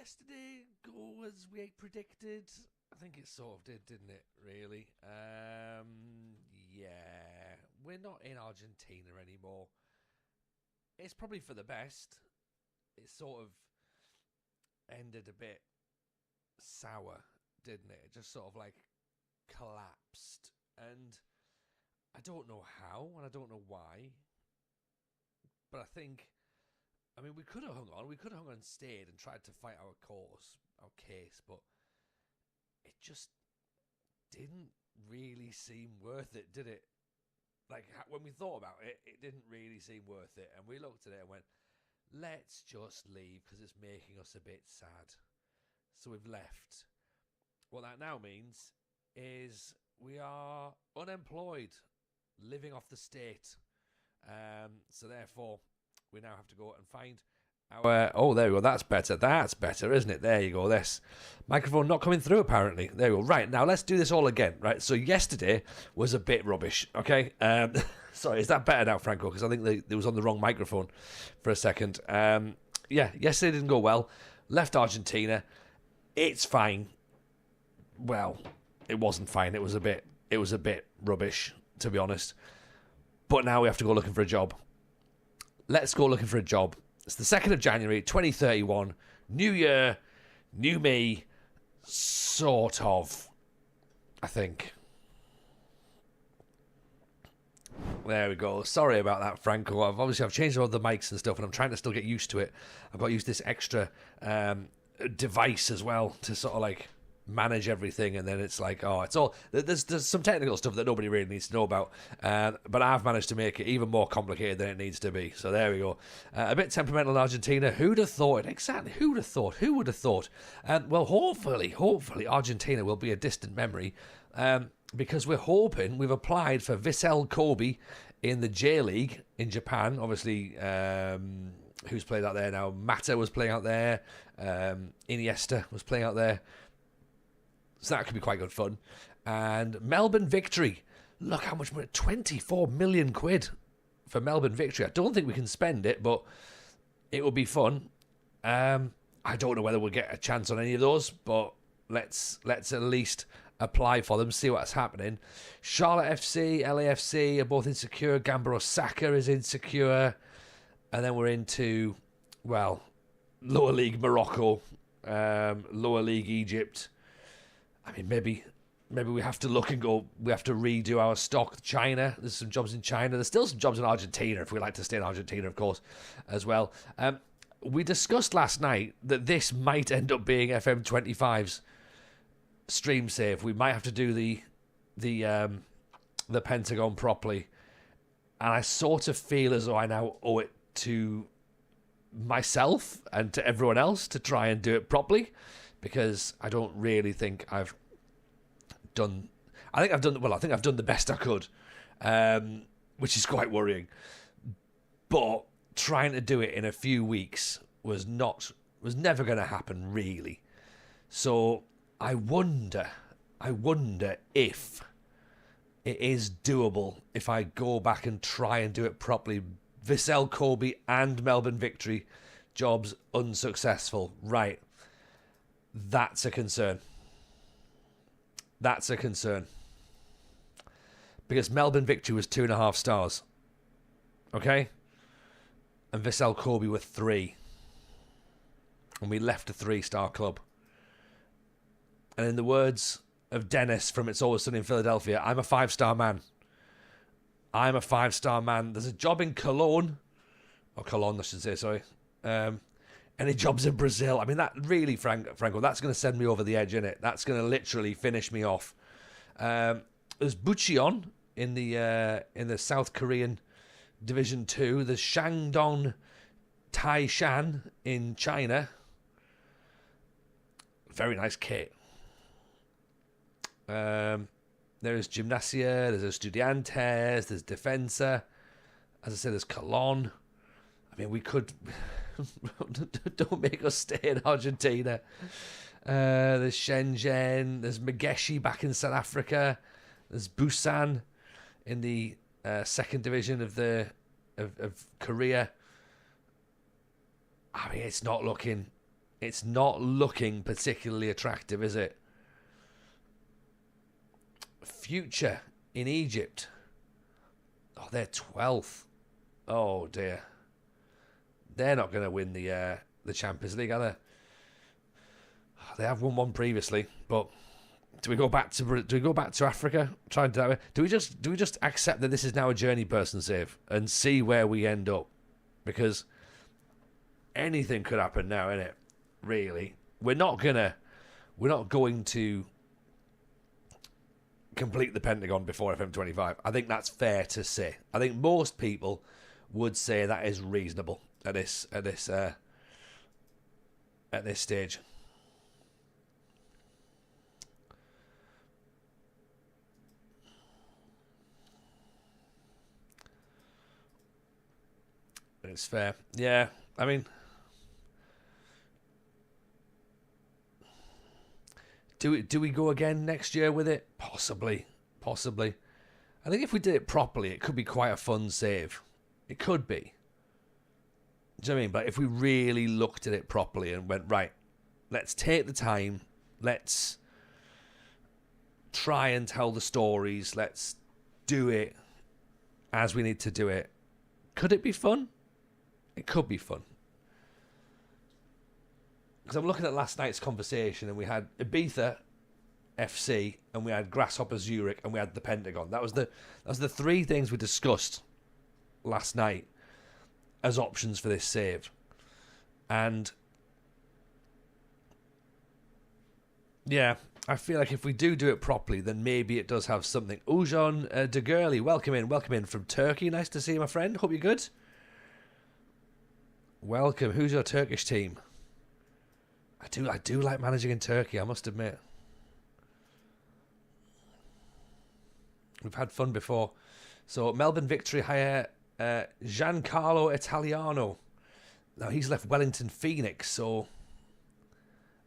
yesterday go as we predicted? I think it sort of did, didn't it? Really? Yeah. We're not in Argentina anymore. It's probably for the best. It sort of ended a bit sour, didn't it? It just sort of like collapsed. And I don't know how, and I don't know why. But we could have hung on. We could have hung on and stayed and tried to fight our case, but it just didn't really seem worth it, did it? Like, when we thought about it, it didn't really seem worth it. And we looked at it and went, let's just leave because it's making us a bit sad. So we've left. What that now means is we are unemployed, living off the state. So therefore, we now have to go and find our... Oh, there we go. That's better. That's better, isn't it? There you go. This microphone not coming through, apparently. There we go. Right, now let's do this all again. Right, so yesterday was a bit rubbish, okay? Sorry, is that better now, Franco? Because I think it was on the wrong microphone for a second. Yesterday didn't go well. Left Argentina. It's fine. Well, it wasn't fine. It was a bit rubbish, to be honest. But now we have to go looking for a job. Let's go looking for a job. It's the 2nd of January, 2031. New year, new me, sort of, I think. There we go. Sorry about that, Franco. I've changed all the mics and stuff, and I'm trying to still get used to it. I've got to use this extra device as well to sort of like manage everything, and then it's like, there's some technical stuff that nobody really needs to know about, but I've managed to make it even more complicated than it needs to be. So there we go. A bit temperamental in Argentina. Who'd have thought it? Exactly. Who would have thought? Well, hopefully Argentina will be a distant memory, because we've applied for Vissel Kobe in the J League in Japan. Obviously, who's played out there now? Mata was playing out there. Iniesta was playing out there. So that could be quite good fun. And Melbourne Victory. Look how much money. 24 million quid for Melbourne Victory. I don't think we can spend it, but it will be fun. I don't know whether we'll get a chance on any of those, but let's at least apply for them, see what's happening. Charlotte FC, LAFC are both insecure. Gamba Osaka is insecure. And then we're into, well, lower league Morocco, lower league Egypt. I mean, maybe we have to look and go, we have to redo our stock. China, there's some jobs in China. There's still some jobs in Argentina, if we like to stay in Argentina, of course, as well. We discussed last night that this might end up being FM25's stream save. We might have to do the Pentagon properly. And I sort of feel as though I now owe it to myself and to everyone else to try and do it properly, because I don't really think I've done... I think I've done the best I could, which is quite worrying. But trying to do it in a few weeks was never going to happen, really. So I wonder if it is doable if I go back and try and do it properly. Vissel Kobe and Melbourne Victory jobs unsuccessful. Right. That's a concern. Because Melbourne Victory was 2.5 stars. Okay? And Vissel Kobe were 3. And we left a 3-star club. And in the words of Dennis from It's Always Sunny in Philadelphia, I'm a 5-star man. There's a job in Cologne. Or Cologne, I should say, sorry. Any jobs in Brazil? I mean, that really, Franco, that's going to send me over the edge, isn't it? That's going to literally finish me off. There's Bucheon in the South Korean Division 2. There's Shandong Taishan in China. Very nice kit. There's Gimnasia, there's Estudiantes, there's Defensa. As I said, there's Colón. I mean, we could... Don't make us stay in Argentina. There's Shenzhen. There's Mageshi back in South Africa. There's Busan in the 2nd division of Korea. I mean, it's not looking It's not looking particularly attractive, is it? Future in Egypt. Oh, they're 12th. Oh dear. They're not going to win the Champions League, are they? They have won one previously, but do we go back to Africa? Try and do that. Do we just accept that this is now a journey person save and see where we end up? Because anything could happen now, innit? Really, we're not going to complete the Pentagon before FM25. I think that's fair to say. I think most people would say that is reasonable at this stage. It's fair. Yeah, I mean, do we go again next year with it? Possibly. I think if we did it properly, it could be quite a fun save. It could be. Do you know what I mean? But if we really looked at it properly and went, right, let's take the time, let's try and tell the stories, let's do it as we need to do it. Could it be fun? It could be fun. Because I'm looking at last night's conversation and we had Ibiza FC and we had Grasshopper Zurich and we had the Pentagon. That was the three things we discussed last night as options for this save. And yeah, I feel like if we do it properly, then maybe it does have something. Ujan De Gurley, welcome in from Turkey. Nice to see you, my friend. Hope you're good. Welcome. Who's your Turkish team? I do like managing in Turkey, I must admit. We've had fun before. So Melbourne Victory hire Giancarlo Italiano. Now he's left Wellington Phoenix, so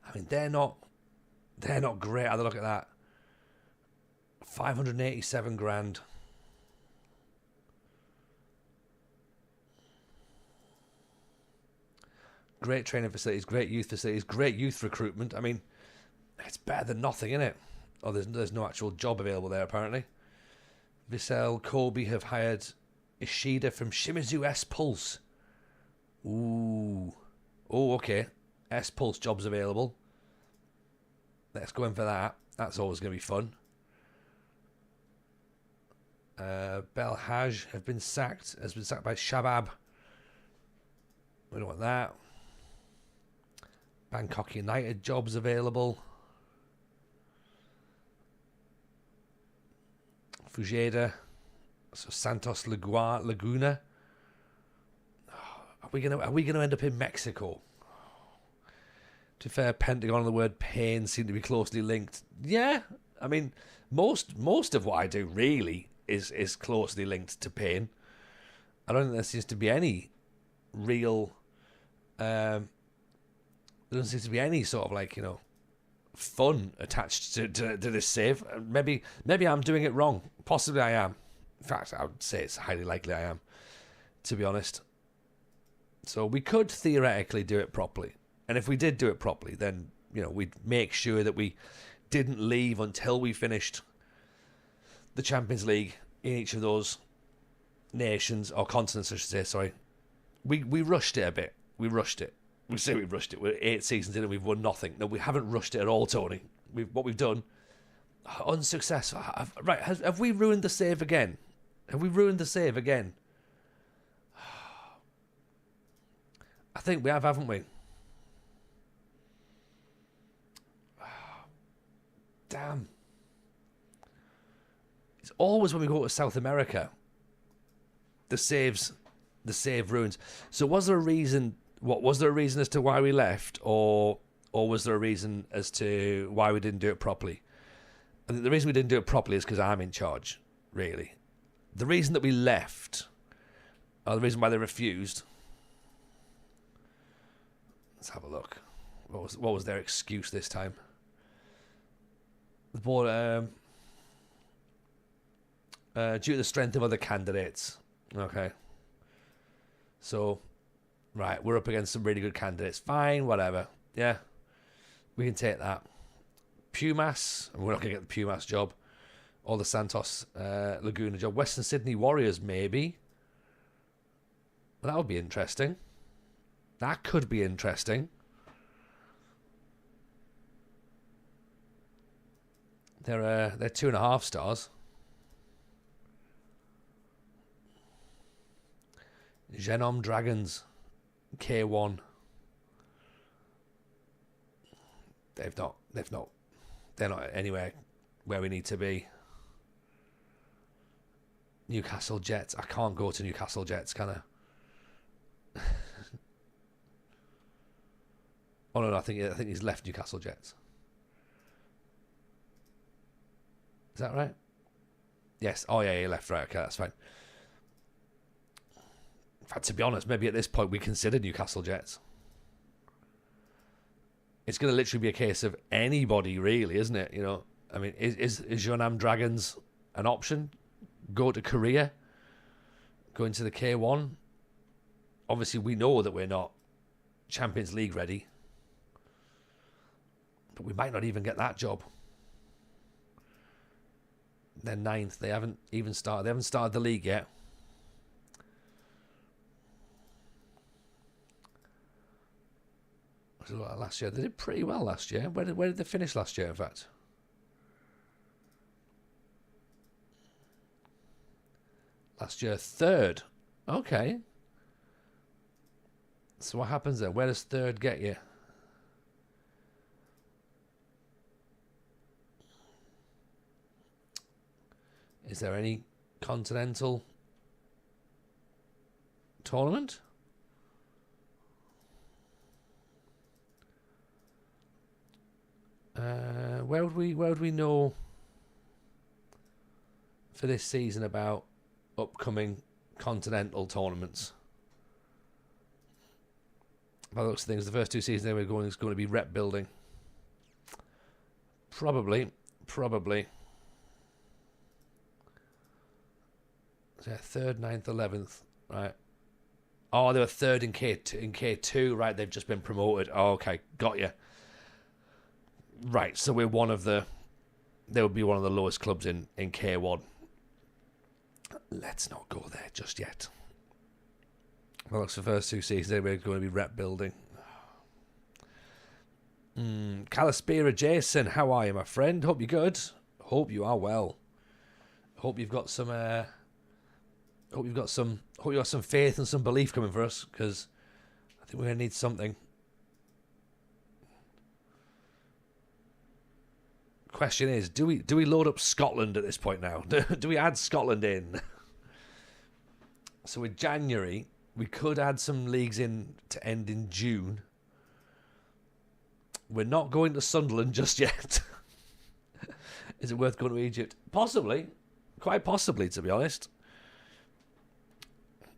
I mean they're not great. Have a look at that. 587 grand. Great training facilities, great youth recruitment. I mean, it's better than nothing, isn't it? Oh, there's no actual job available there, apparently. Vissel Kobe have hired Ishida from Shimizu S Pulse. Ooh. Oh, okay. S Pulse jobs available. Let's go in for that. That's always going to be fun. Belhaj has been sacked by Shabab. We don't want that. Bangkok United jobs available. Fujeda. So Santos Laguna. Are we gonna end up in Mexico? To be fair, Pentagon and the word pain seem to be closely linked. Yeah, I mean most of what I do really is closely linked to pain. I don't think there seems to be any real. There doesn't seem to be any sort of like, fun attached to this save. Maybe I'm doing it wrong. Possibly I am. In fact, I would say it's highly likely I am, to be honest. So we could theoretically do it properly. And if we did do it properly, then, we'd make sure that we didn't leave until we finished the Champions League in each of those nations, or continents, I should say, sorry. We rushed it a bit. We rushed it. We say we rushed it. We're 8 seasons in and we've won nothing. No, we haven't rushed it at all, Tony. What we've done, unsuccessful. Right, have we ruined the save again? Have we ruined the save again? I think we have, haven't we? Damn. It's always when we go to South America, the save ruins. So was there a reason? Was there a reason as to why we left, or was there a reason as to why we didn't do it properly? I think the reason we didn't do it properly is because I'm in charge, really. The reason that we left, or the reason why they refused. Let's have a look. What was their excuse this time? The board, due to the strength of other candidates. Okay. So, right, we're up against some really good candidates. Fine, whatever. Yeah, we can take that. Pumas, and we're not going to get the Pumas job. Or the Santos Laguna job. Western Sydney Warriors, maybe. Well, that would be interesting. That could be interesting. They're 2.5 stars. Genome Dragons, K1. They're not anywhere where we need to be. Newcastle Jets. I can't go to Newcastle Jets, can I? Oh no, I think he's left Newcastle Jets. Is that right? Yes. Oh yeah, he left. Right. Okay, that's fine. In fact, to be honest, maybe at this point we consider Newcastle Jets. It's going to literally be a case of anybody, really, isn't it? You know, I mean, is Jeonnam Dragons an option? Go to Korea, go into the K1. Obviously, we know that we're not Champions League ready, but we might not even get that job. They're 9th. They haven't even started. They haven't started the league yet. Last year they did pretty well last year. Where did they finish last year? In fact, last year 3rd. Okay. So what happens there? Where does 3rd get you? Is there any continental tournament? Where would we know for this season about upcoming continental tournaments? By the looks of things, the first 2 seasons they were going is going to be rep building. Probably. So 3rd, 9th, 11th, right? Oh, they were 3rd in K2, right? They've just been promoted. Oh, okay, got you. Right, so we're they would be one of the lowest clubs in K1. Let's not go there just yet. Well, that's the first 2 seasons. They were going to be rep building. Calispira Jason, how are you, my friend? Hope you're good. Hope you are well. Hope you've got some. Hope you got some faith and some belief coming for us, because I think we're going to need something. Question is, do we load up Scotland at this point now? Do we add Scotland in? So with January, we could add some leagues in to end in June. We're not going to Sunderland just yet. Is it worth going to Egypt? Possibly. Quite possibly, to be honest.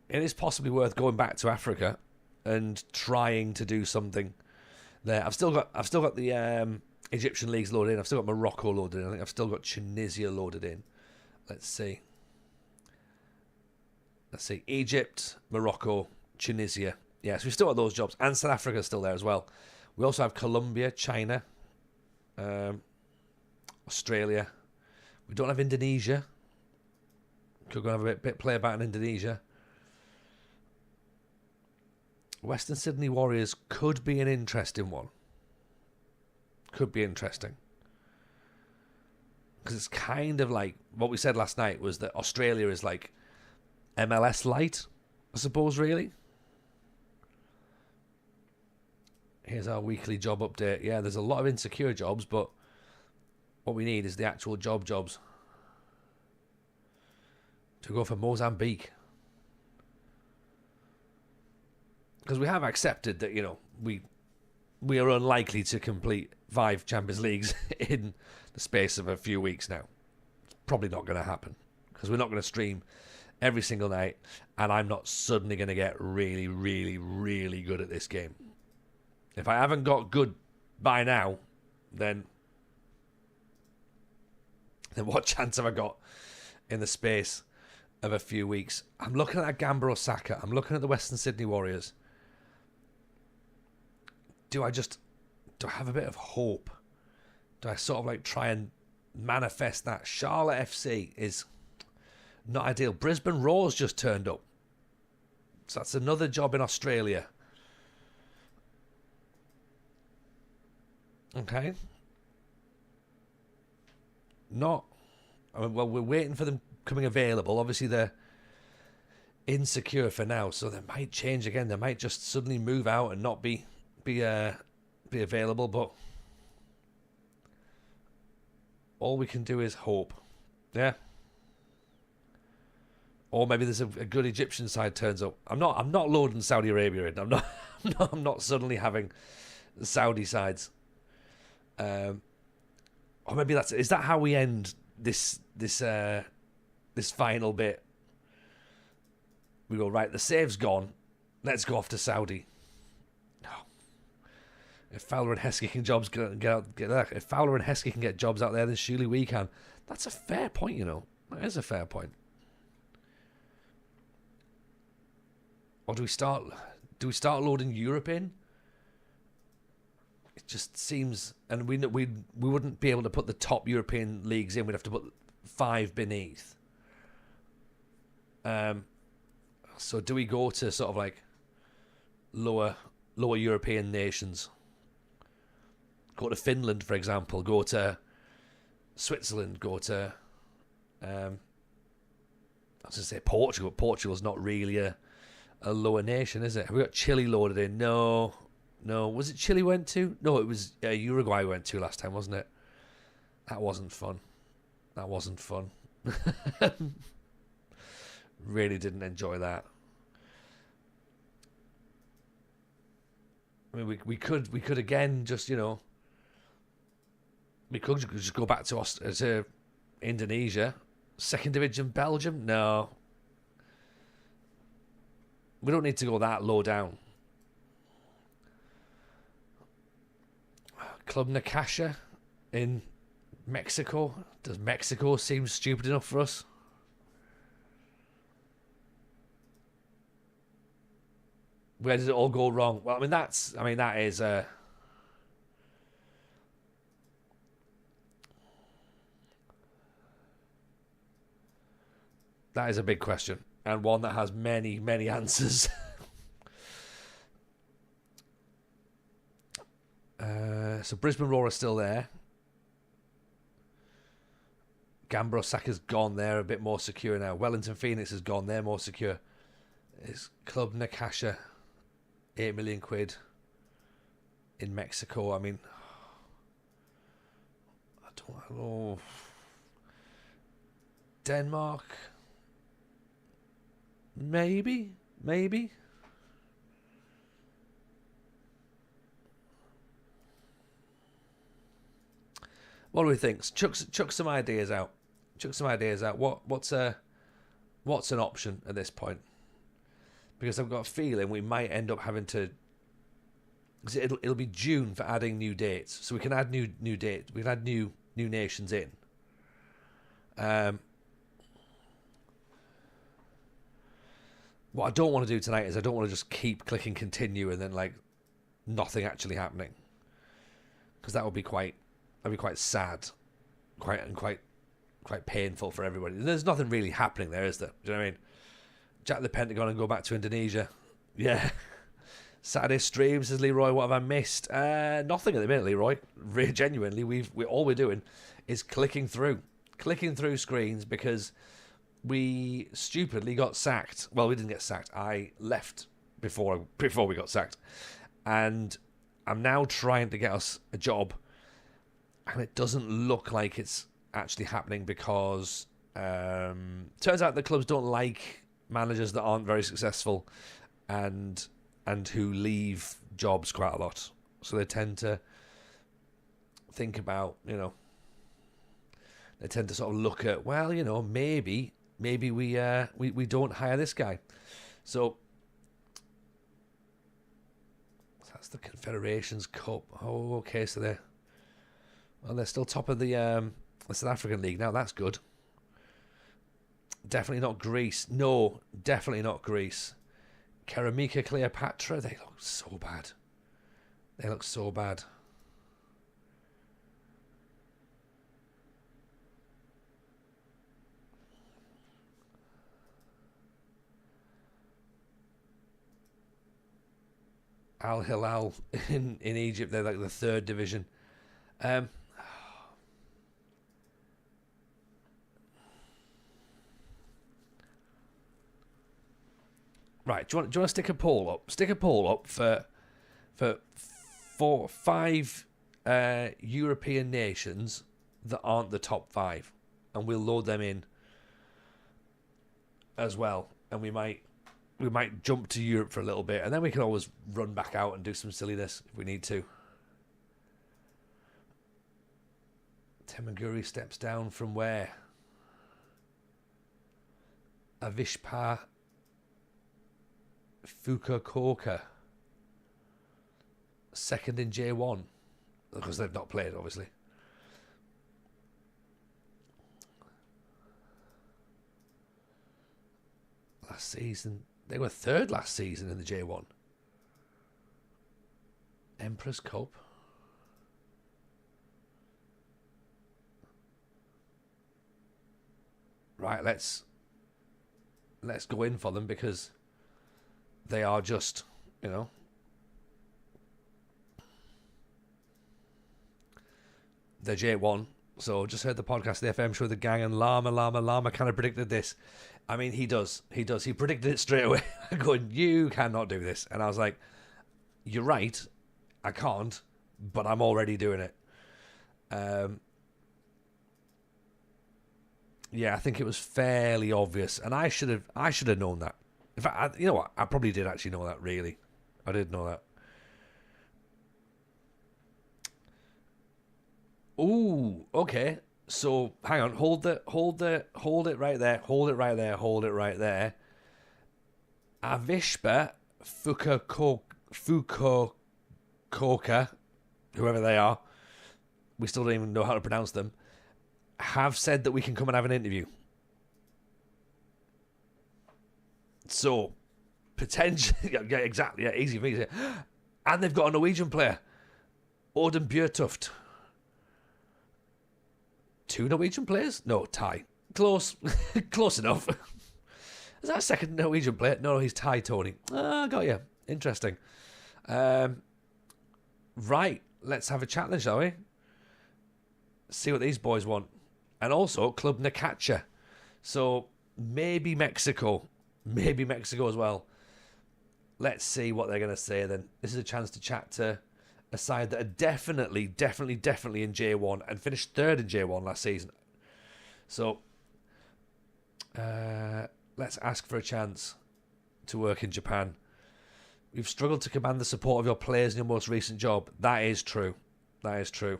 It is possibly worth going back to Africa and trying to do something there. I've still got the Egyptian leagues loaded in. I've still got Morocco loaded in. I think I've still got Tunisia loaded in. Let's see. Egypt, Morocco, Tunisia. Yes, we've still got those jobs. And South Africa's still there as well. We also have Colombia, China, Australia. We don't have Indonesia. Could go and have a bit play about in Indonesia. Western Sydney Warriors could be an interesting one. Could be interesting. Because it's kind of like what we said last night was that Australia is like MLS light, I suppose, really. Here's our weekly job update. Yeah, there's a lot of insecure jobs, but what we need is the actual jobs. To go for Mozambique. Because we have accepted that, you know, we are unlikely to complete 5 Champions Leagues in the space of a few weeks now. It's probably not going to happen. Because we're not going to stream every single night. And I'm not suddenly going to get really, really, really good at this game. If I haven't got good by now, then what chance have I got in the space of a few weeks? I'm looking at Gamba Osaka. I'm looking at the Western Sydney Warriors. Do I just do I have a bit of hope? Do I sort of like try and manifest that? Charlotte FC is not ideal. Brisbane Roar's just turned up. So that's another job in Australia. Okay. Well, we're waiting for them coming available. Obviously, they're insecure for now, so they might change again. They might just suddenly move out and not be available. But all we can do is hope. Yeah. Or maybe there's a good Egyptian side turns up. I'm not loading Saudi Arabia in. I'm not suddenly having Saudi sides. Or maybe is that how we end this final bit? We go, right, the save's gone. Let's go off to Saudi. No. If Fowler and Heskey can if Fowler and Heskey can get jobs out there, then surely we can. That's a fair point, you know. That is a fair point. Or do we start loading Europe in? It just seems, and we wouldn't be able to put the top European leagues in. We'd have to put 5 beneath. So do we go to sort of like lower European nations? Go to Finland, for example. Go to Switzerland. Go to I was going to say Portugal. Portugal's not really a lower nation, is it? Have we got Chile loaded in? No. Was it Chile went to? No, it was Uruguay went to last time, wasn't it? That wasn't fun. Really didn't enjoy that. I mean, we could again just, you know, we could just go back to Indonesia, 2nd Division Belgium. No, we don't need to go that low down. Club Necaxa in Mexico. Does Mexico seem stupid enough for us? Where did it all go wrong? Well, that is that is a big question, and one that has many, many answers. So Brisbane Roar are still there. Gambro Saka's gone. They're a bit more secure now. Wellington Phoenix has gone. They're more secure. Is Club Necaxa 8 million quid in Mexico? I mean, I don't know. Denmark? Maybe. What do we think? Chuck some ideas out. What's an option at this point? Because I've got a feeling we might end up having to. Because it'll be June for adding new dates, so we can add new dates. We can add new nations in. What I don't want to do tonight is I don't want to just keep clicking continue and then like nothing actually happening, because that would be quite sad, quite painful for everybody. There's nothing really happening there, is there? Do you know what I mean? Jack the Pentagon and go back to Indonesia. Yeah. Saturday stream, says Leroy. What have I missed? Nothing at the minute, Leroy. Genuinely, all we're doing is clicking through screens because we stupidly got sacked. Well, we didn't get sacked. I left before we got sacked, and I'm now trying to get us a job, and it doesn't look like it's actually happening because turns out the clubs don't like managers that aren't very successful and who leave jobs quite a lot. So they tend to think about, they tend to sort of look at, well, maybe we don't hire this guy. So that's the Confederations Cup. Oh, okay, so they're still top of the South African League now. That's good. Definitely not Greece. No, definitely not Greece. Keramika Cleopatra, they look so bad. Al Hilal in Egypt. They're like the third division. Right, do you want to stick a poll up? Stick a poll up for 5 European nations that aren't the top 5, and we'll load them in as well. And we might jump to Europe for a little bit, and then we can always run back out and do some silliness if we need to. Temaguri steps down from where? Avispa Fukuoka. Second in J1. Because they've not played, obviously. Last season. They were third last season in the J1. Emperor's Cup. Right, let's go in for them because they are just, they're J1. So just heard the podcast, the FM show, the gang, and Llama kind of predicted this. I mean, he does. He predicted it straight away. Going, you cannot do this. And I was like, you're right. I can't, but I'm already doing it. Yeah, I think it was fairly obvious, and I should have known that. In fact, you know what? I probably did actually know that. Really, I did know that. Ooh, okay. So hang on, hold it right there, hold it right there. Avispa Fukuoka, whoever they are, we still don't even know how to pronounce them, have said that we can come and have an interview. So, potentially, yeah, exactly, yeah, easy for me to say. And they've got a Norwegian player, Odin Bjørtuft. 2 Norwegian players? No, Thai. Close. Close enough. Is that a second Norwegian player? No, he's Thai, Tony. Ah, got you. Interesting. Right, let's have a chat then, shall we? See what these boys want. And also, Club Necaxa. So, maybe Mexico. Maybe Mexico as well. Let's see what they're going to say then. This is a chance to chat to a side that are definitely in J1 and finished third in J1 last season. So, let's ask for a chance to work in Japan. You've struggled to command the support of your players in your most recent job. That is true. That is true.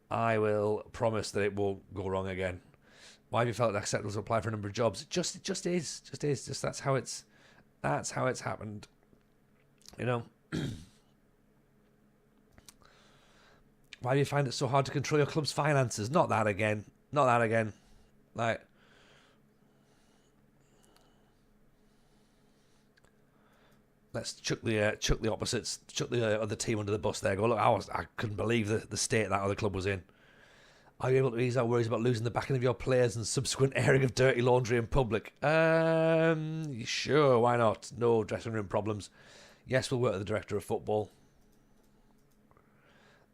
I will promise that it won't go wrong again. Why have you felt it acceptable to apply for a number of jobs? It just is. Just that's how it's happened. You know. Why do you find it so hard to control your club's finances? Not that again. Like, let's chuck the opposites, chuck the other team under the bus there. Go, look, I couldn't believe the state that other club was in. Are you able to ease our worries about losing the backing of your players and subsequent airing of dirty laundry in public? Sure, why not? No dressing room problems. Yes, we'll work with the director of football.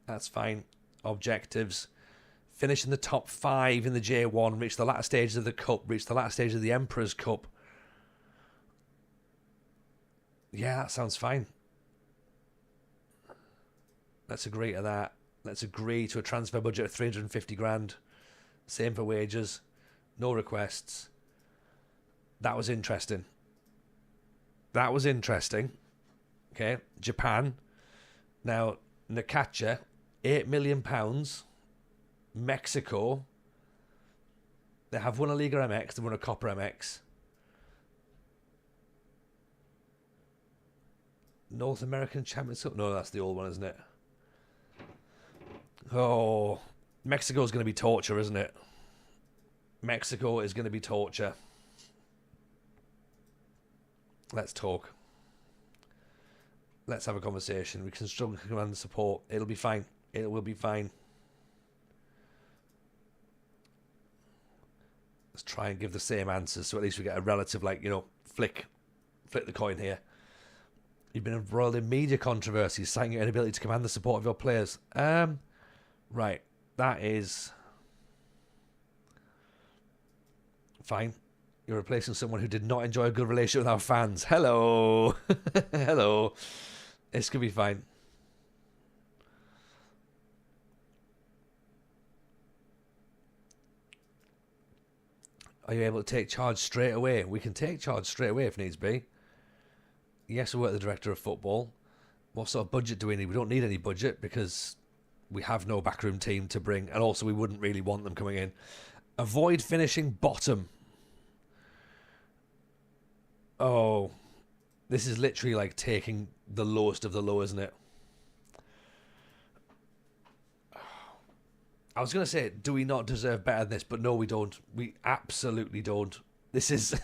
That's fine. Objectives. Finish in the top 5 in the J1. Reach the latter stages of the Cup. Reach the latter stage of the Emperor's Cup. Yeah, that sounds fine. Let's agree to that. Let's agree to a transfer budget of 350 grand. Same for wages. No requests. That was interesting. Okay, Japan. Now, Necaxa, £8 million. Mexico. They have won a Liga MX. They won a Copa MX. North American Champions Cup. No, that's the old one, isn't it? Oh, Mexico's going to be torture, isn't it? Mexico is going to be torture. Let's talk. Let's have a conversation. We can struggle to command the support. It'll be fine. It will be fine. Let's try and give the same answers, so at least we get a relative, flick the coin here. You've been embroiled in media controversies, citing your inability to command the support of your players. Right. That is fine. You're replacing someone who did not enjoy a good relationship with our fans. Hello. Hello. This could be fine. Are you able to take charge straight away? We can take charge straight away if needs be. Yes, we work with the director of football. What sort of budget do we need? We don't need any budget because we have no backroom team to bring, and also we wouldn't really want them coming in. Avoid finishing bottom. Oh, this is literally like taking the lowest of the low, isn't it? I was going to say, do we not deserve better than this? But no, we don't. We absolutely don't. This is...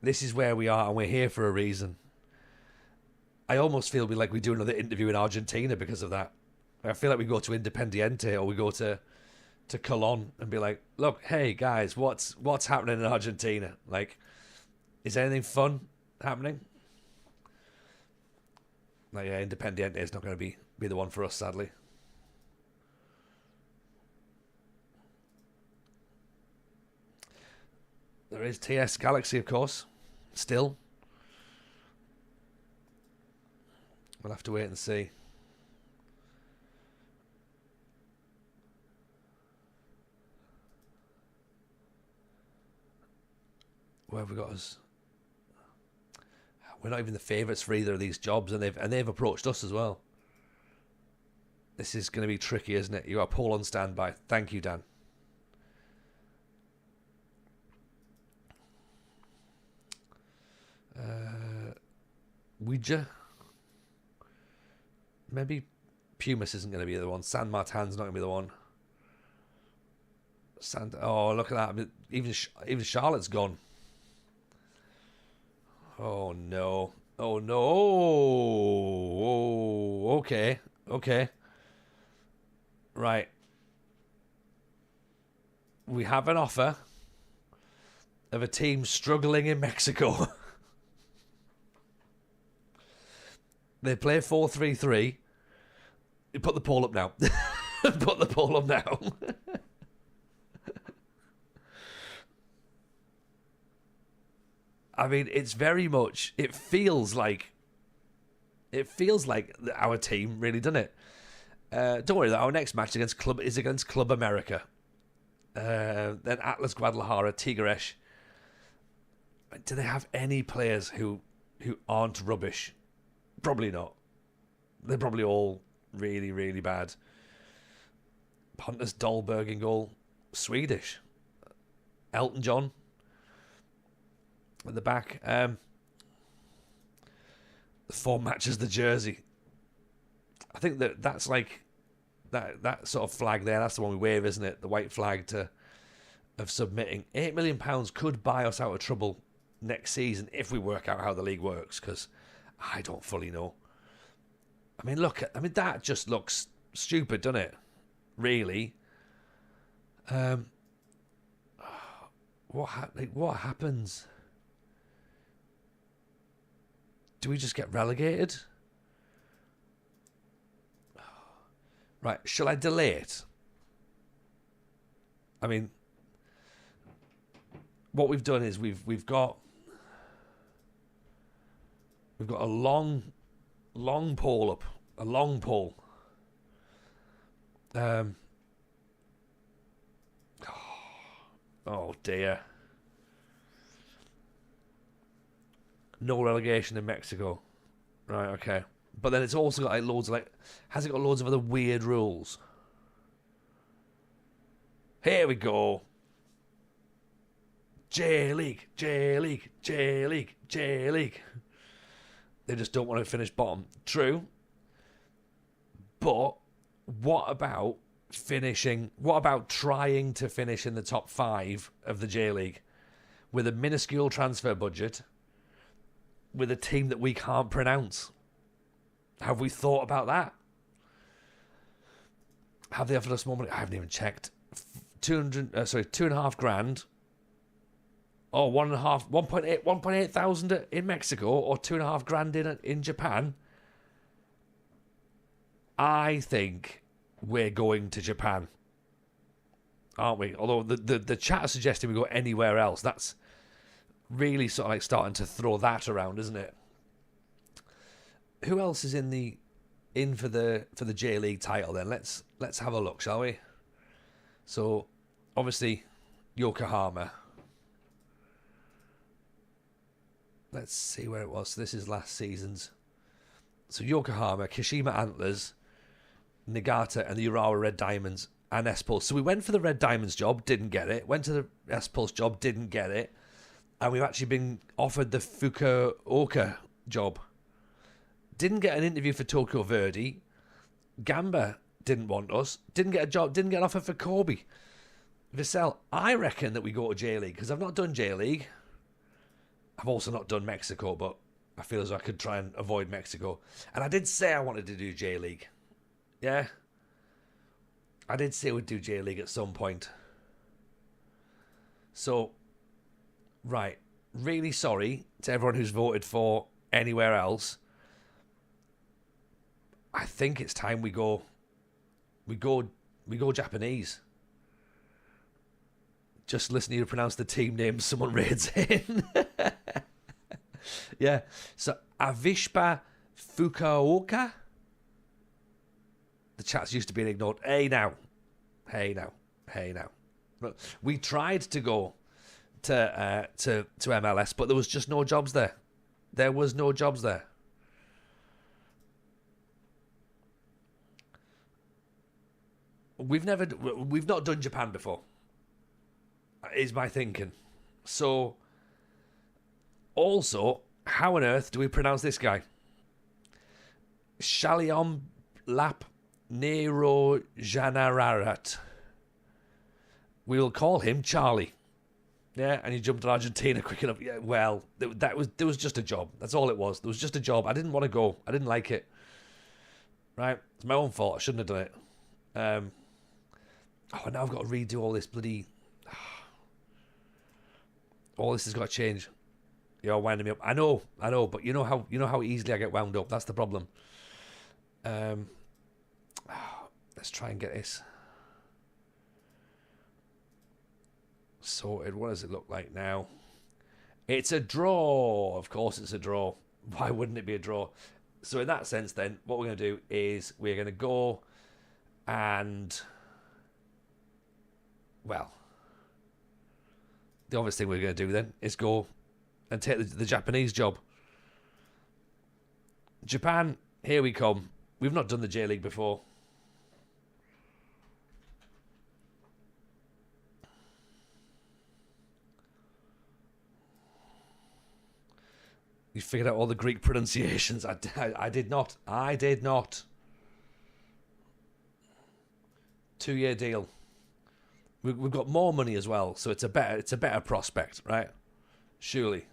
This is where we are, and we're here for a reason. I almost feel like we do another interview in Argentina because of that. I feel like we go to Independiente or we go to Colón and be like, look, hey guys, what's happening in Argentina? Like, is anything fun happening? Like, yeah, Independiente is not going to be the one for us, sadly. There is TS Galaxy, of course. Still. We'll have to wait and see. Where have we got us? We're not even the favourites for either of these jobs, and they've approached us as well. This is going to be tricky, isn't it? You are Paul on standby. Thank you, Dan. Ouija. Maybe Pumas isn't going to be the one. San Martin's not going to be the one. Oh, look at that. Even Charlotte's gone. Oh, no. Oh, no. Oh, okay. Okay. Right. We have an offer of a team struggling in Mexico. They play 4-3-3. Put the poll up now. Put the poll up now. I mean, it's very much... It feels like our team, really, doesn't it? Don't worry, our next match is against Club America. Then Atlas Guadalajara, Tigres. Do they have any players who aren't rubbish? Probably not. They're probably all really, really bad. Pontus Dahlberg in goal. Swedish. Elton John at the back. The 4 matches the jersey. I think that's like that sort of flag there. That's the one we wave, isn't it? The white flag of submitting. £8 million could buy us out of trouble next season if we work out how the league works, because I don't fully know. I mean, that just looks stupid, doesn't it? Really. What happens? Do we just get relegated? Right, shall I delay it? I mean, what we've done is we've got a long pole up, a long pole. Oh dear. No relegation in Mexico. Right, okay. But then it's also got has it got loads of other weird rules? Here we go. J-League, J-League, J-League, J-League. They just don't want to finish bottom. True. But what about trying to finish in the top 5 of the J-League with a minuscule transfer budget with a team that we can't pronounce? Have we thought about that? Have they offered us more money? I haven't even checked. 2.5 grand or 1.8 thousand in Mexico, or 2.5 grand in Japan, I think we're going to Japan, aren't we? Although the chat is suggesting we go anywhere else. That's really sort of like starting to throw that around, isn't it? Who else is in for the J League title then? Let's have a look, shall we? So obviously Yokohama. Let's see where it was. So this is last season's. So Yokohama, Kashima Antlers, Nagata, and the Urawa Red Diamonds, and S-Pulse. So we went for the Red Diamonds job, didn't get it. Went to the S-Pulse job, didn't get it. And we've actually been offered the Fukuoka job. Didn't get an interview for Tokyo Verdy. Gamba didn't want us. Didn't get a job. Didn't get an offer for Kobe. Vissel, I reckon that we go to J League, because I've not done J League. I've also not done Mexico, but I feel as though I could try and avoid Mexico. And I did say I wanted to do J League. Yeah. I did say we'd do J League at some point. So, right. Really sorry to everyone who's voted for anywhere else. I think it's time we go Japanese. Just listen to you pronounce the team name someone raids in. Yeah. So Avispa Fukuoka. The chat's used to being ignored. Hey now. Look, we tried to go to MLS, but there was just no jobs there. There was no jobs there. We've not done Japan before, is my thinking. So, also, how on earth do we pronounce this guy? Shaliom Lap Nero Janararat. We will call him Charlie. Yeah, and he jumped to Argentina quick enough. Yeah, well, there was just a job. That's all it was. There was just a job. I didn't want to go. I didn't like it. Right? It's my own fault. I shouldn't have done it. Now I've got to redo all this bloody... All this has got to change. You're winding me up. I know, but you know how easily I get wound up. That's the problem. Let's try and get this sorted. What does it look like now? It's a draw. Of course it's a draw. Why wouldn't it be a draw? So in that sense then, what we're going to do is we're going to go and... Well, the obvious thing we're going to do then is go and take the Japanese job. Japan, here we come. We've not done the J League before. You figured out all the Greek pronunciations. I did not. I did not. 2-year deal. We've got more money as well, so it's a better prospect, right? Surely.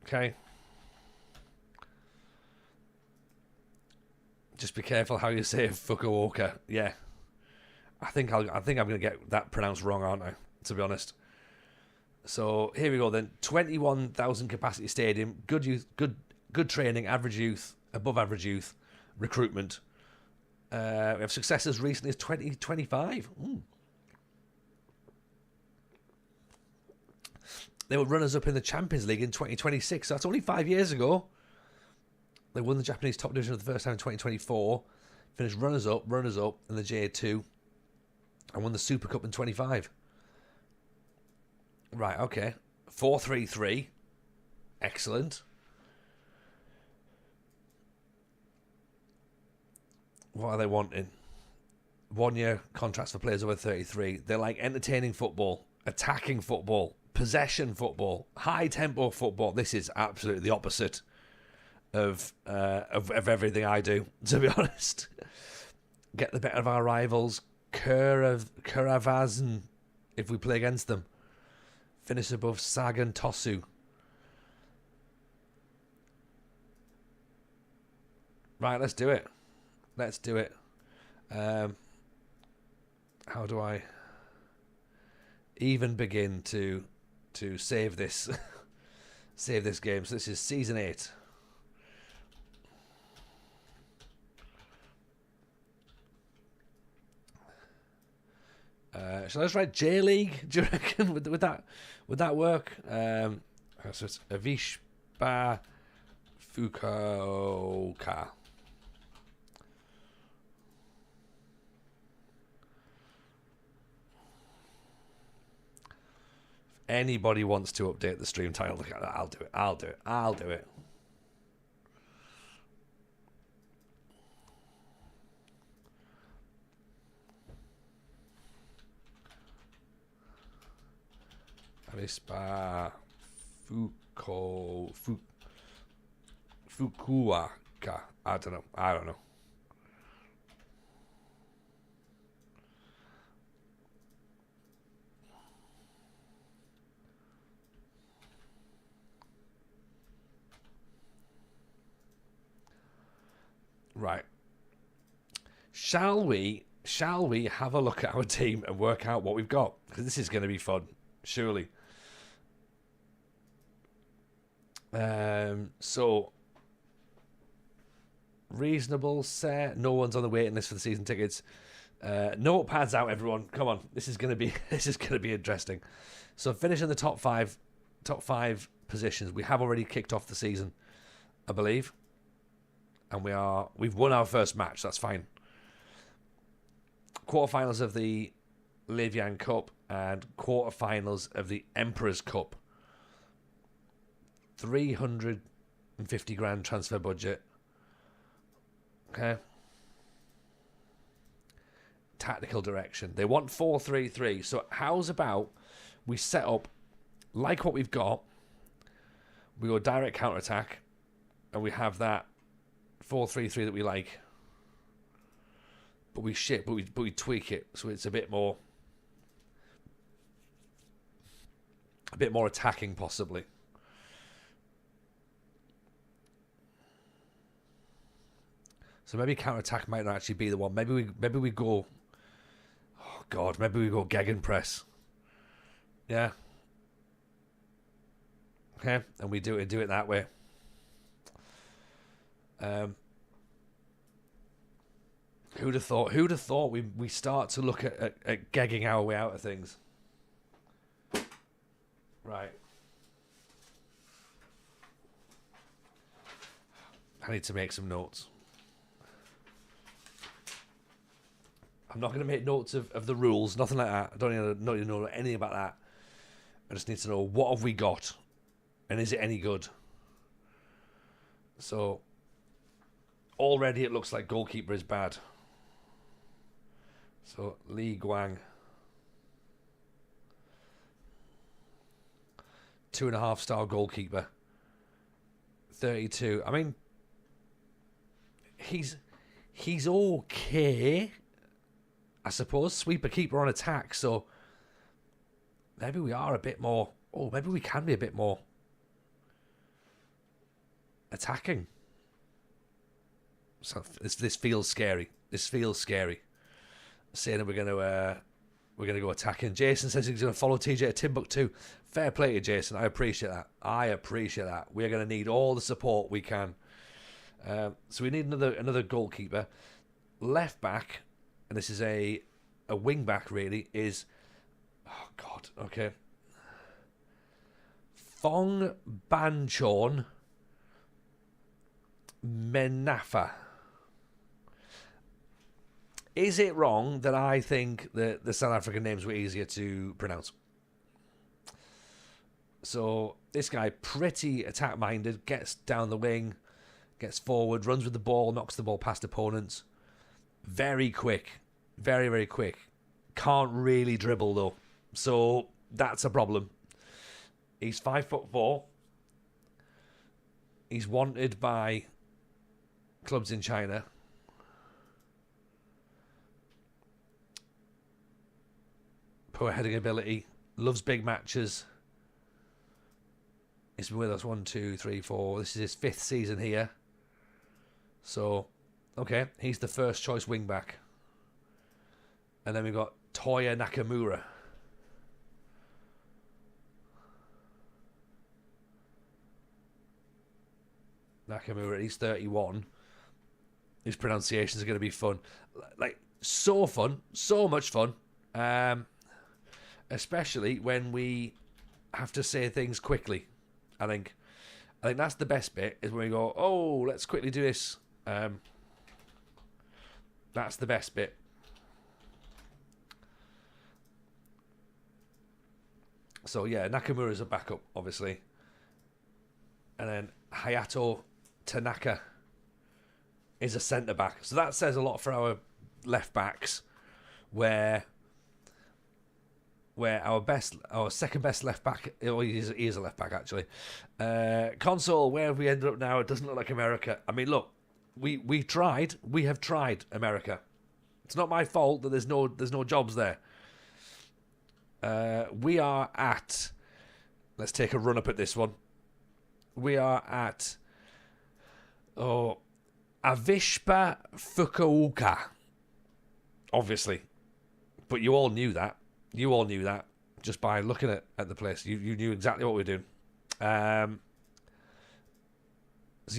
Okay. Just be careful how you say Fukuoka. Yeah. I think I'm gonna get that pronounced wrong, aren't I? To be honest. So here we go then. 21,000 capacity stadium. Good youth. Good training. Average youth. Above average youth. Recruitment. We have success as recently as 2025. They were runners-up in the Champions League in 2026. So that's only 5 years ago. They won the Japanese top division for the first time in 2024. Finished runners-up in the J2. And won the Super Cup in 25. Right, okay. 4-3-3. Excellent. What are they wanting? 1 year contracts for players over 33. They like entertaining football, attacking football, possession football, high tempo football. This is absolutely the opposite of everything I do, to be honest. Get the better of our rivals. Kuravazn, if we play against them. Finish above Sagan Tosu. Right, let's do it. How do I even begin to save this save this game? So this is season 8. Shall I just write J League? Do you reckon would that work? So it's Avispa Fukuoka. Anybody wants to update the stream title, I'll do it. I'll do it. Avispa Fukuoka. I don't know. Right. Shall we have a look at our team and work out what we've got? Because this is going to be fun, surely. So reasonable set. No one's on the waiting list for the season tickets. Notepads out, everyone. Come on, this is going to be interesting. So finishing the top five positions. We have already kicked off the season, I believe. And we've won our first match. That's fine. Quarterfinals of the Livian Cup and quarterfinals of the Emperor's Cup. 350 grand transfer budget. Okay. Tactical direction. They want 4-3-3. So how's about we set up like what we've got? We go direct counter attack, and we have that 4-3-3 that we like, but we tweak it so it's a bit more attacking, possibly. So maybe counter attack might not actually be the one. Maybe we go. Oh God, maybe we go gegenpress. Yeah. Okay, and we do it that way. Who'd have thought we start to look at gegging our way out of things. Right. I need to make some notes. I'm not going to make notes of the rules, nothing like that. I don't need to know anything about that. I just need to know what have we got, and is it any good? So already it looks like goalkeeper is bad. So Li Guang, 2.5-star goalkeeper, 32. I mean, he's okay, I suppose. Sweeper keeper on attack. So maybe we are a bit more. Oh, maybe we can be a bit more attacking. So this feels scary. Saying that we're gonna go attacking. Jason says he's gonna follow TJ to Timbuktu. Fair play to Jason. I appreciate that. We're gonna need all the support we can. So we need another goalkeeper. Left back, and this is a wing back really, is, oh God, okay, Fong Banchorn Menafa. Is it wrong that I think that the South African names were easier to pronounce? So this guy, pretty attack-minded, gets down the wing, gets forward, runs with the ball, knocks the ball past opponents. Very quick. Very, very quick. Can't really dribble, though. So that's a problem. He's 5'4". He's wanted by clubs in China. Poor heading ability. Loves big matches. He's been with us 1, 2, 3, 4. This is his 5th season here. So, okay, he's the first choice wing back. And then we've got Toya Nakamura. Nakamura, he's 31. His pronunciations are going to be fun. Like, so fun. So much fun. Especially when we have to say things quickly. I think that's the best bit, is when we go, oh, let's quickly do this. That's the best bit. So, yeah, Nakamura's a backup, obviously. And then Hayato Tanaka is a centre-back. So that says a lot for our left-backs, where our second-best left-back, oh, he is a left-back, actually. Console, where have we ended up now? It doesn't look like America. I mean, look, we've tried. We have tried America. It's not my fault that there's no jobs there. We are at... Let's take a run up at this one. We are at... Avispa Fukuoka. Obviously. But you all knew that. You all knew that just by looking at the place. You knew exactly what we were doing. So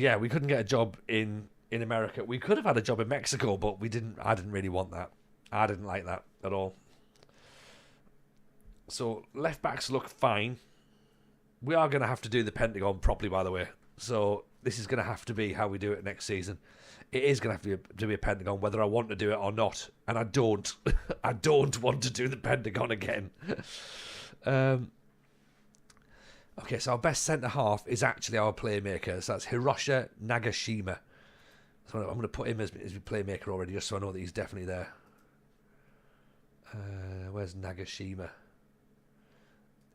yeah, we couldn't get a job in America. We could have had a job in Mexico, but we didn't. I didn't really want that. I didn't like that at all. So left backs look fine. We are going to have to do the Pentagon properly, by the way. So this is going to have to be how we do it next season. It is going to have to be a Pentagon, whether I want to do it or not. And I don't. I don't want to do the Pentagon again. Okay, so our best centre-half is actually our playmaker. So that's Hiroshi Nagashima. So I'm going to put him as my playmaker already, just so I know that he's definitely there. Where's Nagashima?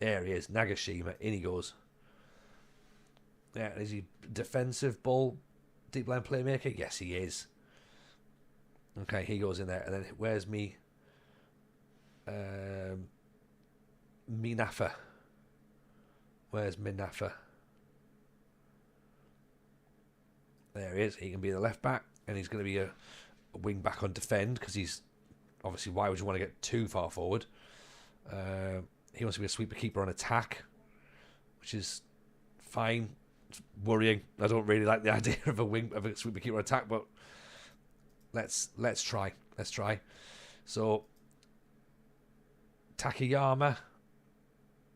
There he is, Nagashima. In he goes. Yeah, is he defensive ball, deep line playmaker? Yes, he is. Okay, he goes in there. And then where's me? Minafa. Where's Minafa? There he is. He can be the left back, and he's going to be a wing back on defend, because he's obviously, why would you want to get too far forward? He wants to be a sweeper keeper on attack, which is fine. It's worrying. I don't really like the idea of a sweeper keeper on attack, but let's try. Let's try. So Takayama,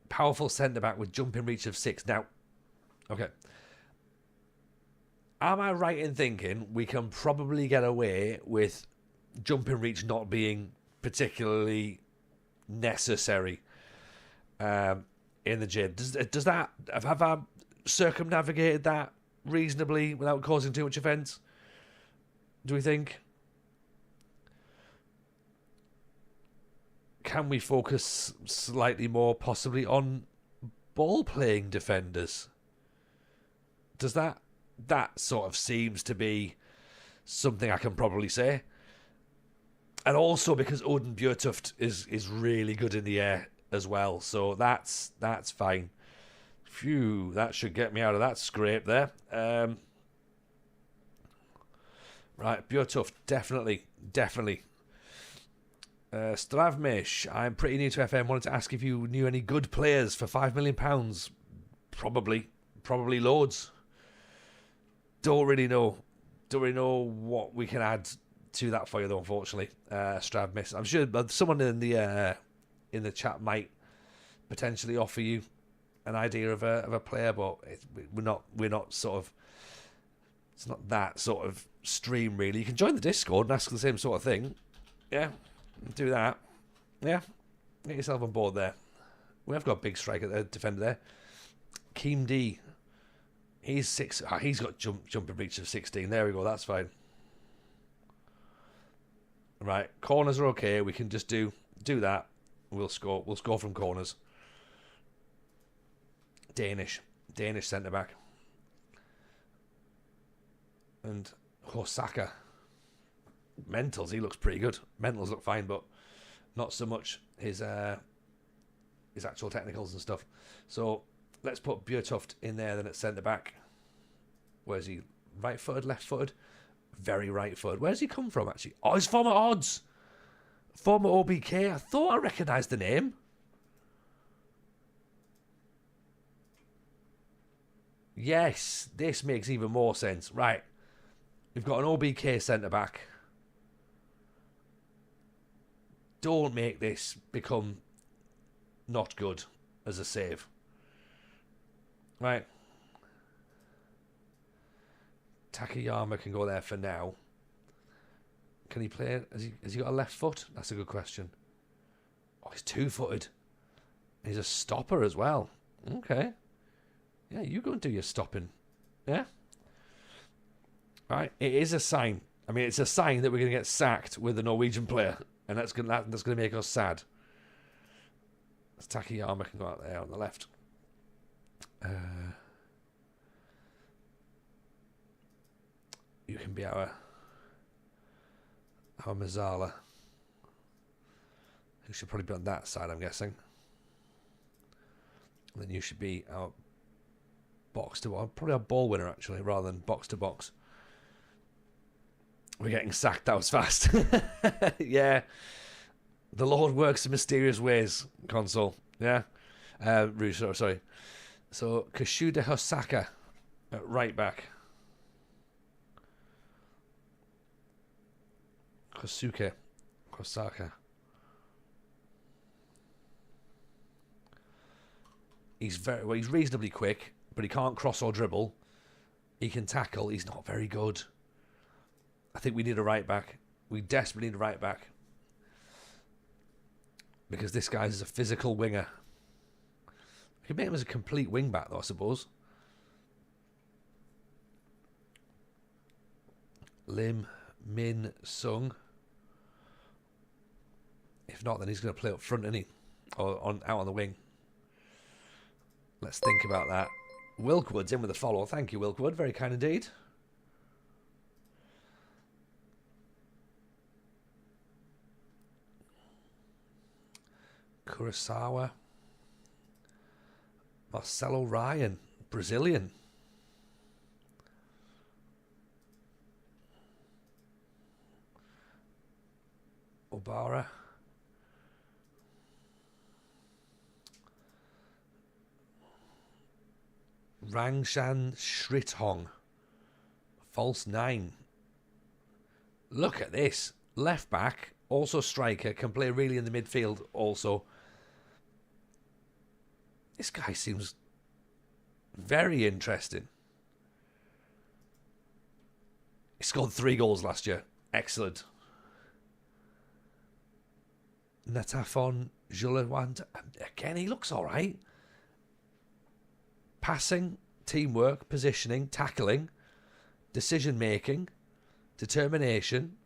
powerful centre back with jumping reach of 6. Now, okay. Am I right in thinking we can probably get away with jumping reach not being particularly necessary in the gym? Does that have I circumnavigated that reasonably without causing too much offence? Do we think? Can we focus slightly more possibly on ball playing defenders? Does that sort of seems to be something I can probably say? And also because Odin Bjørtuft is really good in the air as well. So that's fine. Phew, that should get me out of that scrape there. Right, Bjørtuft, definitely. Stravmish, I'm pretty new to FM. Wanted to ask if you knew any good players for £5 million. Probably loads. Don't really know what we can add to that for you, though. Unfortunately, Stravmish. I'm sure someone in the chat might potentially offer you an idea of a player, but we're not sort of. It's not that sort of stream, really. You can join the Discord and ask the same sort of thing. Yeah, do that. Yeah, get yourself on board there. We have got a big striker, defender there. Keem D. He's 6. He's got jumping reach of 16. There we go. That's fine. Right, corners are okay. We can just do that. We'll score. We'll score from corners. Danish centre back. And Hosaka. Mentals, he looks pretty good. Mentals look fine, but not so much his actual technicals and stuff. So let's put Bjørtuft in there then at centre back. Where's he? Right footed, left footed? Very right footed. Where's he come from actually? Oh, he's former odds. Former OBK. I thought I recognised the name. Yes, this makes even more sense. Right. We've got an OBK centre-back. Don't make this become not good as a save. Right. Takayama can go there for now. Can he play? Has he got a left foot? That's a good question. Oh, he's two-footed. He's a stopper as well. Okay. Yeah, you go and do your stopping. Yeah? Right. It is a sign. I mean, it's a sign that we're going to get sacked with a Norwegian player. And that's going to make us sad. Takayama can go out there on the left. You can be our Mazzala. Who should probably be on that side, I'm guessing. And then you should be our box to box. Probably our ball winner, actually, rather than box to box. We're getting sacked. That was fast. Yeah. The Lord works in mysterious ways, console. Yeah. Russo, sorry. So, Kashuda Hosaka at right back. Kosuke. Kosaka. He's he's reasonably quick, but he can't cross or dribble. He can tackle. He's not very good. I think we need a right back. We desperately need a right back. Because this guy is a physical winger. We could make him as a complete wing back, though, I suppose. Lim Min Sung. If not, then he's going to play up front, isn't he? Or out on the wing. Let's think about that. Wilkwood's in with a follow. Thank you, Wilkwood. Very kind indeed. Kurosawa. Marcelo Ryan. Brazilian. Obara. Rangshan Shrithong. False 9. Look at this. Left back, also striker, can play really in the midfield also. This guy seems very interesting. He scored 3 goals last year. Excellent. Natafon Julewant. Again, he looks all right. Passing, teamwork, positioning, tackling, decision-making, determination.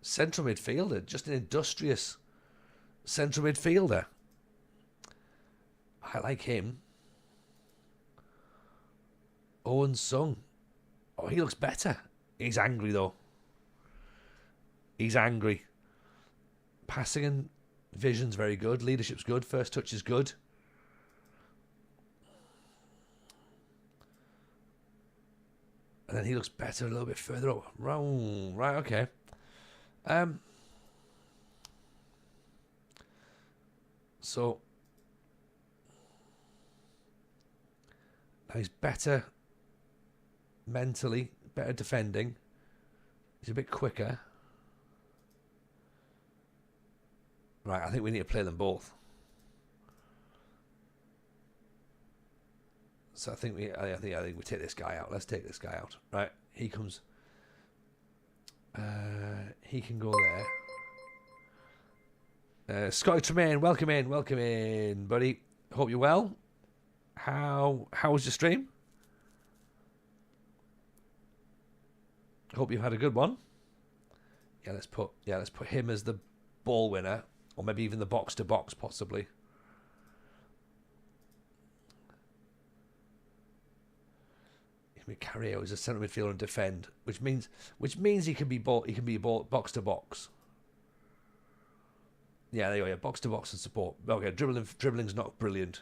Central midfielder. Just an industrious central midfielder. I like him. Owen Sung. Oh, he looks better. He's angry, though. He's angry. Passing and vision's very good. Leadership's good. First touch is good. And then he looks better a little bit further up. Right, okay. So now he's better mentally, better defending. He's a bit quicker. Right, I think we need to play them both. So I think we take this guy out. Let's take this guy out. Right, he comes. He can go there. Scotty Tremaine, welcome in, buddy. Hope you're well. How was your stream? Hope you've had a good one. Yeah, let's put him as the ball winner, or maybe even the box to box, possibly. Carry out as a centre midfielder and defend, which means he can be box to box. Yeah, there you go. Yeah, box to box and support. Okay, dribbling's not brilliant.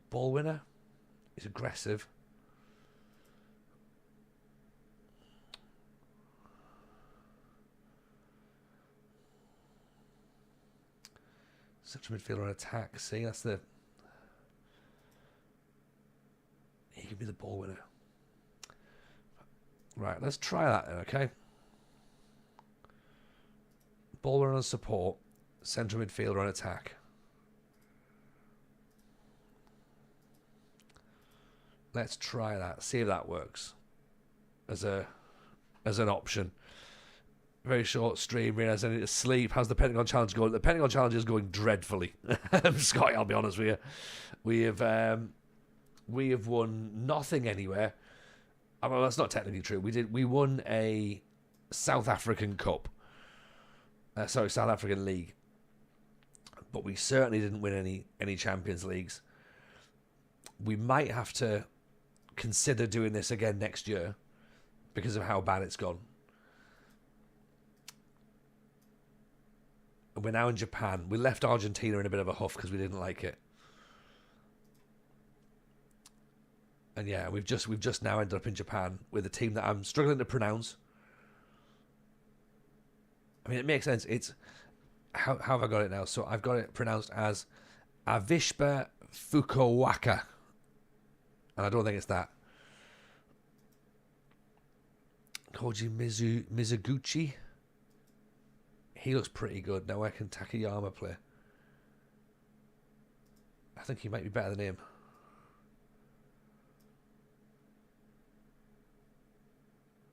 Ball winner. He's aggressive. Central midfielder on attack. See, that's the... He could be the ball winner. Right, let's try that then, okay? Ball winner on support. Central midfielder on attack. Let's try that. See if that works. As an option. Very short stream. Realize I need to sleep. How's the Pentagon challenge going? The Pentagon challenge is going dreadfully. Scotty, I'll be honest with you. We have won nothing anywhere. Well, that's not technically true. We won a South African Cup. South African League. But we certainly didn't win any Champions Leagues. We might have to consider doing this again next year because of how bad it's gone. And we're now in Japan. We left Argentina in a bit of a huff because we didn't like it. And yeah, we've just now ended up in Japan with a team that I'm struggling to pronounce. I mean, it makes sense. It's how have I got it now? So I've got it pronounced as Avispa Fukuoka, and I don't think it's that. Koji Mizuguchi. He looks pretty good. Now where can Takayama play? I think he might be better than him.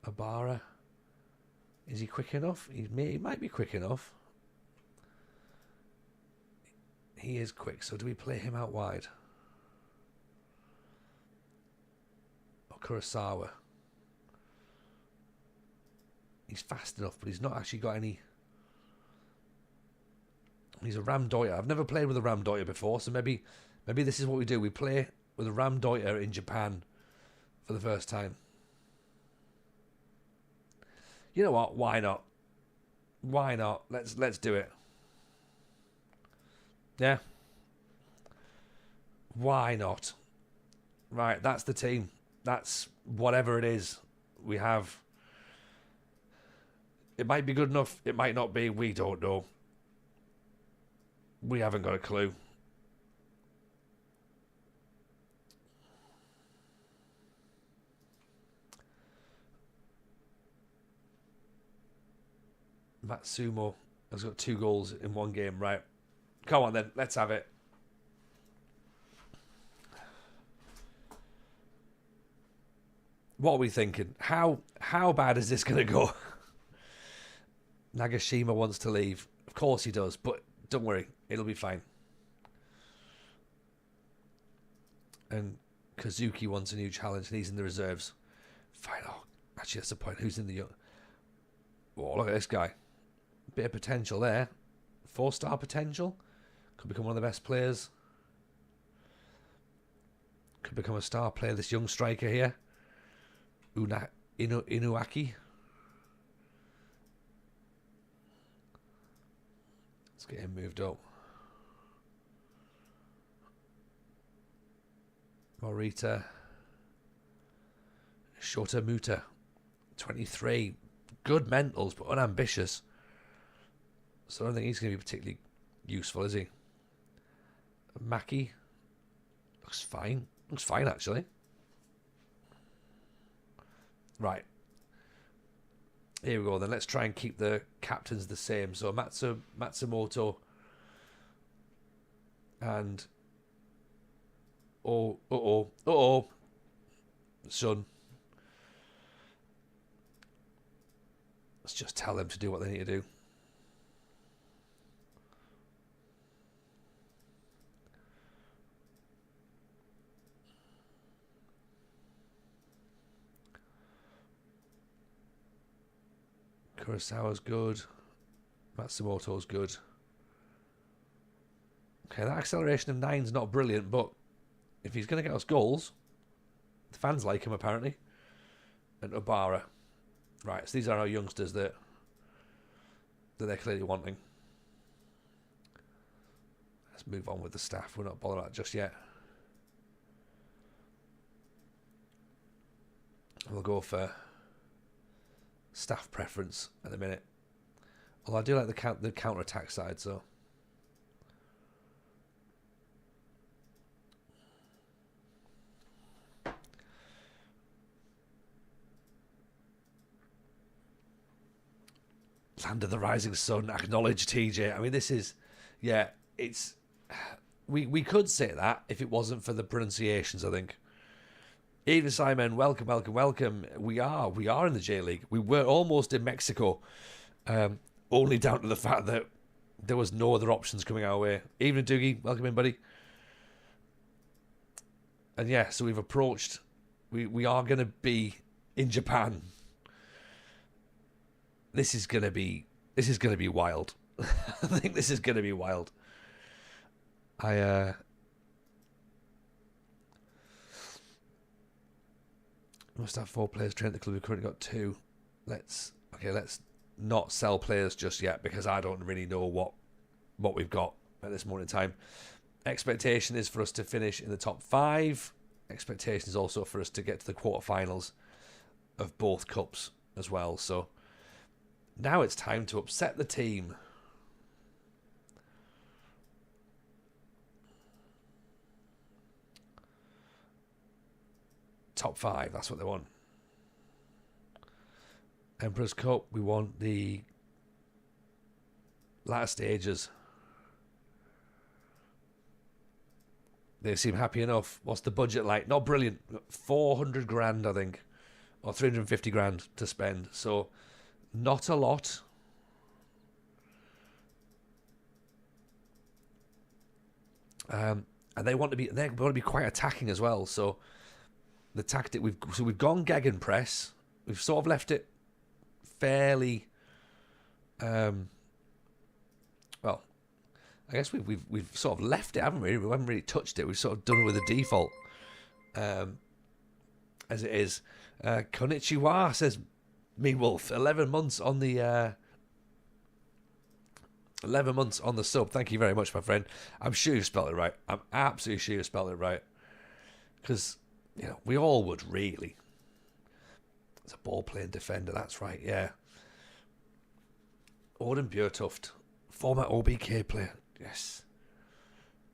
Abara. Is he quick enough? He might be quick enough. He is quick, so do we play him out wide? Or Kurosawa? He's fast enough, but he's not actually got any... He's a Ram Deuter. I've never played with a Ram Deuter before, so maybe this is what we do. We play with a Ram Deuter in Japan for the first time. You know what? Why not? Why not? Let's do it. Yeah. Why not? Right, that's the team. That's whatever it is we have. It might be good enough. It might not be. We don't know. We haven't got a clue. Matsumo has got 2 goals in one game. Right. Come on then. Let's have it. What are we thinking? How bad is this going to go? Nagashima wants to leave. Of course he does, but don't worry. It'll be fine. And Kazuki wants a new challenge, and he's in the reserves. Fine. Oh, actually, that's the point. Who's in the... Oh, look at this guy. Bit of potential there. 4-star potential. Could become one of the best players. Could become a star player. This young striker here. Inuaki. Let's get him moved up. Morita. Shota Muta. 23. Good mentals, but unambitious. So I don't think he's going to be particularly useful, is he? Maki. Looks fine. Looks fine, actually. Right. Here we go, then. Let's try and keep the captains the same. So Matsumoto and... Son. Let's just tell them to do what they need to do. Kurosawa's good. Matsumoto's good. Okay, that acceleration of 9's not brilliant, but if he's going to get us goals, the fans like him apparently. And Obara. Right, so these are our youngsters that they're clearly wanting. Let's move on with the staff. We're not bothered about it just yet. We'll go for staff preference at the minute. Although I do like the counter-attack side, so... Land of the Rising Sun, acknowledge TJ. I mean, this is, yeah, it's, we could say that if it wasn't for the pronunciations, I think. Even Simon, welcome, welcome, welcome. We are in the J League. We were almost in Mexico, only down to the fact that there was no other options coming our way. Even Doogie, welcome in, buddy. And yeah, so we've approached. We are going to be in Japan. This is going to be wild. I think this is going to be wild. Must have 4 players trained at the club. We've currently got 2. Let's not sell players just yet because I don't really know what we've got at this moment in time. Expectation is for us to finish in the top 5. Expectation is also for us to get to the quarterfinals of both cups as well. So now it's time to upset the team. Top 5, that's what they want. Emperor's Cup, we want the latter stages. They seem happy enough. What's the budget like? Not brilliant. 400 grand, I think. Or 350 grand to spend. So, not a lot. And they want to be quite attacking as well. So, the tactic we've gone gegenpress. We've sort of left it fairly. Well, I guess we've sort of left it, haven't we? We haven't really touched it. We've sort of done it with a default, as it is. Konnichiwa, says me Wolf. 11 months on the 11 months on the sub. Thank you very much, my friend. I'm sure you spelled it right. I'm absolutely sure you spelled it right. Because, you know, we all would really. It's a ball-playing defender, that's right, yeah. Odin Björtuft, former OBK player, yes.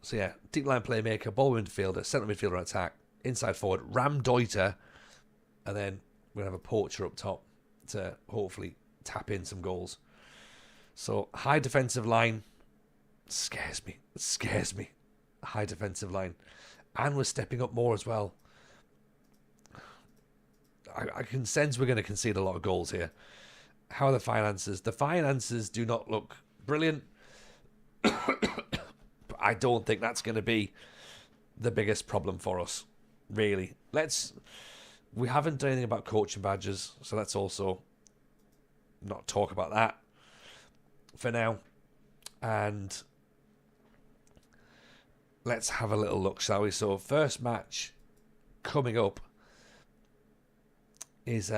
So yeah, deep line playmaker, ball midfielder, centre midfielder on attack, inside forward, Ram Deuter, and then we're going to have a poacher up top to hopefully tap in some goals. So high defensive line scares me. It scares me. High defensive line. And we're stepping up more as well. I can sense we're going to concede a lot of goals here. How are the finances? The finances do not look brilliant. But I don't think that's going to be the biggest problem for us, really. We haven't done anything about coaching badges, so let's also not talk about that for now. And let's have a little look, shall we? So first match coming up is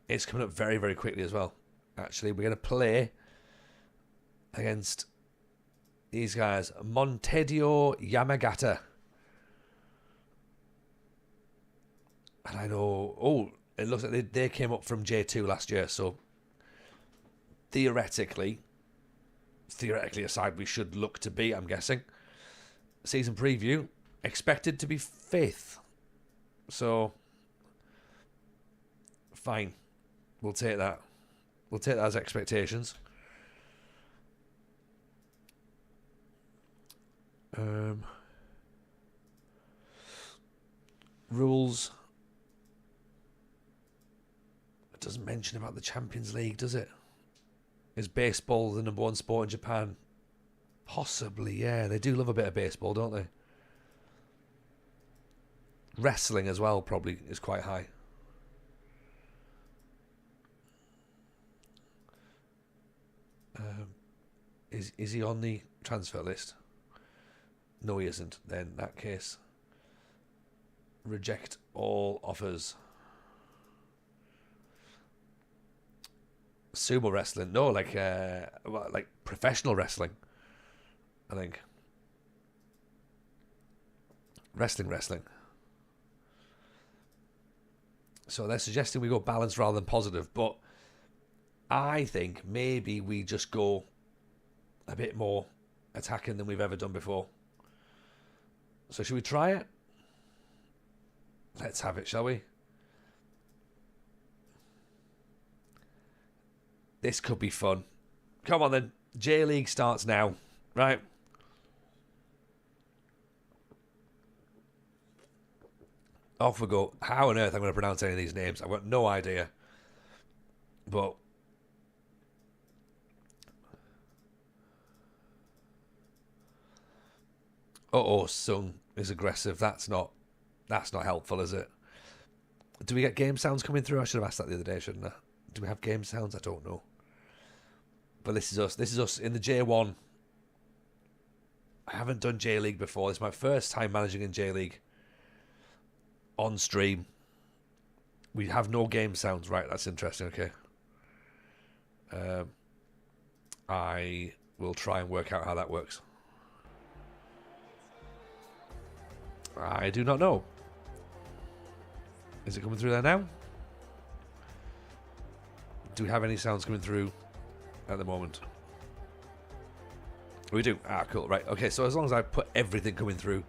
it's coming up very, very quickly as well. Actually, we're going to play against these guys, Montedio Yamagata. And I know, it looks like they came up from J2 last year, so theoretically aside, we should look to beat, I'm guessing. Season preview, expected to be 5th. So, fine. We'll take that. We'll take that as expectations. Rules. It doesn't mention about the Champions League, does it? Is baseball the number 1 sport in Japan? Possibly, yeah. They do love a bit of baseball, don't they? Wrestling as well probably is quite high. Is he on the transfer list? No, he isn't. Then in that case, reject all offers. Sumo wrestling? No, like professional wrestling, I think. Wrestling. So they're suggesting we go balanced rather than positive, but I think maybe we just go a bit more attacking than we've ever done before. So should we try it? Let's have it, shall we? This could be fun. Come on then. J-League starts now. Right. Off we go. How on earth I'm going to pronounce any of these names? I've got no idea. But... Sung is aggressive. That's not helpful, is it? Do we get game sounds coming through? I should have asked that the other day, shouldn't I? Do we have game sounds? I don't know. But this is us. This is us in the J1. I haven't done J-League before. This is my first time managing in J-League. On stream. We have no game sounds. Right, that's interesting. Okay. I will try and work out how that works. I do not know. Is it coming through there now? Do we have any sounds coming through at the moment? We do. Ah, cool. Right. Okay, so as long as I put everything coming through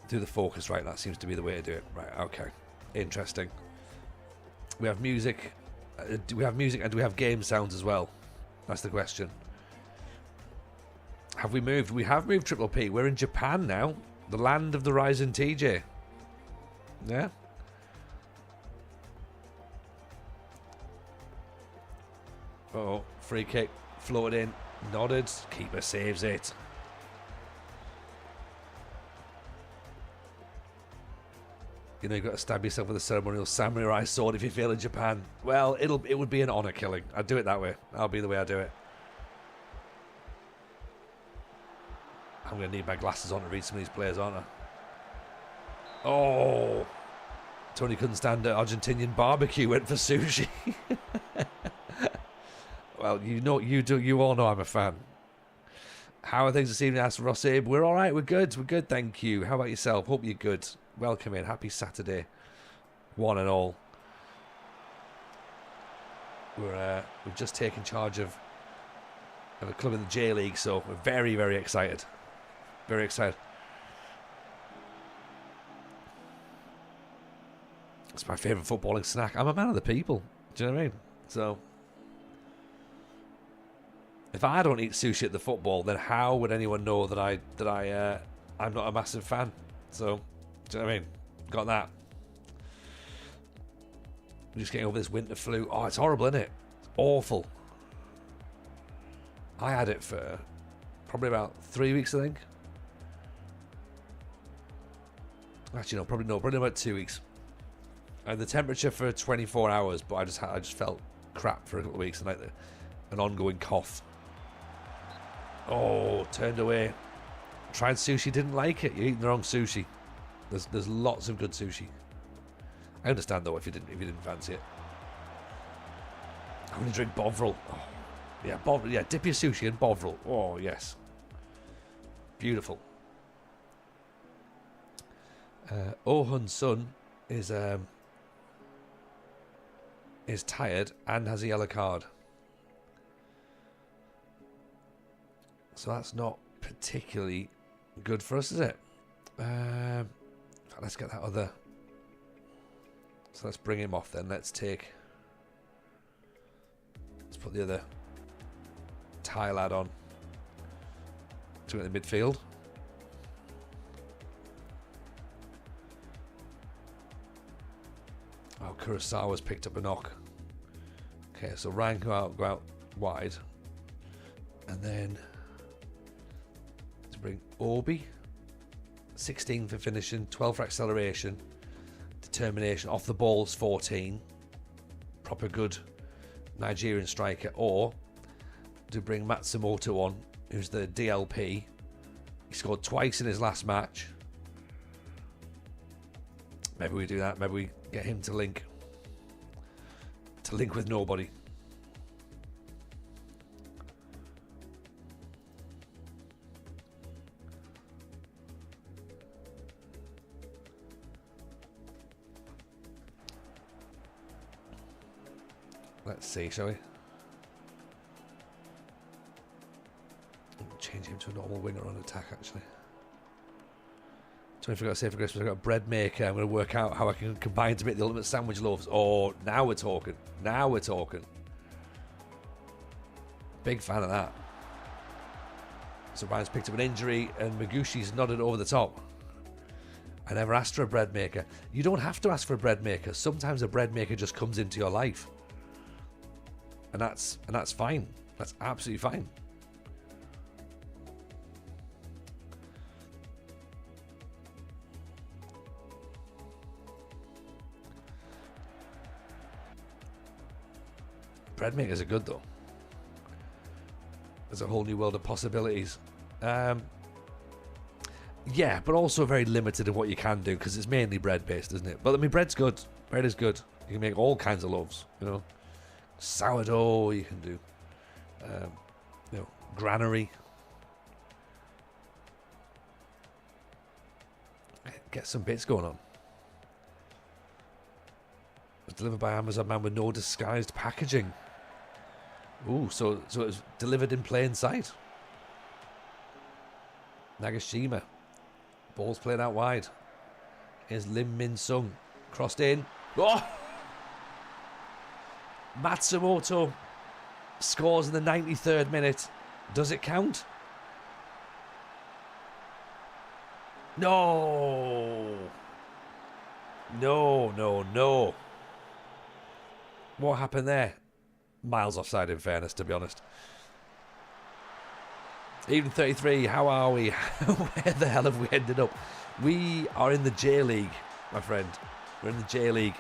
the focus, right, that seems to be the way to do it. Right, okay. Interesting. We have music. Do we have music and do we have game sounds as well? That's the question. Have we moved? We have moved Triple P. We're in Japan now. The land of the rising TJ. Yeah. Oh, free kick. Floated in. Nodded. Keeper saves it. You know, you've got to stab yourself with a ceremonial samurai sword if you fail in Japan. Well, it would be an honor killing. I'd do it that way. That'll be the way I do it. I'm going to need my glasses on to read some of these players, aren't I? Oh! Tony couldn't stand Argentinian barbecue, went for sushi. Well, you all know I'm a fan. How are things this evening? Asked Rossib. We're all right. We're good. We're good. Thank you. How about yourself? Hope you're good. Welcome in. Happy Saturday, one and all. We've just taken charge of a club in the J League, so we're very, very excited. Very excited. It's my favourite footballing snack. I'm a man of the people. Do you know what I mean? So, if I don't eat sushi at the football, then how would anyone know that I'm not a massive fan? So, do you know what I mean? Got that. I'm just getting over this winter flu. Oh, it's horrible, isn't it? It's awful. I had it for probably about 3 weeks, I think. Actually, no, probably about 2 weeks. I had the temperature for 24 hours, but I just felt crap for a couple of weeks, and like an ongoing cough. Oh, turned away. Tried sushi, didn't like it. You're eating the wrong sushi. There's lots of good sushi. I understand though if you didn't fancy it. I'm gonna drink Bovril. Oh, yeah, dip your sushi in Bovril. Oh yes, beautiful. Oh-Hun Sun is tired and has a yellow card, so that's not particularly good for us, is it? Let's get that other. So let's bring him off then. Let's put the other Thai lad on to in the midfield. Oh, Kurosawa's picked up a knock. Okay, so Ryan go out wide, and then to bring Obi. 16 for finishing, 12 for acceleration, determination, off the ball's 14. Proper good Nigerian striker. Or to bring Matsumoto on, who's the DLP. He scored twice in his last match. Maybe we do that. Maybe we get him to link with nobody. Let's see, shall we? Change him to a normal winger on attack, actually. So I forgot to say for Christmas, I've got a bread maker. I'm going to work out how I can combine to make the ultimate sandwich loaves. Oh, now we're talking. Now we're talking. Big fan of that. So Ryan's picked up an injury and Magushi's nodded over the top. I never asked for a bread maker. You don't have to ask for a bread maker. Sometimes a bread maker just comes into your life. And that's fine. That's absolutely fine. Bread makers are good though. There's a whole new world of possibilities. Yeah, but also very limited in what you can do because it's mainly bread based, isn't it? But I mean, bread's good. Bread is good. You can make all kinds of loaves, you know. Sourdough, you can do, you know, granary. Get some bits going on. It was delivered by Amazon man with no disguised packaging. Ooh, so it was delivered in plain sight. Nagashima. Ball's played out wide. Here's Lim Min Sung. Crossed in. Oh! Matsumoto scores in the 93rd minute. Does it count? No. No. What happened there? Miles offside, in fairness, to be honest. Even 33, how are we? Where the hell have we ended up? We are in the J League, my friend. We're in the J League.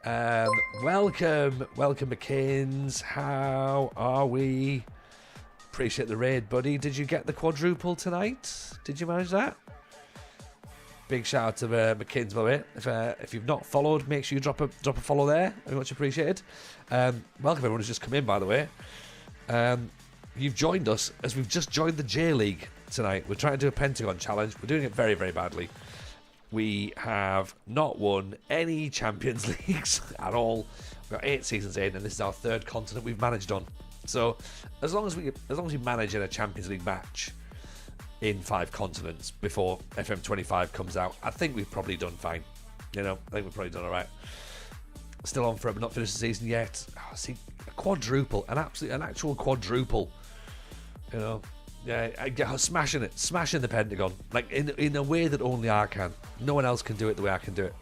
Welcome, McKins. How are we? Appreciate the raid, buddy. Did you get the quadruple tonight? Did you manage that? Big shout out to McKins, by the way. If you've not followed, make sure you drop a follow there. Very much appreciated. Welcome everyone who's just come in, by the way. You've joined us as we've just joined the J League tonight. We're trying to do a Pentagon challenge. We're doing it very, very badly. We have not won any Champions Leagues at all. We've got 8 seasons in, and this is our 3rd continent we've managed on. So as long as we manage in a Champions League match in 5 continents before FM25 comes out, I think we've probably done fine. You know, I think we've probably done all right. Still on for it, but not finished the season yet. Oh, see, a quadruple, an actual quadruple. You know, yeah, smashing the Pentagon, like in a way that only I can. No one else can do it the way I can do it.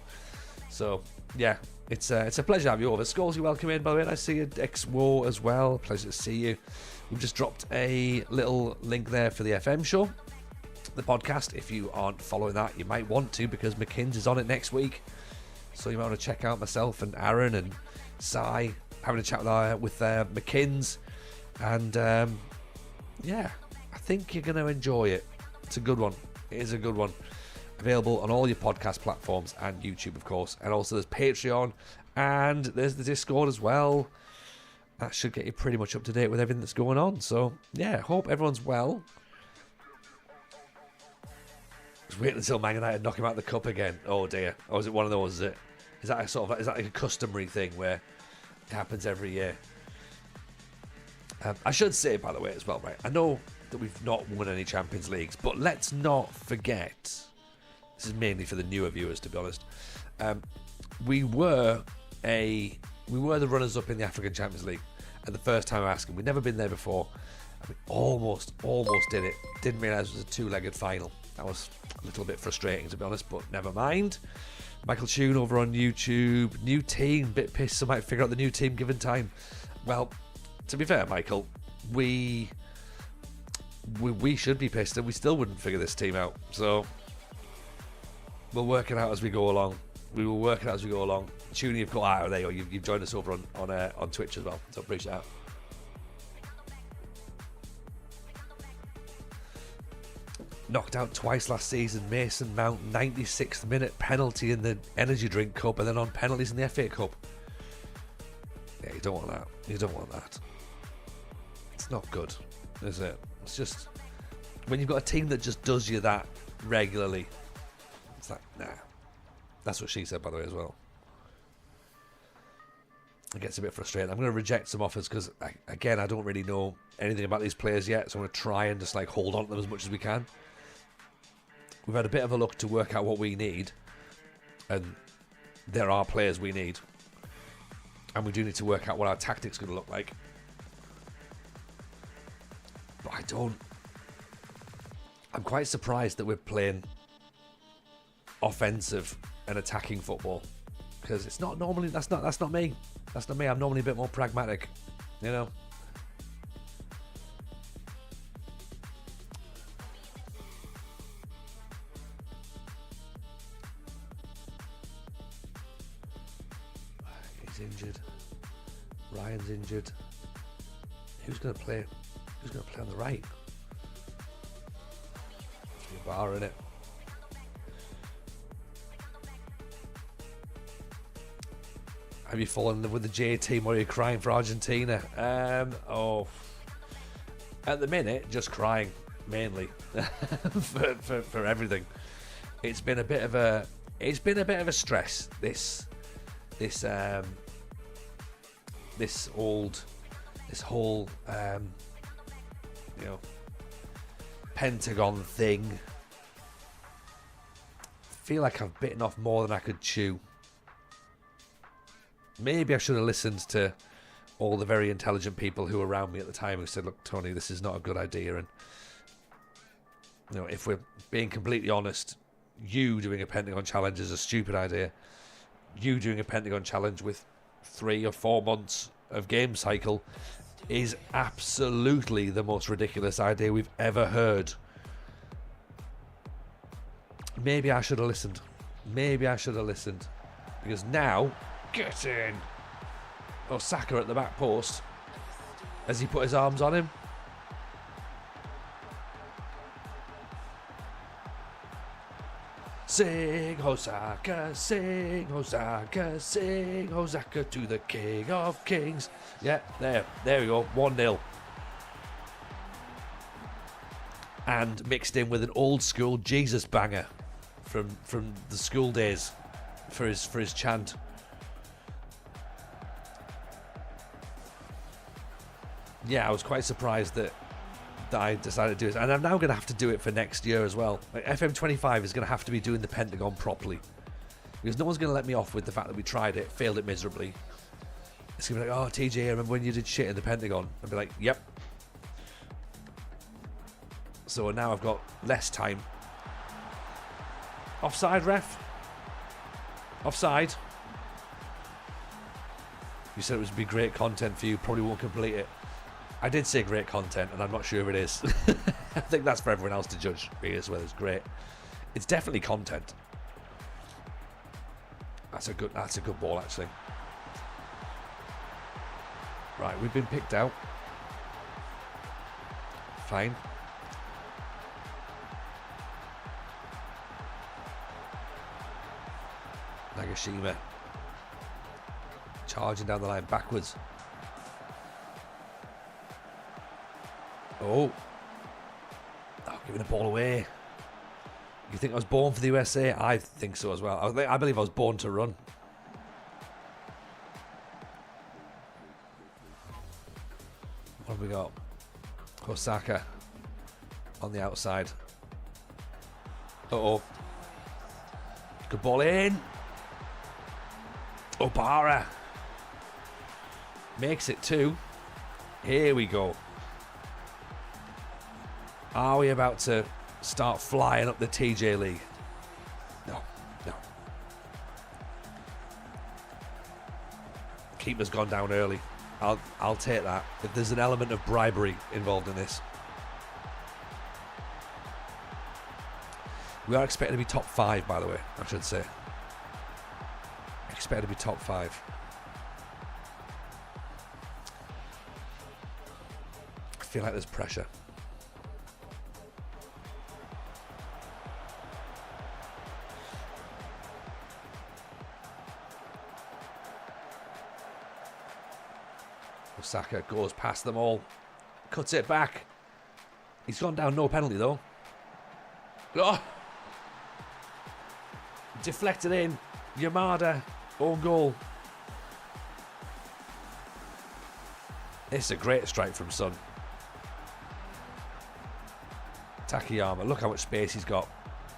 So yeah, it's a pleasure to have you over. Skulls, you welcome in, by the way. I see you, XWO as well. Pleasure to see you. We've just dropped a little link there for the FM show, the podcast. If you aren't following that, you might want to, because McKins is on it next week. So you might want to check out myself and Aaron and Sai having a chat with McKins, and yeah, I think you're going to enjoy it. It's a good one. It is a good one. Available on all your podcast platforms and YouTube, of course. And also there's Patreon and there's the Discord as well. That should get you pretty much up to date with everything that's going on. So yeah, hope everyone's well. Just waiting until Man United knock him out of the cup again. Oh dear. Or is it one of those? Is that like a customary thing where it happens every year? I should say, by the way, as well, right? I know that we've not won any Champions Leagues, but let's not forget. This is mainly for the newer viewers, to be honest. We were the runners-up in the African Champions League, and the first time asking, we'd never been there before. And we almost did it. Didn't realise it was a 2-legged final. That was a little bit frustrating, to be honest, but never mind. Michael Tune over on YouTube. New team, bit pissed. I might figure out the new team given time. Well, to be fair, Michael, we should be pissed, and we still wouldn't figure this team out. So we'll work it out as we go along. We will work it out as we go along. Tune, you've got out there, or you've joined us over on Twitch as well. So appreciate that. Knocked out twice last season. Mason Mount, 96th minute penalty in the Energy Drink Cup, and then on penalties in the FA Cup. Yeah, you don't want that. You don't want that. It's not good, is it? It's just, when you've got a team that just does you that regularly, it's like, nah. That's what she said, by the way, as well. It gets a bit frustrating. I'm going to reject some offers because, again, I don't really know anything about these players yet, so I'm going to try and just like hold on to them as much as we can. We've had a bit of a look to work out what we need, and there are players we need, and we do need to work out what our tactics are going to look like. I'm quite surprised that we're playing offensive and attacking football, because it's not normally, that's not me. That's not me. I'm normally a bit more pragmatic, you know. He's injured. Ryan's injured. Who's going to play? Who's going to play on the right? Bar in it. Have you fallen in love with the J team, or are you crying for Argentina? At the minute, just crying mainly for everything. It's been a bit of a stress. This whole Pentagon thing. I feel like I've bitten off more than I could chew. Maybe I should have listened to all the very intelligent people who were around me at the time who said, look, Tony, this is not a good idea. And, you know, if we're being completely honest, you doing a Pentagon challenge is a stupid idea. You doing a Pentagon challenge with 3 or 4 months of game cycle is absolutely the most ridiculous idea we've ever heard. Maybe I should have listened. Because now, get in! Osaka at the back post. As he put his arms on him. Sing Osaka, sing Osaka, sing Osaka to the King of Kings. Yeah, there we go, 1-0. And mixed in with an old school Jesus banger from the school days for his chant. Yeah, I was quite surprised that I decided to do it, and I'm now going to have to do it for next year as well. Like, FM25 is going to have to be doing the Pentagon properly, because no one's going to let me off with the fact that we tried it, failed it miserably. It's going to be like, oh, TJ, I remember when you did shit in the Pentagon? I'd be like, yep. So now I've got less time. Offside, ref? Offside? You said it would be great content for you, probably won't complete it. I did say great content, and I'm not sure if it is. I think that's for everyone else to judge as well. It's great. It's definitely content. That's a good ball, actually. Right, we've been picked out. Fine. Nagashima charging down the line backwards. Oh, giving the ball away. You think I was born for the USA? I think so as well. I believe I was born to run. What have we got? Osaka on the outside. Uh-oh. Good ball in. Obara makes it 2. Here we go. Are we about to start flying up the TJ League? No. Keeper's gone down early. I'll take that. If there's an element of bribery involved in this. We are expected to be top 5, by the way, I should say. Expected to be top 5. I feel like there's pressure. Osaka goes past them all, cuts it back. He's gone down, no penalty though. Oh! Deflected in. Yamada, own goal. This is a great strike from Son. Takayama, look how much space he's got.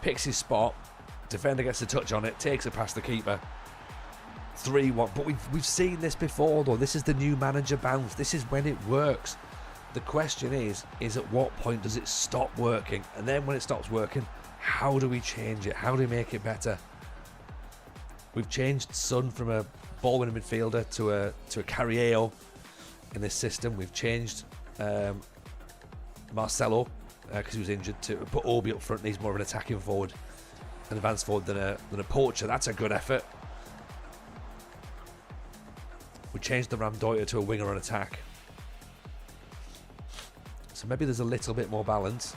Picks his spot. Defender gets a touch on it, takes it past the keeper. 3-1, but we've seen this before though. This is the new manager bounce. This is when it works. The question is at what point does it stop working? And then when it stops working, how do we change it? How do we make it better? We've changed Son from a ball-winning midfielder to a Carrieo in this system. We've changed Marcelo because he was injured to put Obi up front. And he's more of an attacking forward, an advanced forward than a poacher. That's a good effort. We changed the Ramdoya to a winger on attack. So maybe there's a little bit more balance.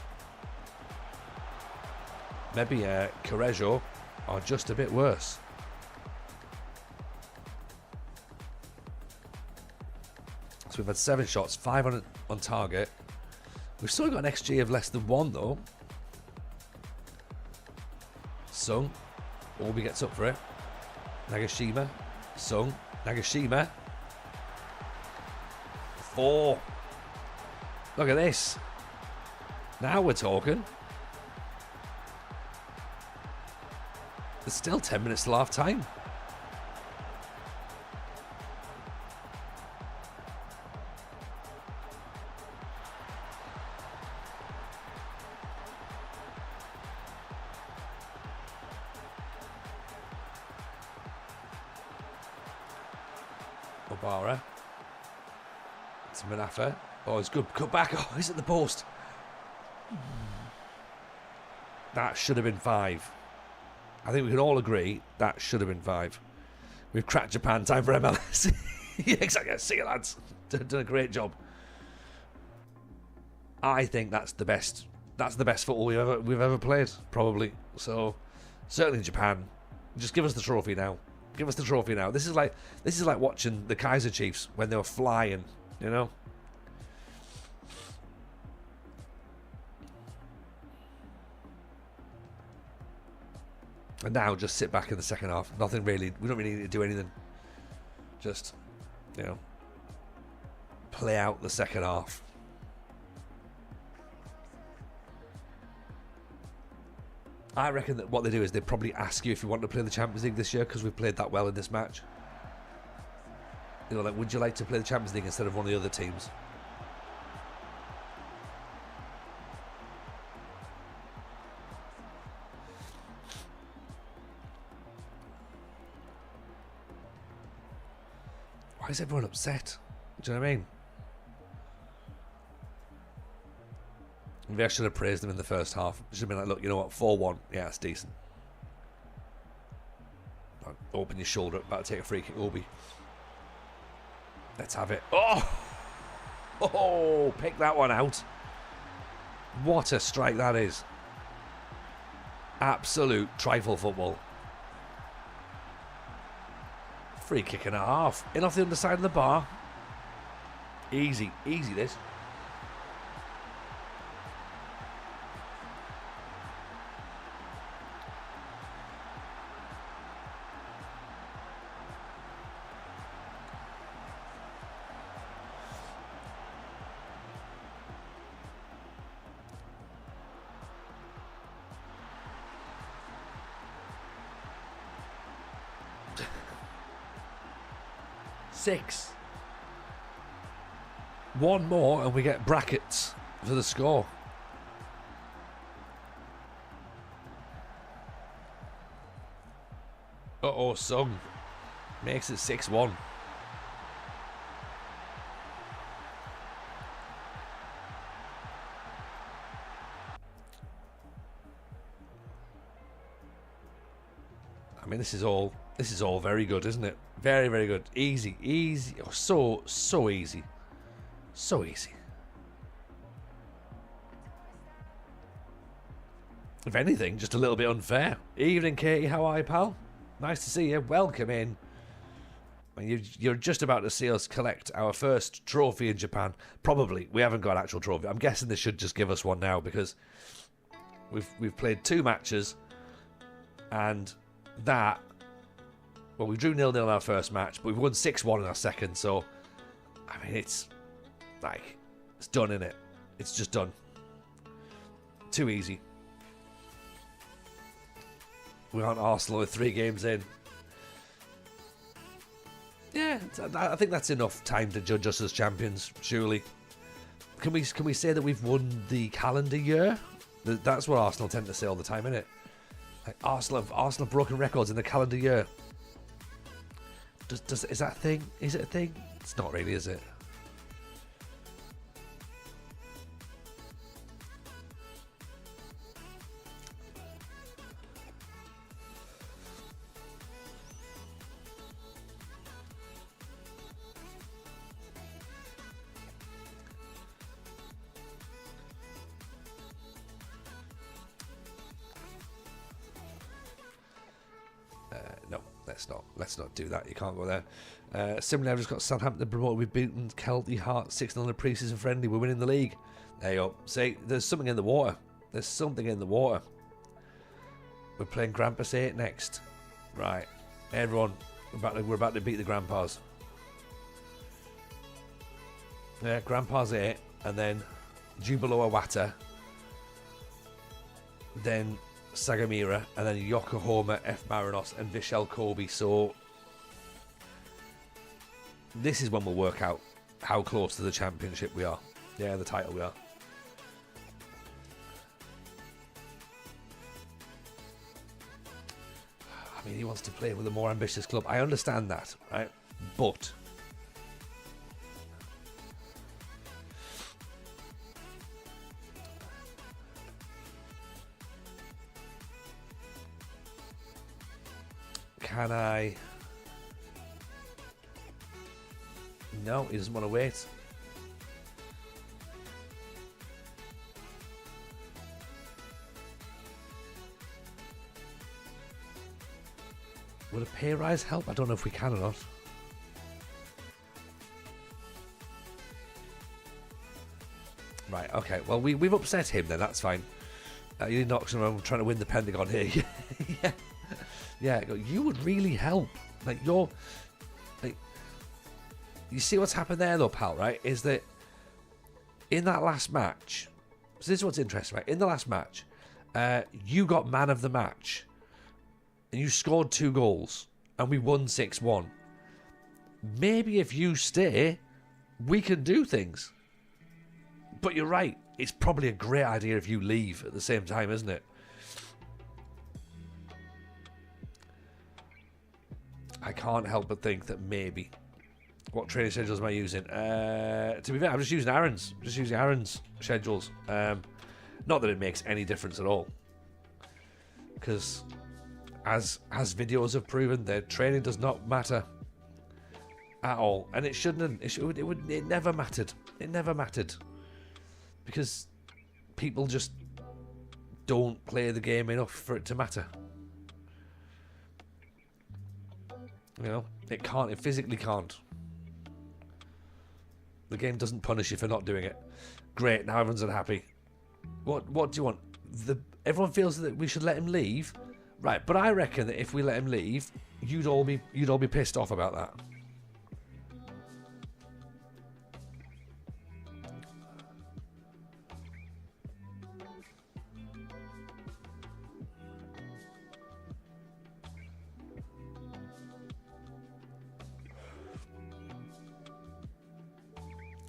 Maybe Carrejo are just a bit worse. So we've had 7 shots, 5 on target. We've still got an XG of less than 1 though. Sung. Obi gets up for it. Nagashima. Sung. Nagashima. 4. Look at this. Now we're talking. There's still 10 minutes till half time. Obara. It's Manafa. Oh, it's good. Cut back. Oh, he's at the post. That should have been 5. I think we can all agree that should have been 5. We've cracked Japan. Time for MLS. Yeah, exactly. See you, lads. Done a great job. I think that's the best. That's the best football we've ever played, probably. So certainly Japan. Just give us the trophy now. Give us the trophy now. This is like watching the Kaiser Chiefs when they were flying. You know. And now just sit back in the second half. Nothing really. We don't really need to do anything. Just, you know, play out the second half. I reckon that what they do is they probably ask you if you want to play the Champions League this year because we've played that well in this match. You know, like, would you like to play the Champions League instead of one of the other teams? Why is everyone upset? Do you know what I mean? Maybe I should have praised them in the first half. I should have been like, look, you know what, 4-1. Yeah, it's decent. Open your shoulder up, about to take a free kick, Obi. Let's have it. Oh! Oh, pick that one out. What a strike that is. Absolute trifle football. Free kick and a half. In off the underside of the bar. Easy. Easy this. Six. One more and we get brackets for the score. Uh-oh, Sung makes it 6-1. I mean, this is all very good, isn't it? Very, very good. Easy, easy. Oh, so easy. So easy. If anything, just a little bit unfair. Evening, Katie. How are you, pal? Nice to see you. Welcome in. You're just about to see us collect our first trophy in Japan. Probably. We haven't got an actual trophy. I'm guessing they should just give us one now because we've played 2 matches and that... Well, we drew 0-0 in our first match, but we've won 6-1 in our second, so... I mean, it's... like... It's done, innit? It's just done. Too easy. We aren't Arsenal with 3 games in. Yeah, I think that's enough time to judge us as champions, surely. Can we say that we've won the calendar year? That's what Arsenal tend to say all the time, isn't it? Like Arsenal have broken records in the calendar year. Is that a thing? Is it a thing? It's not really, is it? No, let's not do that. You can't go there. Similarly, I've just got Southampton promoted. We've beaten Kelty Heart 6-0 in a pre-season friendly. We're winning the league. There you go. See, there's something in the water. There's something in the water. We're playing Grampus 8 next. Right. Everyone, we're about to beat the Grandpas. Yeah, Grandpas 8, and then Jubilo Awata, then Sagamira, and then Yokohama, F. Marinos, and Vishal Kobe. So this is when we'll work out how close to the championship we are. Yeah, the title we are. I mean, he wants to play with a more ambitious club. I understand that, right? But can I? No, he doesn't want to wait. Would a pay rise help? I don't know if we can or not. Right, okay. Well, we've upset him then, that's fine. You're not trying to win the Pentagon here. Yeah. Yeah, you would really help. Like, you see what's happened there though, pal, right? Is that in that last match, so this is what's interesting, right? In the last match, you got man of the match. And you scored 2 goals. And we won 6-1. Maybe if you stay, we can do things. But you're right. It's probably a great idea if you leave at the same time, isn't it? I can't help but think that maybe. What training schedules am I using? To be fair, I'm just using Aaron's. Just using Aaron's schedules. Not that it makes any difference at all. Because as videos have proven, their training does not matter at all. And it shouldn't. It never mattered. It never mattered. Because people just don't play the game enough for it to matter. You know, it can't. It physically can't. The game doesn't punish you for not doing it. Great. Now everyone's unhappy. What do you want? Everyone feels that we should let him leave, right? But I reckon that if we let him leave, you'd all be pissed off about that.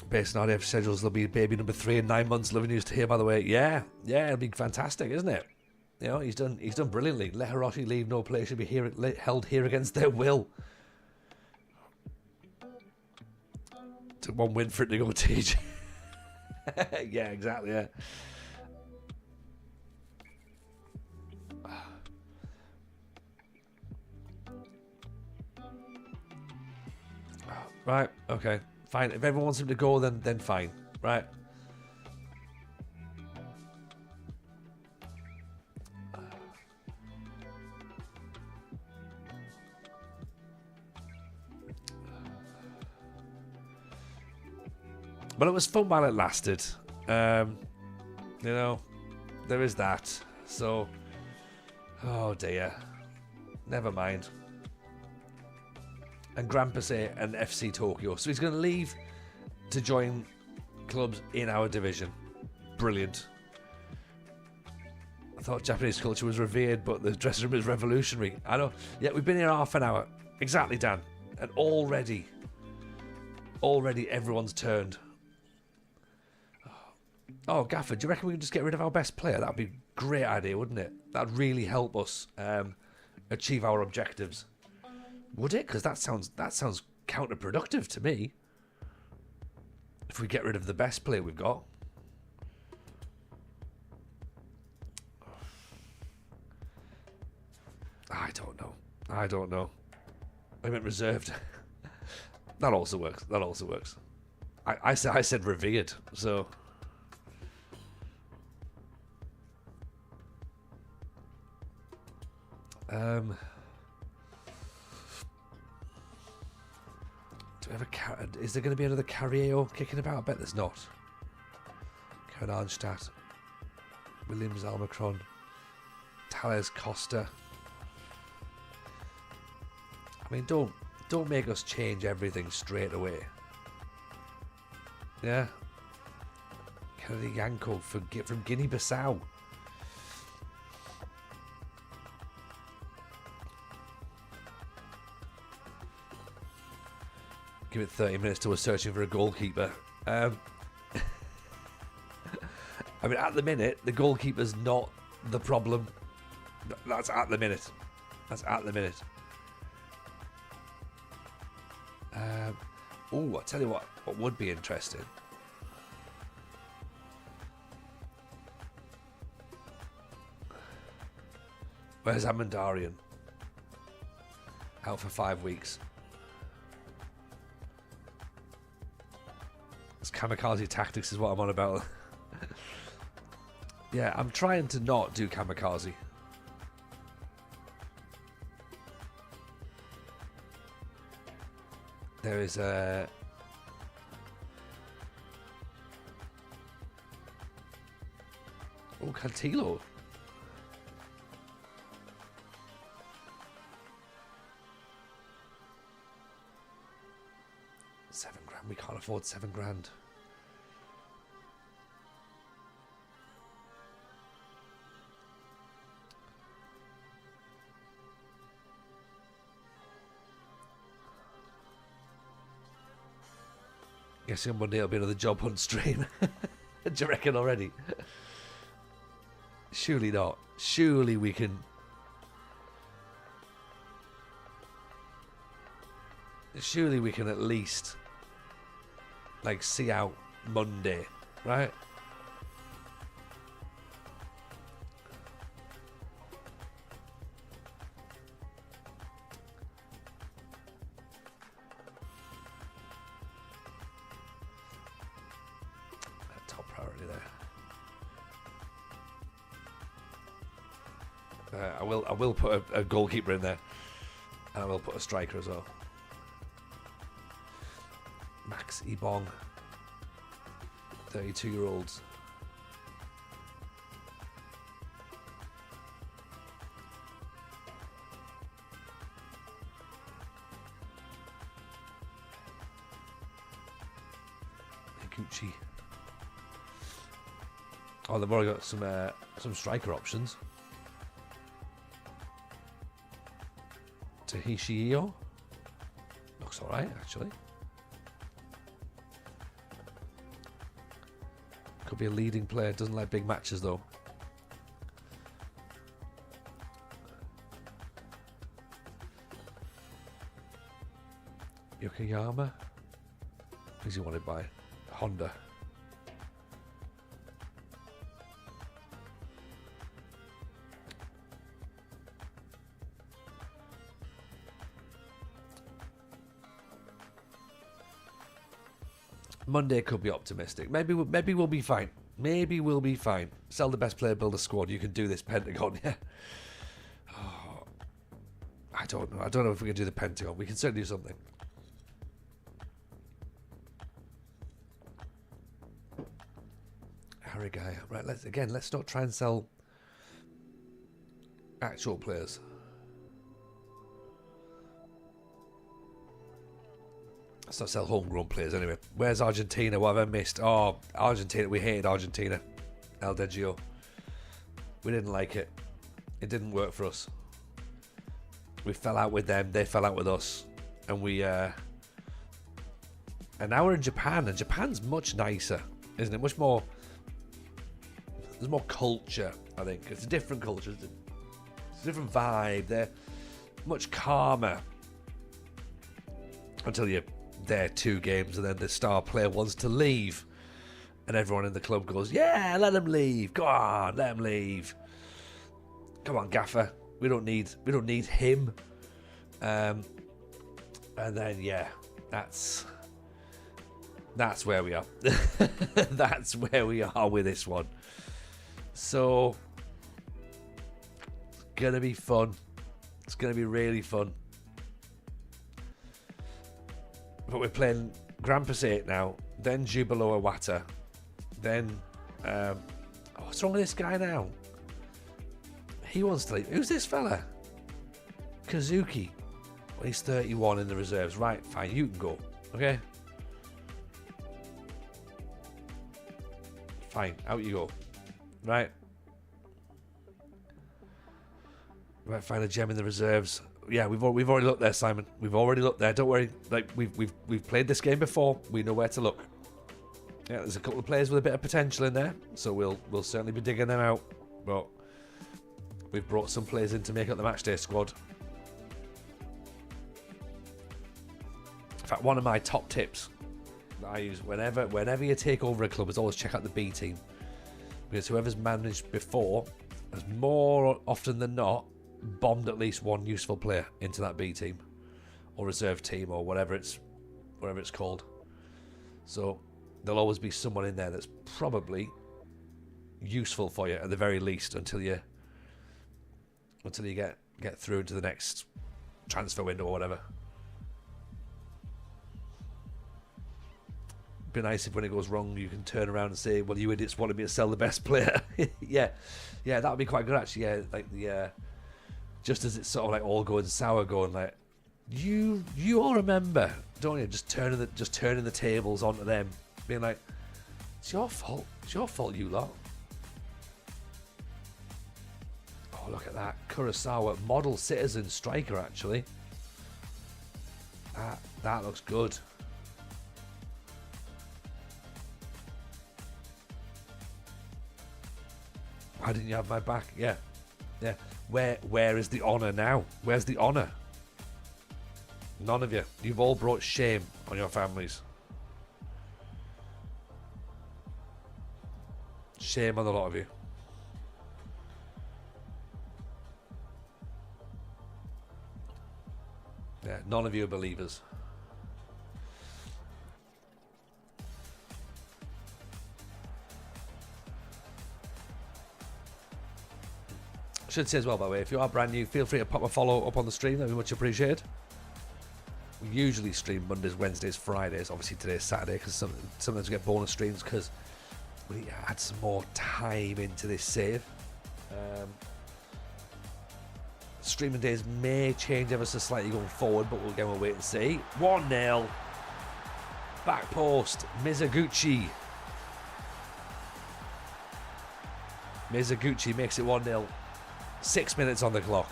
Based on RF schedules, there'll be baby number 3 in 9 months. Loving news to hear, by the way. Yeah, it'll be fantastic, isn't it? You know, he's done brilliantly. Let Hiroshi leave. No player should be held here against their will. Took 1 win for it to go TJ. Yeah, exactly. Yeah. Right. Okay. Fine. If everyone wants him to go, then fine. Right. But it was fun while it lasted. You know, there is that. So, oh dear. Never mind. And Grampus and FC Tokyo. So he's going to leave to join clubs in our division. Brilliant. I thought Japanese culture was revered, but the dressing room is revolutionary. I know. Yeah, we've been here half an hour. Exactly, Dan. And already everyone's turned. Oh, Oh, Gaffer, do you reckon we can just get rid of our best player? That would be a great idea, wouldn't it? That'd really help us achieve our objectives. Would it? Because that sounds counterproductive to me. If we get rid of the best player we've got. I don't know. I meant reserved. That also works. I said revered, so... Do we have is there going to be another Carriero kicking about? I bet there's not. Kevin Arnstadt, Williams, Almacron, Tales, Costa. I mean, don't make us change everything straight away. Yeah. Kennedy Yanko from Guinea-Bissau. Give it 30 minutes till we're searching for a goalkeeper. I mean, at the minute, the goalkeeper's not the problem. That's at the minute. Oh, I'll tell you what would be interesting. Where's Amandarian? Out for 5 weeks. It's kamikaze tactics is what I'm on about. Yeah, I'm trying to not do kamikaze. There is a... Oh, Cantillo. £7 grand. We can't afford £7 grand. Guessing on Monday it'll be another job hunt stream. Do you reckon already? Surely not. Surely we can... Surely we can at least... like, see out Monday, right? Top priority there. I will put a goalkeeper in there, and I will put a striker as well. Max Ebong, 32-year-olds. Gucci. Oh, they've already got some striker options. Tahishiyo looks all right, actually. Could be a leading player. Doesn't like big matches though. Yokoyama. Who's he wanted by? Honda. Monday could be optimistic. Maybe we'll be fine. Maybe we'll be fine. Sell the best player, build a squad. You can do this, Pentagon. Yeah. Oh, I don't know. I don't know if we can do the Pentagon. We can certainly do something. Harry Guy. Right. Let's not try and sell actual players. Let's not sell homegrown players anyway. Where's Argentina? What have I missed? Oh, Argentina. We hated Argentina. El Deggio. We didn't like it. It didn't work for us. We fell out with them. They fell out with us. And and now we're in Japan. And Japan's much nicer, isn't it? Much more There's more culture, I think. It's a different culture. It's a different vibe. They're much calmer until you're there 2 games and then the star player wants to leave. And everyone in the club goes, yeah, let him leave. Go on, let him leave. Come on, Gaffer. We don't need him. And then, yeah, that's where we are. That's where we are with this one. So, it's going to be fun. It's going to be really fun. But we're playing Grampus 8 now, then Jubilo Iwata, then... what's wrong with this guy now? He wants to leave. Who's this fella? Kazuki. Well, he's 31 in the reserves. Right, fine, you can go. Okay? Fine, out you go. Right. We might find a gem in the reserves. Yeah, we've already looked there, Simon. We've already looked there. Don't worry. Like we've played this game before. We know where to look. Yeah, there's a couple of players with a bit of potential in there, so we'll certainly be digging them out. But we've brought some players in to make up the matchday squad. In fact, one of my top tips that I use whenever you take over a club is always check out the B team, because whoever's managed before has more often than not bombed at least one useful player into that B team or reserve team or whatever it's called. So there'll always be someone in there that's probably useful for you at the very least until you get through into the next transfer window or whatever. Be nice if when it goes wrong you can turn around and say, well, you idiots wanted me to sell the best player. yeah that would be quite good actually. Yeah, like the just as it's sort of like all going sour, going like, you all remember, don't you? Just turning the tables onto them, being like, it's your fault, you lot. Oh, look at that Kurosawa model citizen striker. Actually, that looks good. Why didn't you have my back? Yeah. Where is the honour now? Where's the honour? None of you. You've all brought shame on your families. Shame on a lot of you. Yeah, none of you are believers. Should say as well, by the way, if you are brand new, feel free to pop a follow up on the stream. That'd be much appreciated. We usually stream Mondays, Wednesdays, Fridays. Obviously today's Saturday because sometimes we get bonus streams because we add some more time into this save. Streaming days may change ever so slightly going forward, but we'll wait and see. 1-0. Back post. Mizoguchi. Mizoguchi makes it 1-0. 6 minutes on the clock.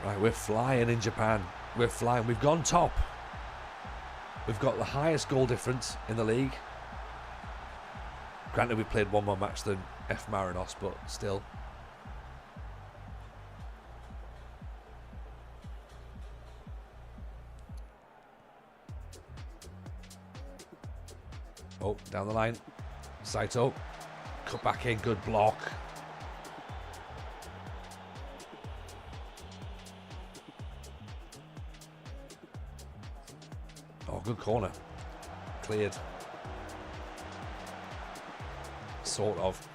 Right, we're flying in Japan. We're flying. We've gone top. We've got the highest goal difference in the league. Granted, we played one more match than F Marinos, but still. Oh, down the line. Saito. Cut back in. Good block. Oh, good corner. Cleared. Sort of.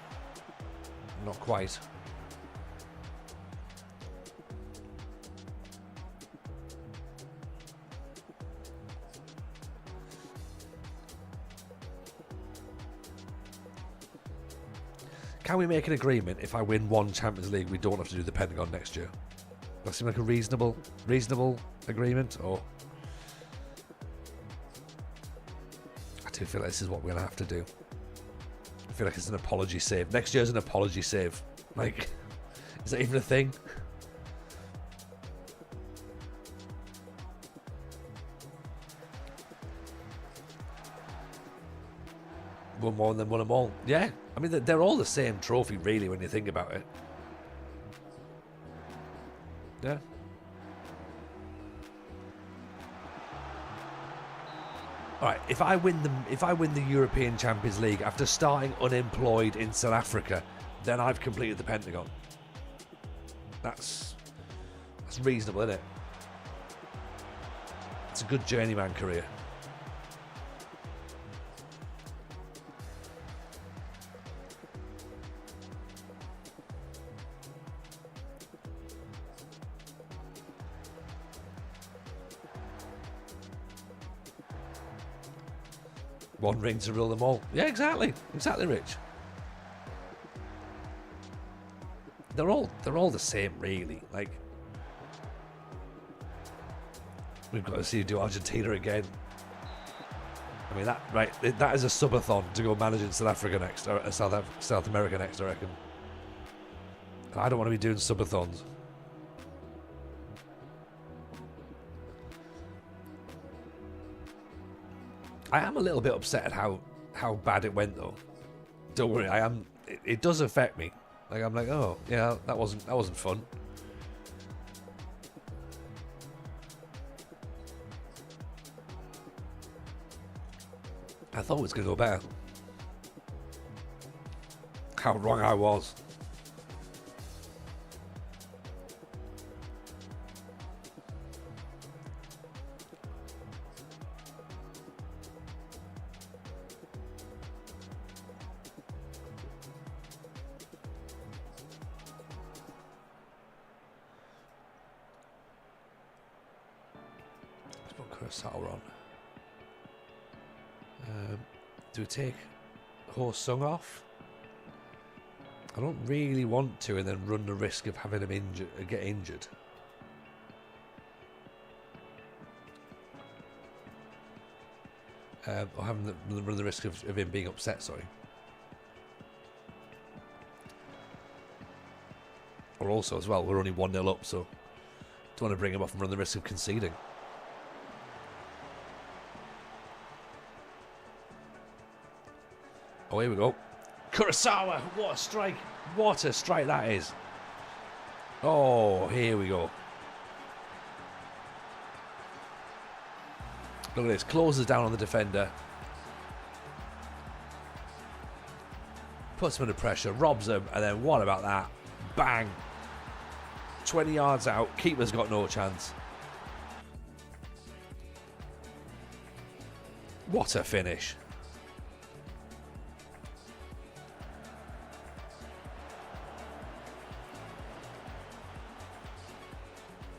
Not quite. Can we make an agreement if I win one Champions League we don't have to do the Pentagon next year? That seem like a reasonable agreement, or I do feel like this is what we're gonna have to do. I feel like it's an apology save. Next year's an apology save. Like, is that even a thing? won more than won them all. Yeah, I mean, they're all the same trophy, really, when you think about it. Yeah. All right, if I win the European Champions League after starting unemployed in South Africa, then I've completed the Pentagon. That's reasonable, isn't it? It's a good journeyman career. One ring to rule them all. Yeah, exactly. Exactly, Rich. They're all the same, really. Like, we've got to see you do Argentina again. I mean, that is a subathon to go managing South Africa next, or South America next, I reckon. I don't want to be doing subathons. I am a little bit upset at how bad it went, though. Don't worry, I am. It does affect me. Like, I'm like, oh yeah, that wasn't fun. I thought it was going to go better. How wrong I was. On. Do we take Ho Sung off? I don't really want to, and then run the risk of having him get injured. Or having run the risk of him being upset. Sorry. Or also, as well, we're only 1-0 up, so don't want to bring him off and run the risk of conceding. Oh, here we go. Kurosawa, what a strike. What a strike that is. Oh, here we go. Look at this. Closes down on the defender. Puts him under pressure, robs him, and then what about that? Bang. 20 yards out. Keeper's got no chance. What a finish.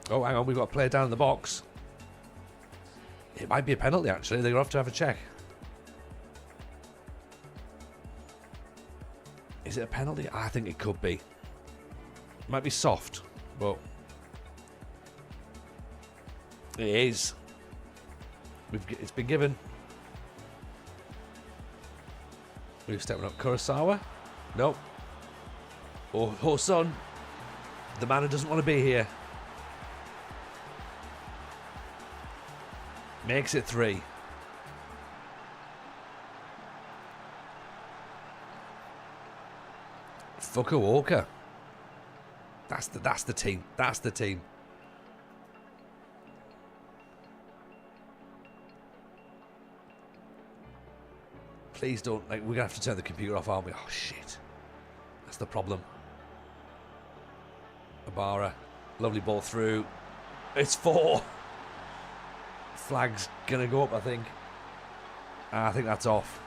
Oh, hang on, we've got a player down in the box. It might be a penalty, actually. They're going to have a check. Is it a penalty? I think it could be. It might be soft, but it is. It's been given. We're stepping up. Kurosawa? Nope. Oh, Hoson. The man who doesn't want to be here. Makes it 3. Fukuoka. That's the team. That's the team. Please don't. Like, we're gonna have to turn the computer off, aren't we? Oh shit. That's the problem. Ibarra. Lovely ball through. It's 4. Flag's gonna go up, I think. I think that's off.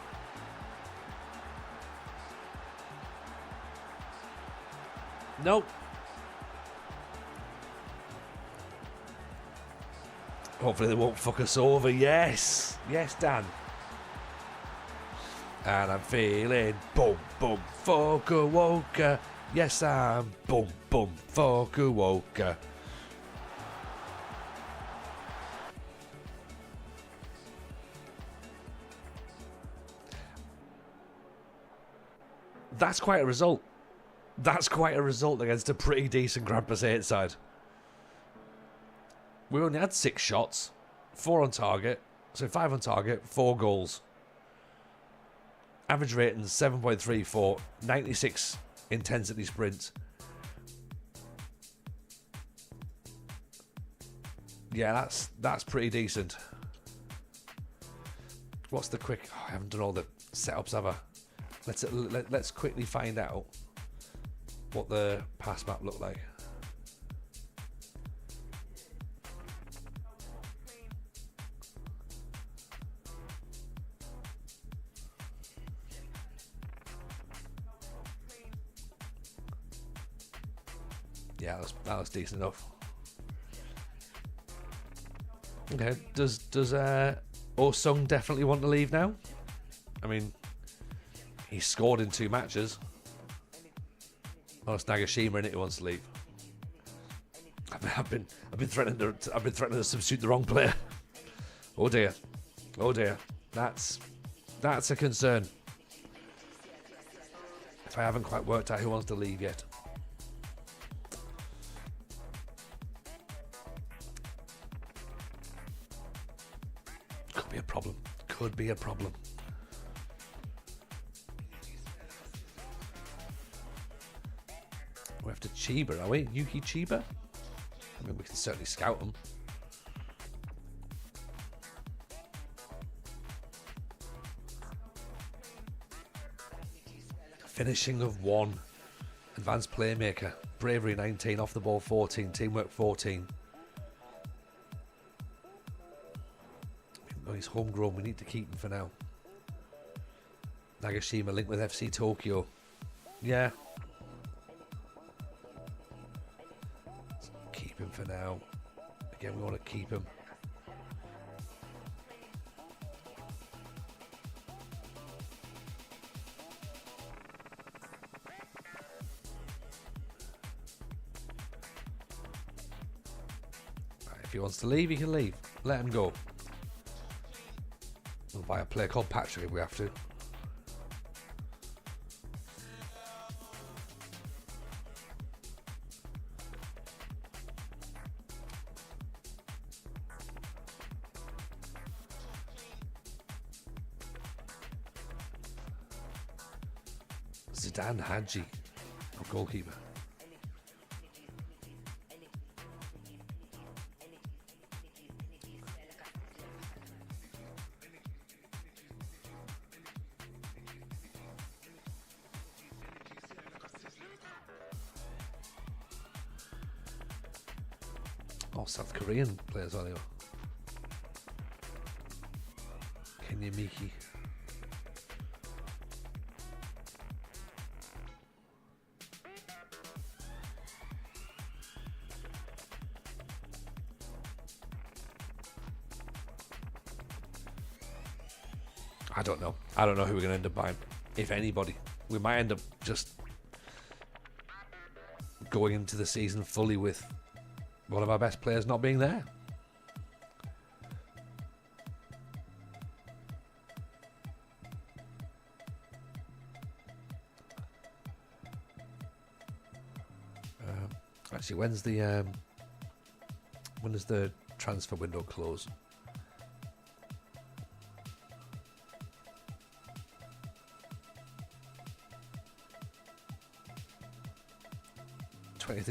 Nope. Hopefully they won't fuck us over. Yes. Yes, Dan. And I'm feeling boom, boom, Fukuoka. Yes, I'm boom, boom, Fukuoka. That's quite a result. That's quite a result against a pretty decent Grand Passate side. We only had 6 shots, 4 on target. So 5 on target, 4 goals. Average rating 7.34, 96 intensity sprints. Yeah, that's pretty decent. What's the quick? Oh, I haven't done all the setups, have I? Let's quickly find out what the pass map looked like. Yeah, that was decent enough. Okay, does Oh-Sung definitely want to leave now? I mean, he scored in 2 matches. Oh, it's Nagashima in it who wants to leave. I've been threatening to substitute the wrong player. Oh dear, that's a concern. If I haven't quite worked out who wants to leave yet. Could be a problem. We're after Chiba, are we? Yuki Chiba? I mean, we can certainly scout him. Finishing of 1. Advanced playmaker. Bravery 19. Off the ball 14. Teamwork 14. He's homegrown, we need to keep him for now. Nagashima linked with FC Tokyo. Yeah. Let's keep him for now. Again, we want to keep him. Right, if he wants to leave, he can leave. Let him go. We'll buy a player called Patrick if we have to. Zidane Hadji, our goalkeeper. Oh, South Korean players, are they? Kenya Miki. I don't know. I don't know who we're going to end up buying. If anybody. We might end up just going into the season fully with one of our best players not being there. Actually, when does the transfer window close?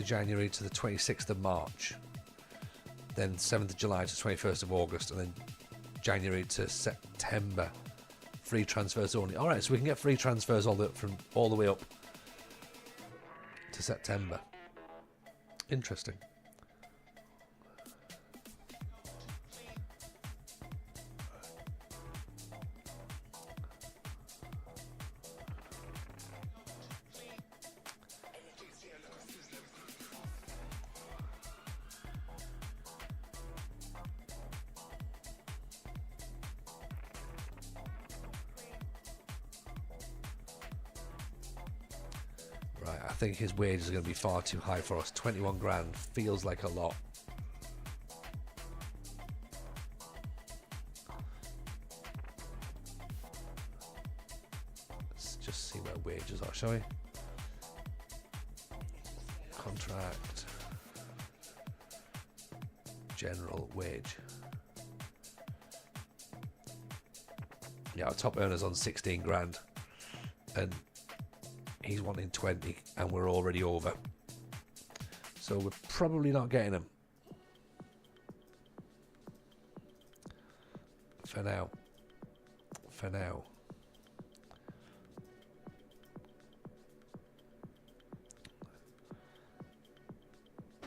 January to the 26th of March, then 7th of July to 21st of August, and then January to September. Free transfers only. All right, so we can get free transfers all the way up to September. Interesting. I think his wages are going to be far too high for us. 21 grand feels like a lot. Let's just see where wages are, shall we? Contract. General wage. Yeah, our top earner's on 16 grand. and he's wanting 20, and we're already over. So we're probably not getting him. For now. For now.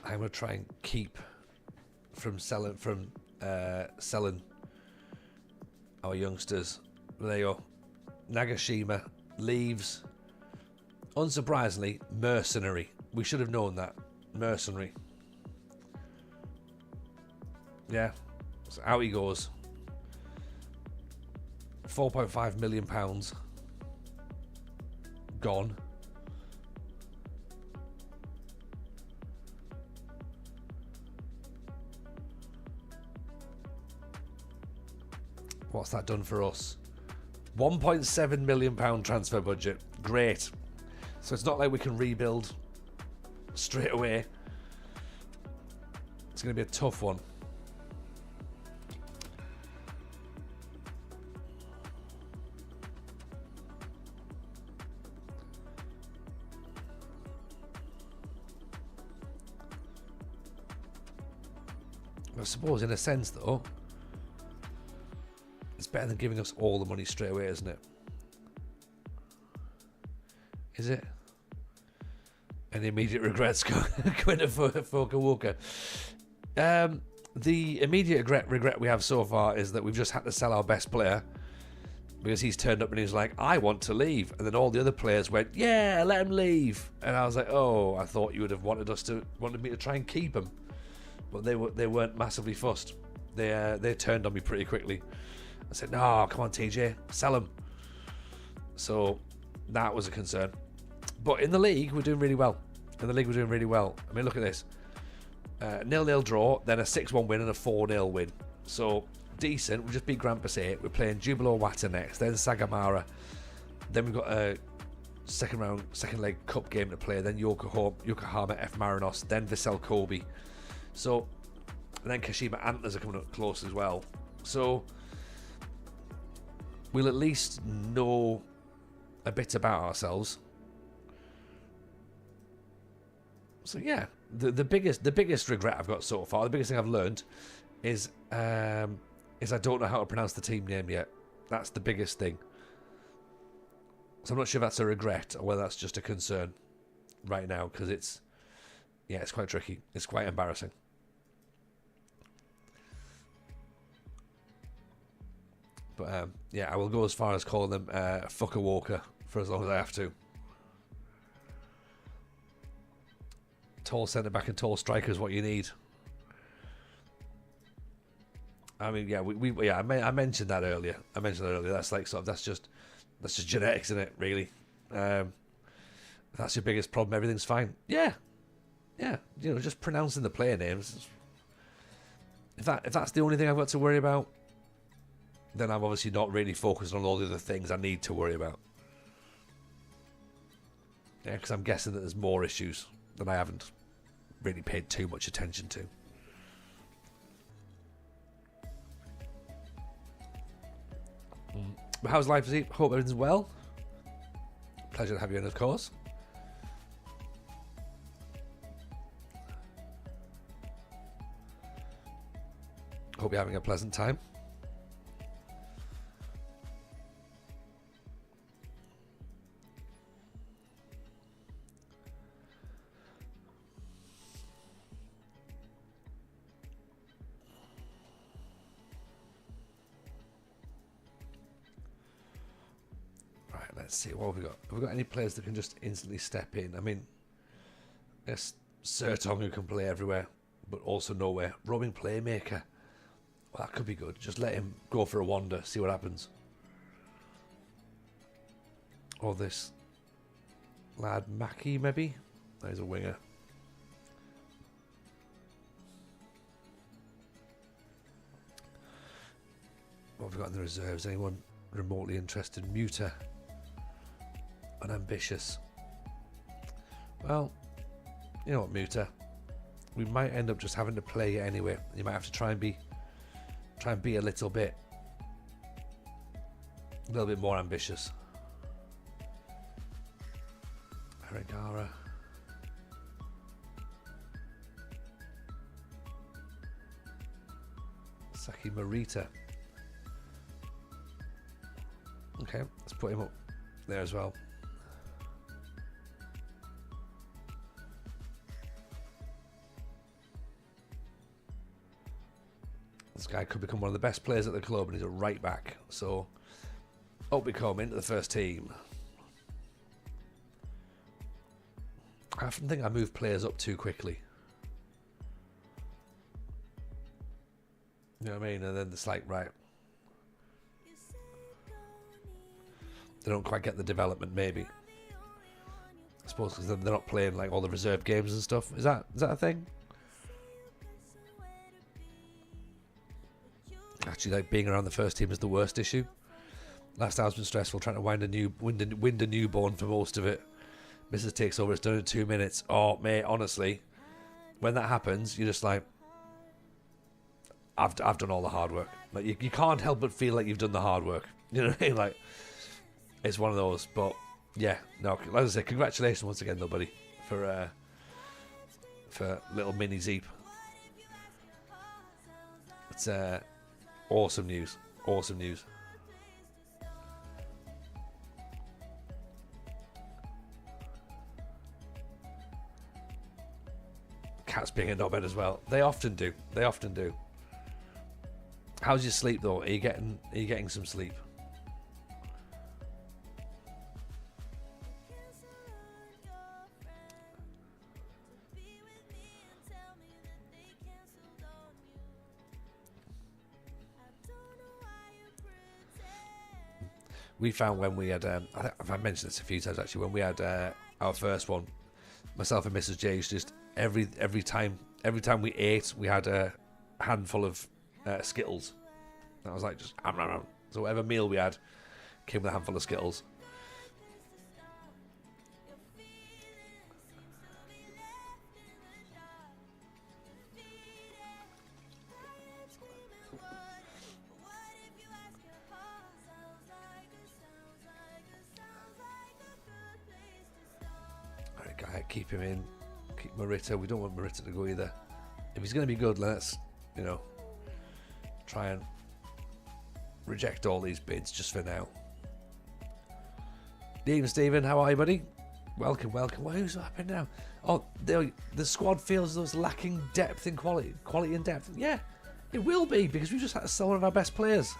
I'm going to try and keep from selling our youngsters. There you go. Nagashima leaves. Unsurprisingly, mercenary. We should have known that. Mercenary. Yeah. So out he goes. £4.5 million gone. What's that done for us? £1.7 million transfer budget. Great. So it's not like we can rebuild straight away. It's going to be a tough one. I suppose in a sense though, it's better than giving us all the money straight away, isn't it? Is it? Any immediate regrets going to Fukuoka? The immediate regret we have so far is that we've just had to sell our best player because he's turned up and he's like, I want to leave. And then all the other players went, yeah, let him leave. And I was like, oh, I thought you would have wanted me to try and keep him. But they weren't massively fussed. They turned on me pretty quickly. I said, no, come on, TJ, sell him. So that was a concern. But in the league, we're doing really well. I mean, look at this. 0-0 draw, then a 6-1 win and a 4-0 win. So decent. We just beat Grampus 8. We're playing Jubilo Wata next, then Sagamara. Then we've got a second leg cup game to play. Then Yokohama F Marinos. Then Vissel Kobe. So, and then Kashima Antlers are coming up close as well. So we'll at least know a bit about ourselves. So yeah, the biggest regret I've got so far, the biggest thing I've learned is I don't know how to pronounce the team name yet. That's the biggest thing. So I'm not sure if that's a regret or whether that's just a concern right now, because it's quite tricky. It's quite embarrassing. But yeah, I will go as far as calling them Fukuoka for as long as I have to. Tall centre back and tall striker is what you need. I mean, yeah, I mentioned that earlier. That's like that's just genetics, isn't it? Really, if that's your biggest problem, everything's fine. Yeah. You know, just pronouncing the player names. If that's the only thing I've got to worry about, then I'm obviously not really focused on all the other things I need to worry about. Yeah, because I'm guessing that there's more issues that I haven't really paid too much attention to. But how's life, Zeke? Hope everything's well. Pleasure to have you in, of course. Hope you're having a pleasant time. Let's see, what have we got? Have we got any players that can just instantly step in? I mean, yes, Sertong, who can play everywhere, but also nowhere. Roaming playmaker. Well, that could be good. Just let him go for a wander, see what happens. Or this lad Mackie, maybe? No, he's a winger. What have we got in the reserves? Anyone remotely interested? Muter. Unambitious. Well, you know what, Muter? We might end up just having to play it anyway. You might have to try and be a little bit more ambitious. Marita. Okay, let's put him up there as well. This guy could become one of the best players at the club, and he's a right back. So, hope we come into the first team. I often think I move players up too quickly. You know what I mean? And then it's like, right. They don't quite get the development, maybe. I suppose because they're not playing like all the reserve games and stuff. Is that a thing? Actually, like being around the first team is the worst issue. Last hour's been stressful trying to wind a newborn for most of it. Mrs. takes over. It's done in 2 minutes. Oh, mate, honestly, when that happens, you're just like, I've done all the hard work. Like you can't help but feel like you've done the hard work. You know what I mean? Like it's one of those. But yeah, no. Like I said, congratulations once again, though, buddy, for little mini Zeep. It's awesome news. Awesome news. Cats being in bed as well. They often do. They often do. How's your sleep though? Are you getting some sleep? We found when we had I've mentioned this a few times actually, when we had our first one, myself and Mrs. J just every time we ate, we had a handful of Skittles. And I was like, just so whatever meal we had came with a handful of Skittles. Alright, guy, keep him in. Keep Marita. We don't want Marita to go either. If he's going to be good, let's, try and reject all these bids just for now. Dean Stephen, how are you, buddy? Welcome. What's happening now? Oh, the squad feels those lacking depth and quality and depth. Yeah, it will be, because we just had to sell one of our best players.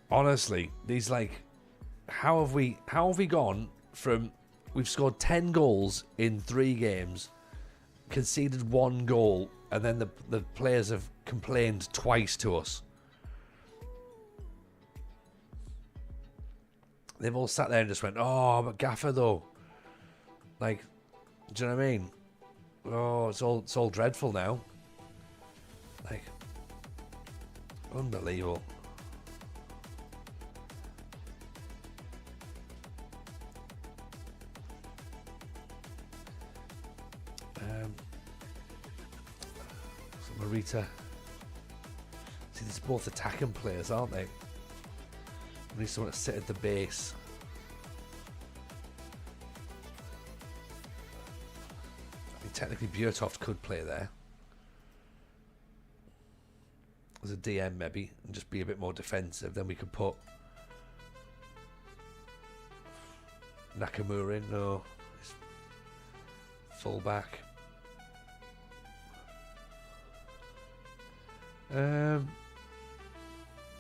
Honestly, these how have we gone from, we've scored 10 goals in 3 games, conceded 1 goal, and then the players have complained twice to us. They've all sat there and just went, oh, but Gaffer though. Like, do you know what I mean? Oh, it's all dreadful now. Like, unbelievable. Marita. See, these are both attacking players, aren't they? We need someone to sit at the base. I mean, technically Bjertoft could play there as a DM maybe, and just be a bit more defensive. Then we could put Nakamura in. No, he's full back.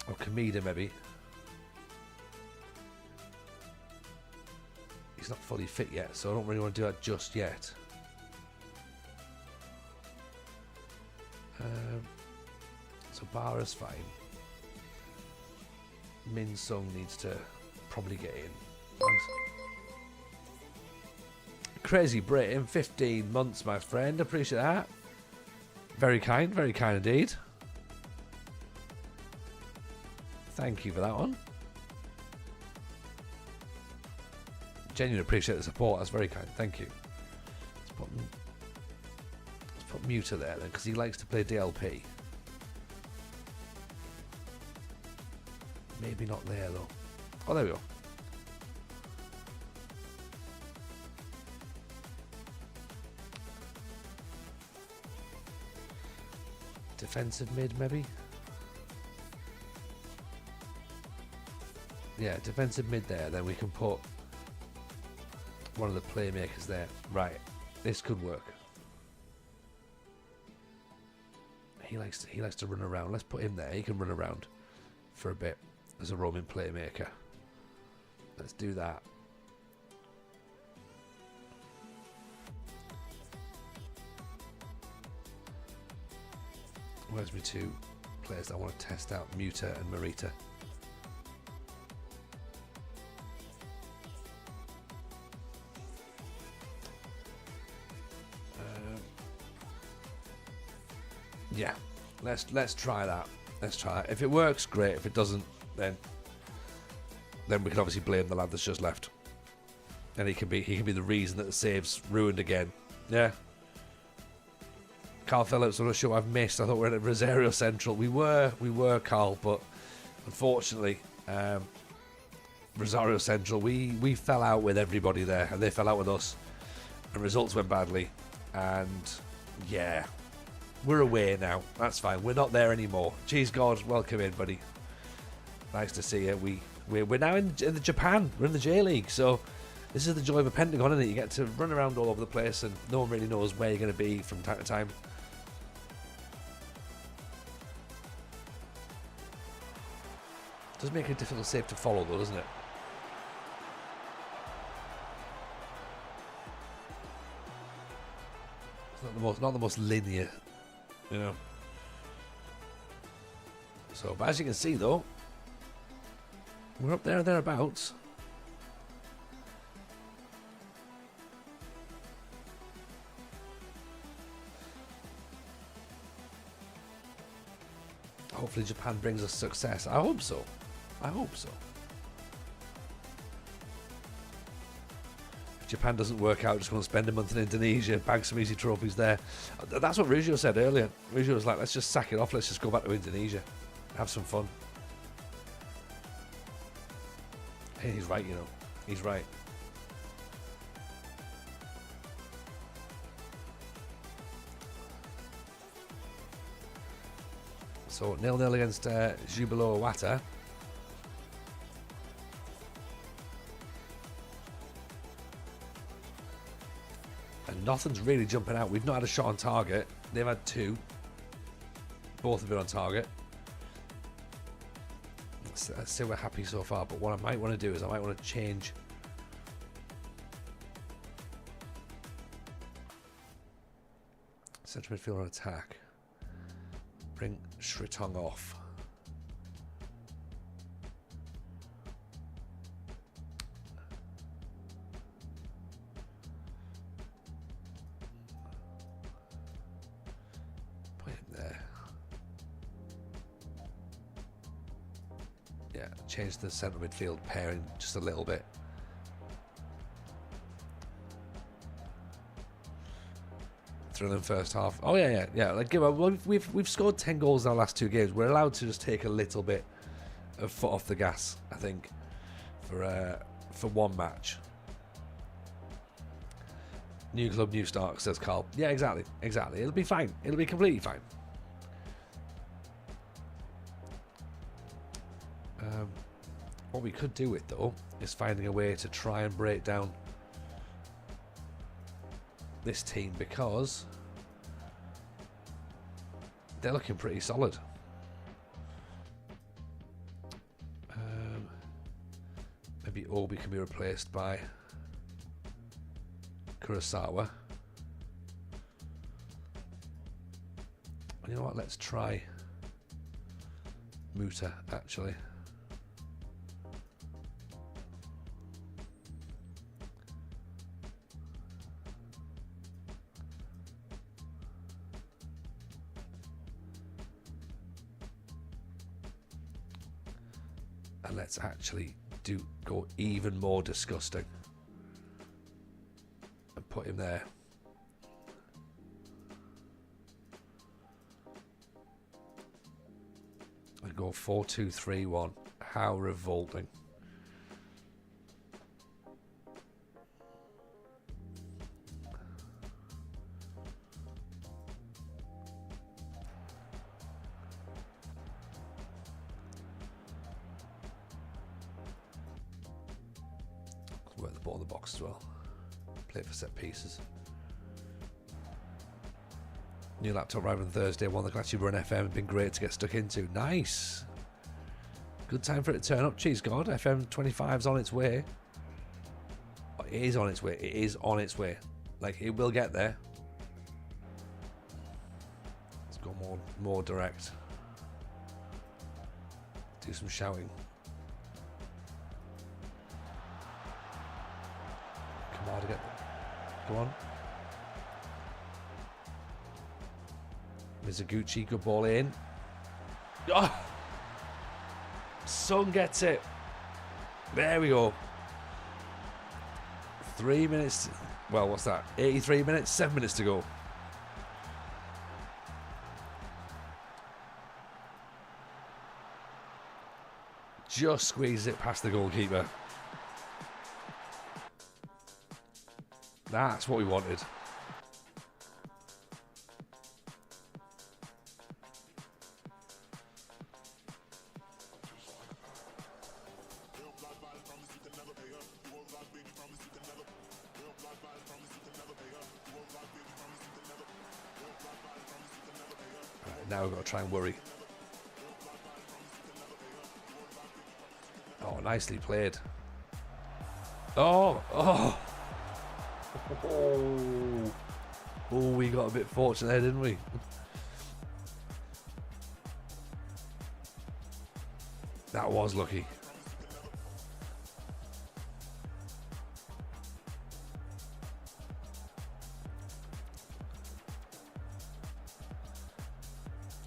Or Kamida maybe. He's not fully fit yet, so I don't really want to do that just yet. So Bara's fine. Min Sung needs to probably get in. Thanks. Crazy Britain, 15 months, my friend. Appreciate that. Very kind indeed. Thank you for that one. Genuinely appreciate the support. That's very kind. Thank you. Let's put Muta there then, because he likes to play DLP. Maybe not there though. Oh, there we go. Defensive mid, maybe? Yeah, defensive mid there. Then we can put one of the playmakers there. Right, this could work. He likes to run around. Let's put him there. He can run around for a bit as a roaming playmaker. Let's do that. Where's my two players that I want to test out? Muta and Marita. Yeah, let's try that. Let's try it. If it works, great. If it doesn't, then we can obviously blame the lad that's just left, and he can be the reason that the save's ruined again. Yeah. Carl Phillips, I'm not sure what I've missed. I thought we were at Rosario Central. We were Carl, but unfortunately, Rosario Central, we fell out with everybody there, and they fell out with us, and results went badly, and yeah. We're away now. That's fine. We're not there anymore. Cheese God, welcome in, buddy. Nice to see you. We're now in the Japan. We're in the J League, so this is the joy of a Pentagon, isn't it? You get to run around all over the place, and no one really knows where you're going to be from time to time. It does make it a difficult save to follow, though, doesn't it? It's not the most linear. You know. So, but as you can see, though, we're up there, thereabouts. Hopefully, Japan brings us success. I hope so. I hope so. Japan doesn't work out, just want to spend a month in Indonesia, bag some easy trophies there. That's what Rugio said earlier. Rugio was like, let's just sack it off, let's just go back to Indonesia, have some fun. Hey, he's right, you know. He's right. So 0-0 against Jubilo Iwata. And nothing's really jumping out. We've not had a shot on target. They've had two. Both have been on target. Let's say we're happy so far. But what I might want to do is I might want to change. Central midfielder on attack. Bring Shritong off. Put him there. Yeah, change the central midfield pairing just a little bit. Through them first half. Oh yeah. Like we've scored 10 goals in our last two games. We're allowed to just take a little bit of foot off the gas, I think, for one match. New club, new start, says Carl. Yeah, exactly. It'll be fine. It'll be completely fine. What we could do with though is finding a way to try and break down this team, because they're looking pretty solid. Maybe Obi can be replaced by Kurosawa. You know what, let's try Muta actually. And let's actually go even more disgusting and put him there. And go 4-2-3-1. How revolting. Work the ball in the box as well. Play for set pieces. New laptop arrived on Thursday. One that can actually run FM has been great to get stuck into. Nice. Good time for it to turn up. Cheese God. FM 25's on its way. Oh, it is on its way. It is on its way. Like, it will get there. Let's go more direct. Do some shouting. Come on, to get there. Go on. Mizuguchi, good ball in. Oh! Son gets it. There we go. 3 minutes. Well, what's that? 83 minutes, 7 minutes to go. Just squeeze it past the goalkeeper. That's what we wanted. Now we've got to try and worry. Oh, nicely played. Oh. Oh, we got a bit fortunate there, didn't we? That was lucky.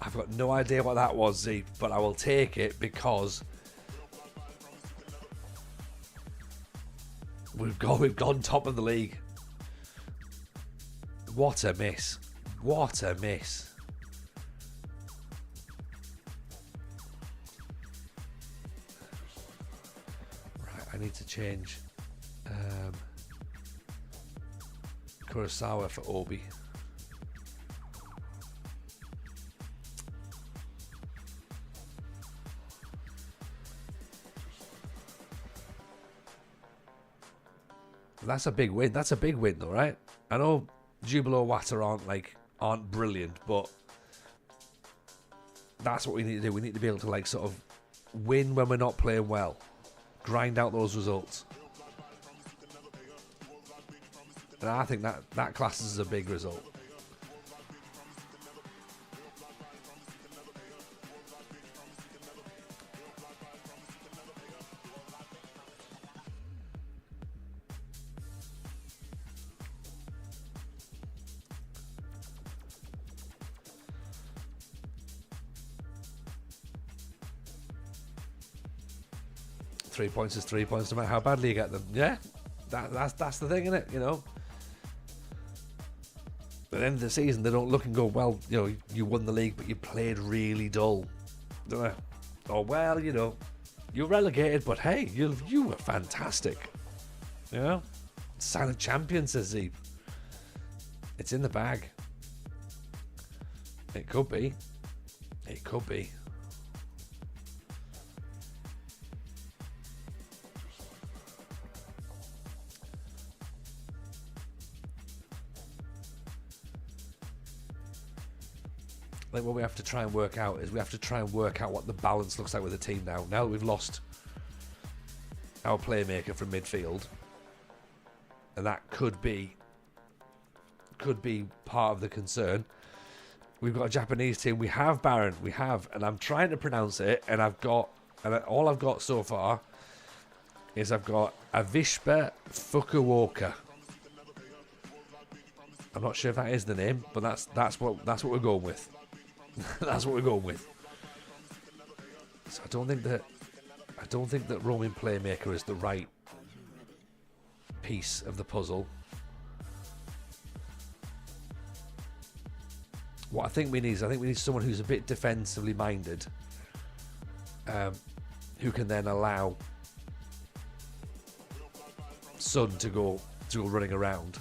I've got no idea what that was, Z, but I will take it because we've gone top of the league. What a miss. What a miss. Right, I need to change Kurosawa for Obi. That's a big win. That's a big win, though, right? I know Jubilo Wata aren't brilliant, but that's what we need to do. We need to be able to sort of win when we're not playing well, grind out those results, and I think that classes as a big result. Three points is 3 points, no matter how badly you get them. Yeah, that's the thing, isn't it? You know, at the end of the season, they don't look and go, well, you know, you won the league, but you played really dull, don't they? Oh, well, you know, you're relegated, but hey, you were fantastic. You know, silent champion, says Zeeb. It's in the bag. It could be. It could be. Like, what we have to try and work out is we have to try and work out what the balance looks like with the team now. Now that we've lost our playmaker from midfield, and that could be part of the concern. We've got a Japanese team. We have Baron. We have, and I'm trying to pronounce it, and all I've got so far is I've got Avispa Fukuoka. I'm not sure if that is the name, but that's what we're going with. That's what we're going with. So I don't think that roaming playmaker is the right piece of the puzzle. What I think we need is someone who's a bit defensively minded, who can then allow Son to go running around.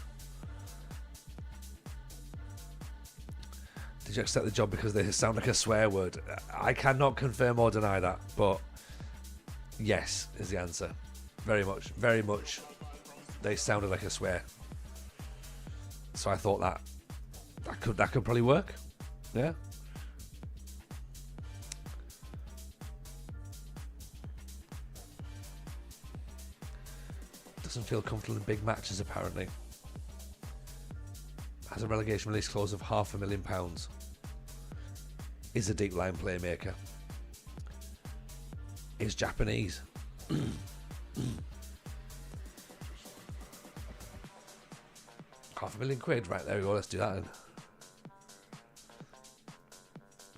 Did you accept the job because they sound like a swear word? I cannot confirm or deny that, but yes is the answer. Very much, very much. They sounded like a swear. So I thought that could probably work. Yeah. Doesn't feel comfortable in big matches apparently. Has a relegation release clause of £500,000. Is a deep line playmaker. Is Japanese. £500,000. Right, there we go. Let's do that then.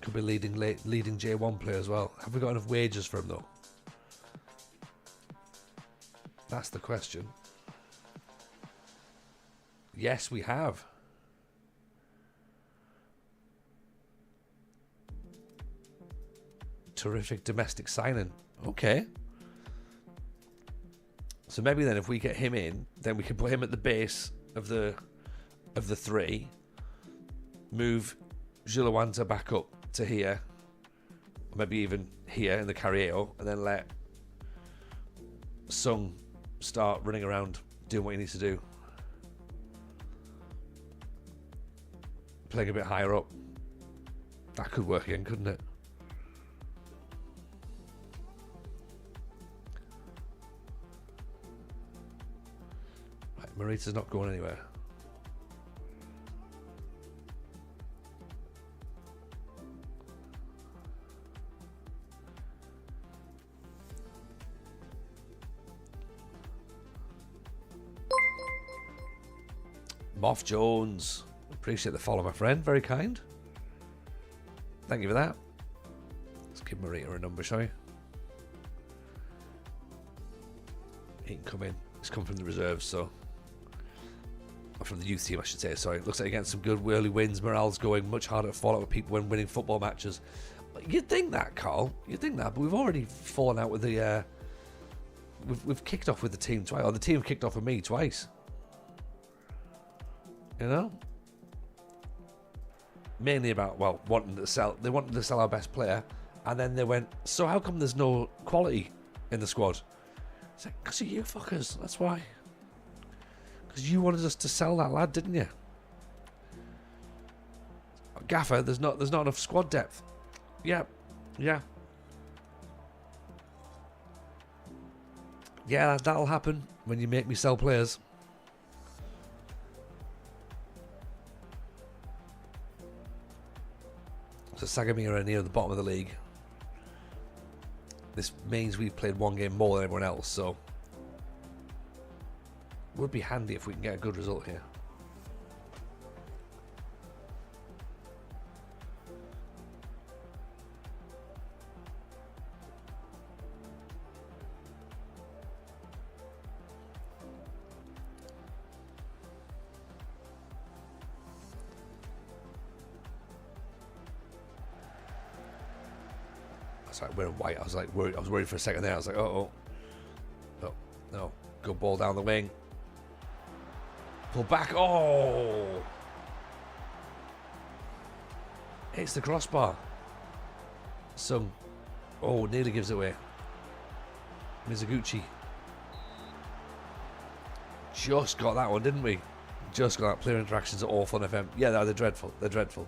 Could be leading J1 player as well. Have we got enough wages for him though? That's the question. Yes, we have. Terrific domestic signing. Okay. So maybe then if we get him in, then we can put him at the base of the three. Move Gilawanta back up to here. Or maybe even here in the Carriero, and then let Sung start running around doing what he needs to do. Playing a bit higher up. That could work again, couldn't it? Right, Morita's not going anywhere. Moff Jones. Appreciate the follow, my friend. Very kind. Thank you for that. Let's give Morita a number, shall we? He can come in. He's come from the reserves, so... Or from the youth team, I should say. Sorry. Looks like against some good early wins. Morale's going much harder to fall out with people when winning football matches. You'd think that, Carl. You'd think that, but we've already fallen out with the... We've kicked off with the team twice. Or the team kicked off with me twice. You know? Mainly about, well, wanting to sell. They wanted to sell our best player, and then they went, so how come there's no quality in the squad? It's like, because of you fuckers, that's why. Because you wanted us to sell that lad, didn't you? Gaffer, there's not enough squad depth. Yeah. Yeah, that'll happen when you make me sell players. So Sagamira are near the bottom of the league. This means we've played one game more than everyone else, so would be handy if we can get a good result here. Like we're in white. I was worried for a second there. I was like, oh, no, good ball down the wing, pull back. Oh, hits the crossbar. Sung, oh, nearly gives it away. Mizuguchi just got that one, didn't we? Just got that. Player interactions are awful on FM. Yeah, they're dreadful. They're dreadful.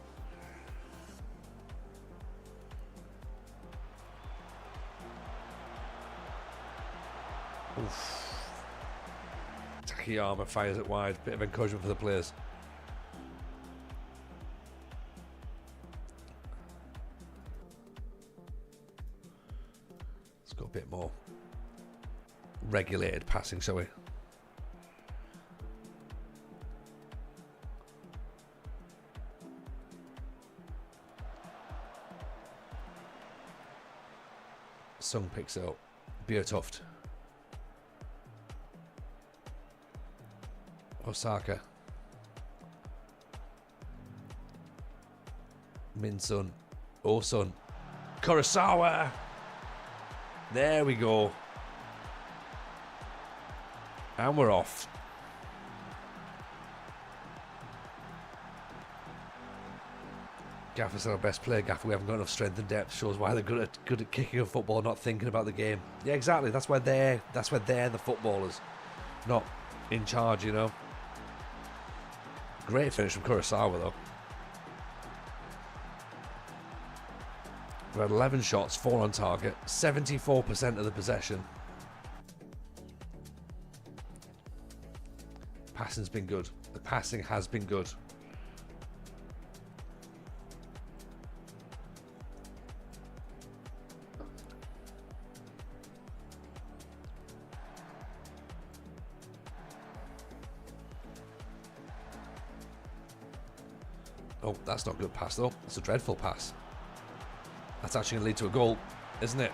Oof. Takayama fires it wide. Bit of encouragement for the players. Let's go a bit more regulated passing, shall we? Sung picks it up. Biertoft. Osaka. Min-sun. Oh-sun. Kurosawa. There we go. And we're off. Gaffer's our best player. Gaffer, we haven't got enough strength and depth. Shows why they're good at kicking a football, not thinking about the game. Yeah, exactly. That's why they're the footballers, not in charge. You know. Great finish from Kurosawa though. We had 11 shots, 4 on target, 74% of the possession. Passing's been good. The passing has been good. Oh, that's not a good pass though. It's a dreadful pass. That's actually going to lead to a goal, isn't it?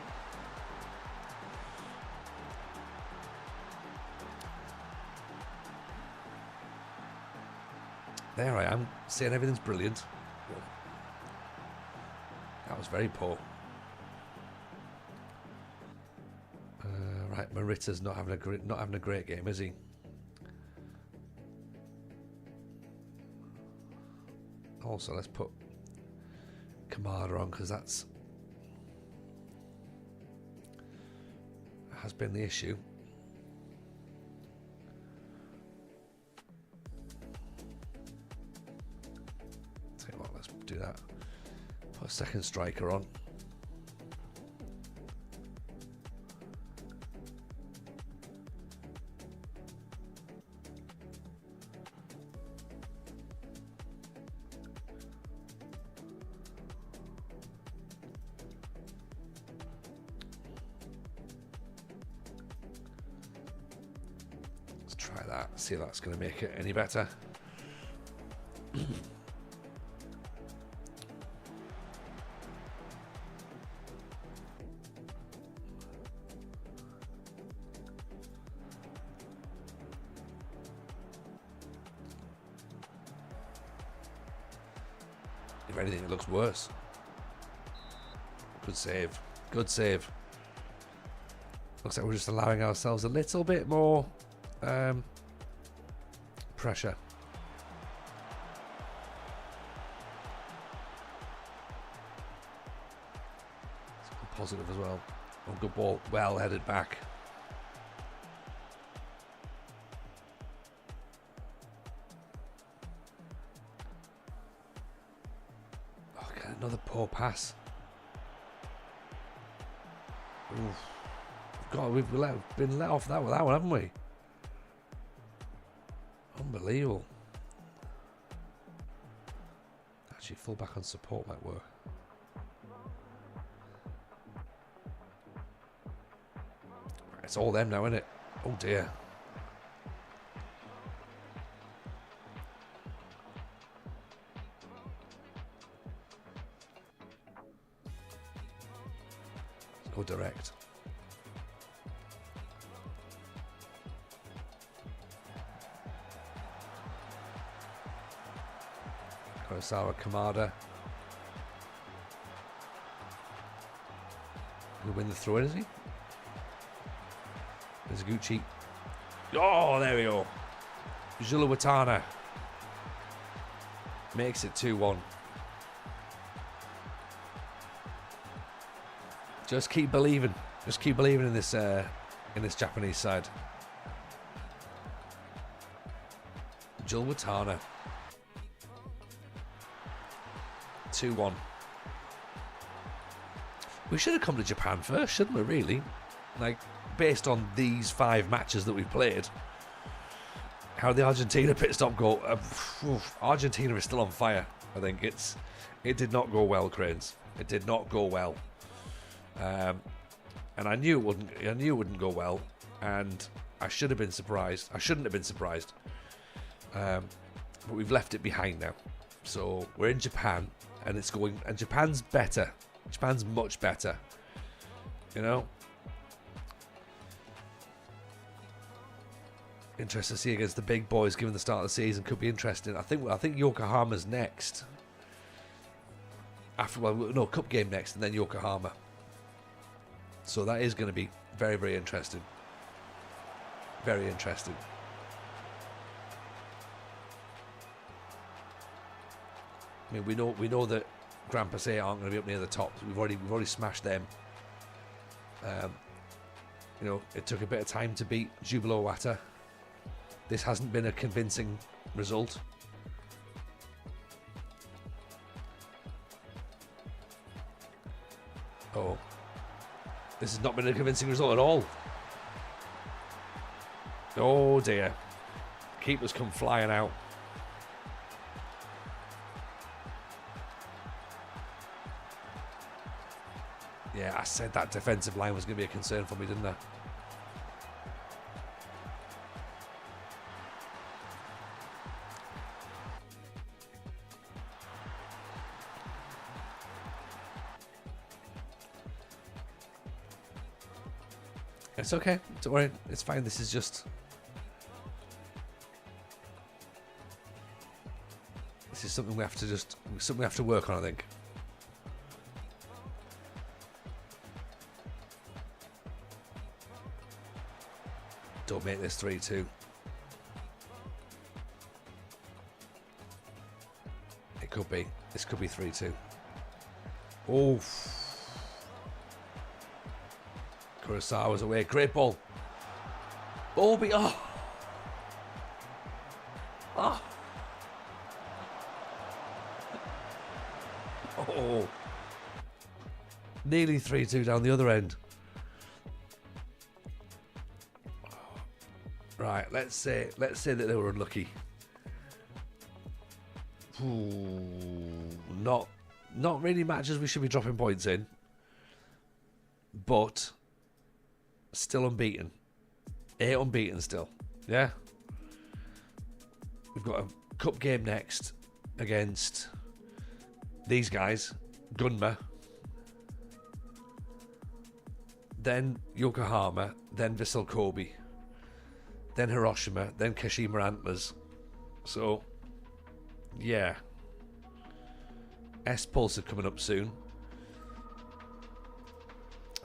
There I am, saying everything's brilliant. That was very poor. Right, Morita's not having a great game, is he? Also, let's put Kamada on because that has been the issue. Tell you what, let's do that. Put a second striker on. Try that, see if that's going to make it any better. If anything, it looks worse. Good save. Good save. Looks like we're just allowing ourselves a little bit more pressure. It's positive as well. Oh, good ball, well headed back. Oh, okay, another poor pass. Oof. God, we've been let off that one, haven't we? Unbelievable. Actually, full back on support might work. It's all them now, isn't it? Oh dear. Let's go direct. Kurosawa, Kamada. He'll win the throw-in, is he? There's Gucci. Oh, there we go. Watana makes it 2-1. Just keep believing. Just keep believing in this Japanese side. Watana. 2-1. We should have come to Japan first, shouldn't we, really? Like, based on these 5 matches that we've played. How the Argentina pit stop go. Argentina is still on fire. I think it did not go well, Cranes. It did not go well. And I knew it wouldn't go well. And I should have been surprised. I shouldn't have been surprised. But we've left it behind now. So we're in Japan. And it's going, and Japan's better. Japan's much better. You know? Interesting to see against the big boys given the start of the season. Could be interesting. I think Yokohama's next. Cup game next and then Yokohama. So that is going to be very, very interesting. Very interesting. I mean, we know that Grand Passé aren't going to be up near the top. So we've already smashed them. You know, it took a bit of time to beat Jubilo Wata. This hasn't been a convincing result. Oh, this has not been a convincing result at all. Oh dear, keeper's come flying out. Yeah, I said that defensive line was going to be a concern for me, didn't I? It's okay, don't worry, it's fine. This is something we have to work on, I think. Don't make this 3-2. It could be. This could be 3-2. Oh. Kurosawa's away. Great ball. Obi. Oh. Oh. Oh. Nearly 3-2 down the other end. Right, let's say that they were unlucky. Ooh, not really matches we should be dropping points in, but still unbeaten. 8 unbeaten still. Yeah. We've got a cup game next against these guys, Gunma, then Yokohama, then Vissel Kobe, then Hiroshima, then Kashima Antlers. So, yeah. S-Pulse are coming up soon.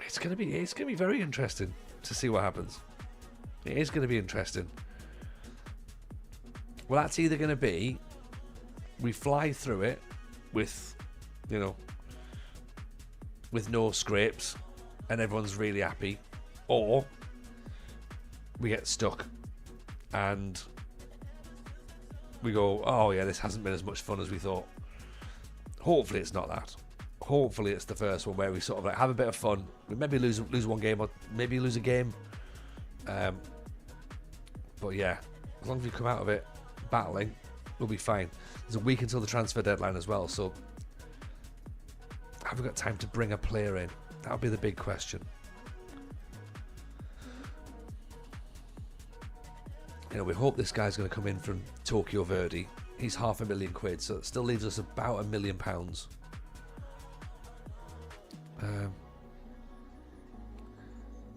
It's gonna be very interesting to see what happens. It is gonna be interesting. Well, that's either gonna be we fly through it with, you know, with no scrapes and everyone's really happy, or we get stuck and we go, oh yeah, this hasn't been as much fun as we thought. Hopefully it's not that. Hopefully it's the first one where we sort of like have a bit of fun. We maybe lose one game, or maybe lose a game. But yeah, as long as we come out of it battling, we'll be fine. There's a week until the transfer deadline as well, so have we got time to bring a player in? That'll be the big question. You know, we hope this guy's going to come in from Tokyo Verdy. He's £500,000, so it still leaves us about £1 million.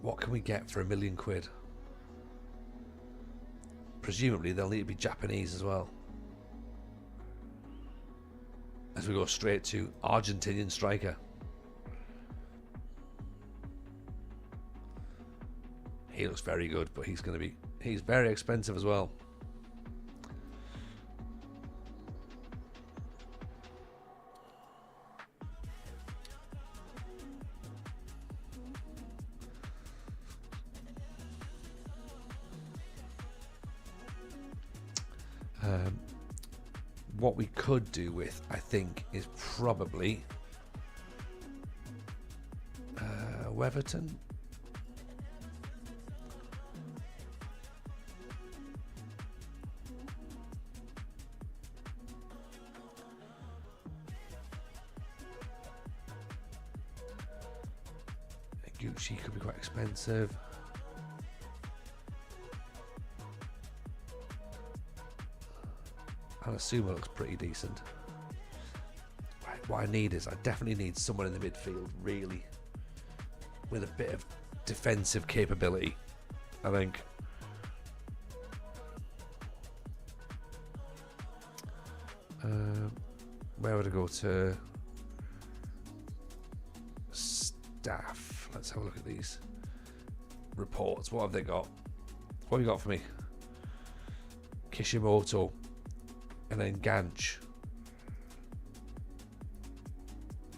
What can we get for £1 million? Presumably they'll need to be Japanese as well. As we go straight to Argentinian striker. He looks very good, but he's very expensive as well. What we could do with, I think, is probably Weverton. Gucci could be quite expensive. Anasuma looks pretty decent. Right, what I need is, I definitely need someone in the midfield, really, with a bit of defensive capability, I think. Where would I go to? Staff. Let's have a look at these reports. What have they got? What have you got for me? Kishimoto. And then Ganch.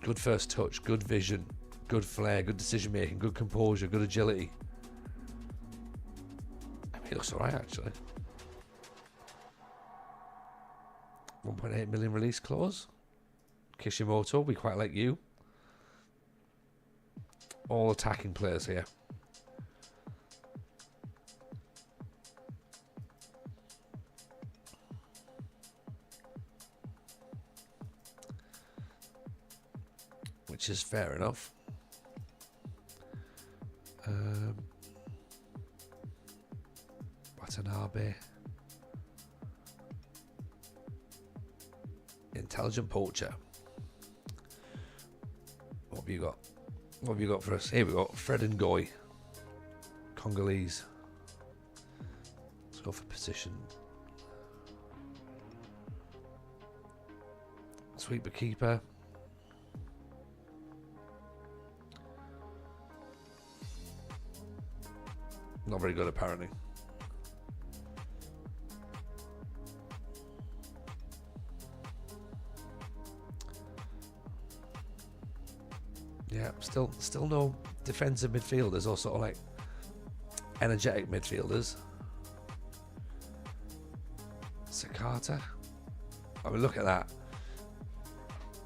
Good first touch, good vision, good flair, good decision making, good composure, good agility. I mean, he looks alright actually. 1.8 million release clause. Kishimoto, we quite like you. All attacking players here. Which is fair enough. Watanabe. Intelligent poacher. What have you got? What have you got for us? Here we go. Fred and Goy. Congolese. Let's go for position. Sweeper keeper. Not very good, apparently. Yeah, still no defensive midfielders or sort of like energetic midfielders. Sakata. I mean, look at that.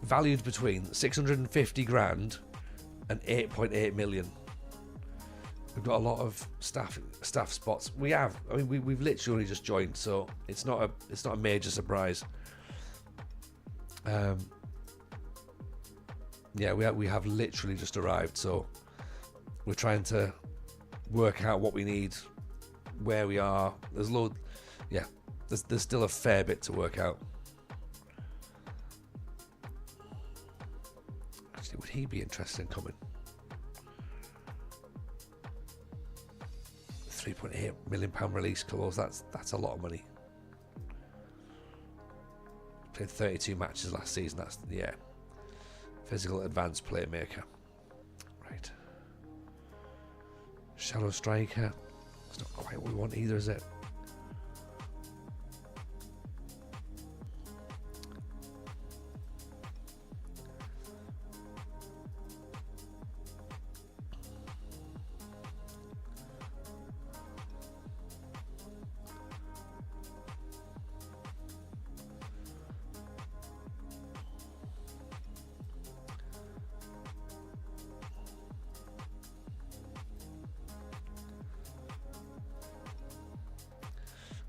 Valued between 650 grand and 8.8 million. We've got a lot of staff spots. We have. I mean, we've literally only just joined, so it's not a major surprise. Yeah, we have literally just arrived, so we're trying to work out what we need, where we are. There's there's still a fair bit to work out. Actually, would he be interested in coming? 3.8 million pound release clause. That's a lot of money. Played 32 matches last season. That's physical advanced playmaker. Right. Shallow striker. It's not quite what we want either, is it?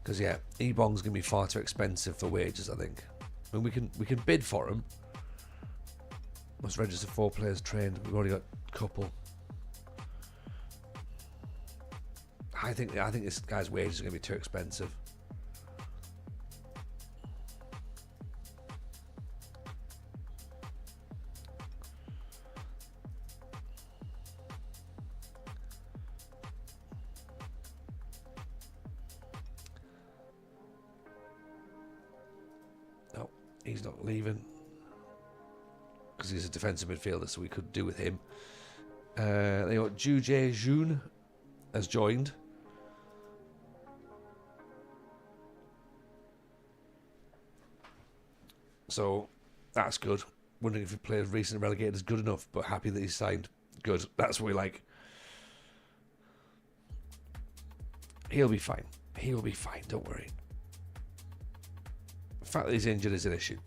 Because Ebong's gonna be far too expensive for wages, I think. I mean, we can bid for him. Must register 4 players trained. We've already got a couple. I think this guy's wages are gonna be too expensive. He's not leaving because he's a defensive midfielder, so we could do with him. They got Ju Jae Jun has joined. So that's good. Wondering if he played recently relegated is good enough, but happy that he's signed. Good. That's what we like. He'll be fine. He'll be fine. Don't worry. The fact that he's injured is an issue.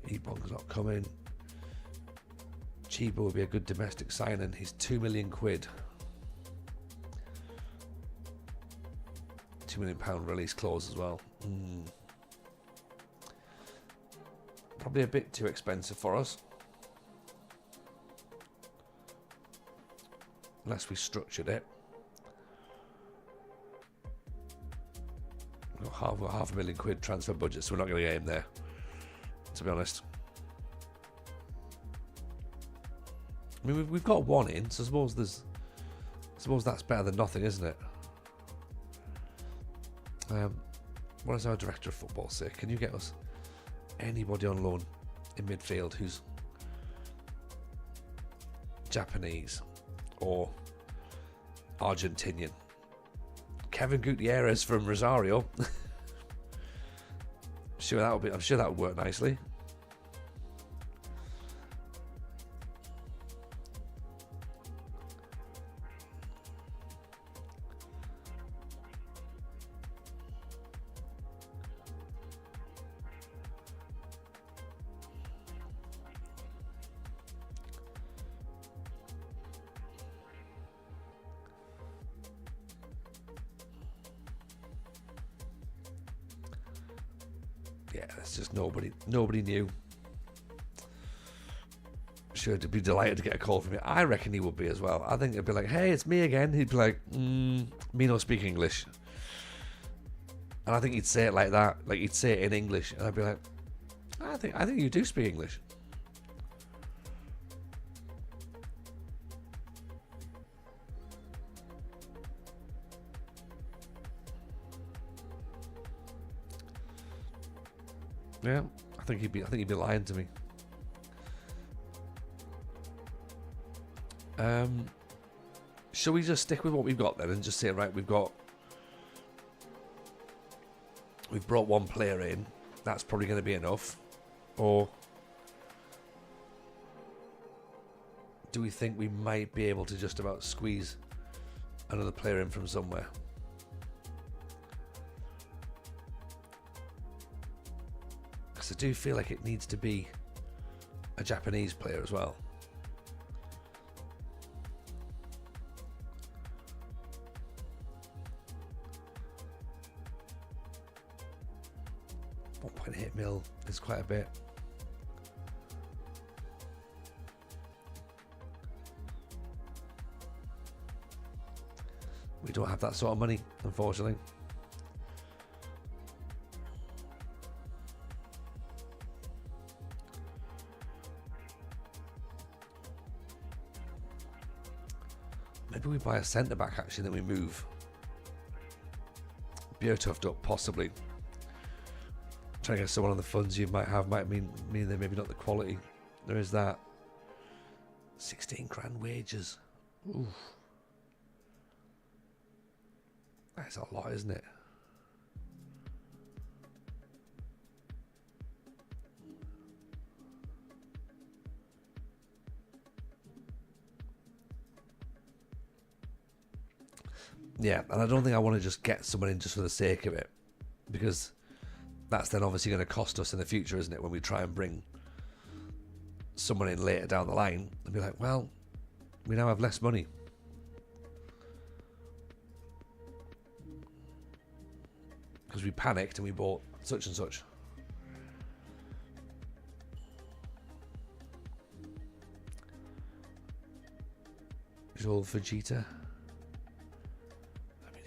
Ebong's not coming. Chibo would be a good domestic signing. He's £2 million. £2 million release clause as well. Probably a bit too expensive for us. Unless we structured it. half a million quid transfer budget, so we're not going to get him there, to be honest. I mean, we've got one in, so I suppose that's better than nothing, isn't it? What does our director of football say? Can you get us anybody on loan in midfield who's Japanese or Argentinian? Kevin Gutierrez from Rosario. I'm sure that would work nicely. Yeah, it's just nobody knew. Sure, to be delighted to get a call from you. I reckon he would be as well. I think it'd be like, hey, it's me again. He'd be like, me no speak English. And I think he'd say it like that. Like, he'd say it in English. And I'd be like, I think you do speak English. Yeah, I think he'd be lying to me. Shall we just stick with what we've got then and just say, right, we've brought one player in, that's probably going to be enough? Or do we think we might be able to just about squeeze another player in from somewhere? Because I do feel like it needs to be a Japanese player as well. $1.8 mil is quite a bit. We don't have that sort of money, unfortunately. Maybe we buy a centre back actually, then we move. Biotuft up, possibly. Trying to get someone on the funds you might have might mean they're maybe not the quality. There is that. 16 grand wages. Oof. That's a lot, isn't it? Yeah, and I don't think I want to just get someone in just for the sake of it, because that's then obviously going to cost us in the future, isn't it? When we try and bring someone in later down the line and be like, well, we now have less money. Because we panicked and we bought such and such. Joel Vegeta. I mean,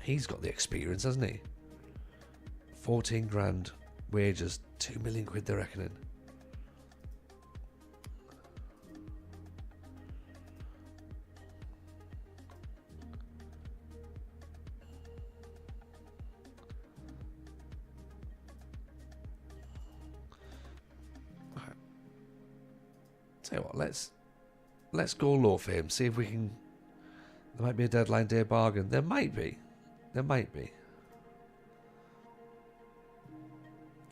he's got the experience, hasn't he? 14 grand wages, 2 million quid they're reckoning. Right. Tell you what, let's go low for him, see if we can. There might be a deadline day bargain. There might be.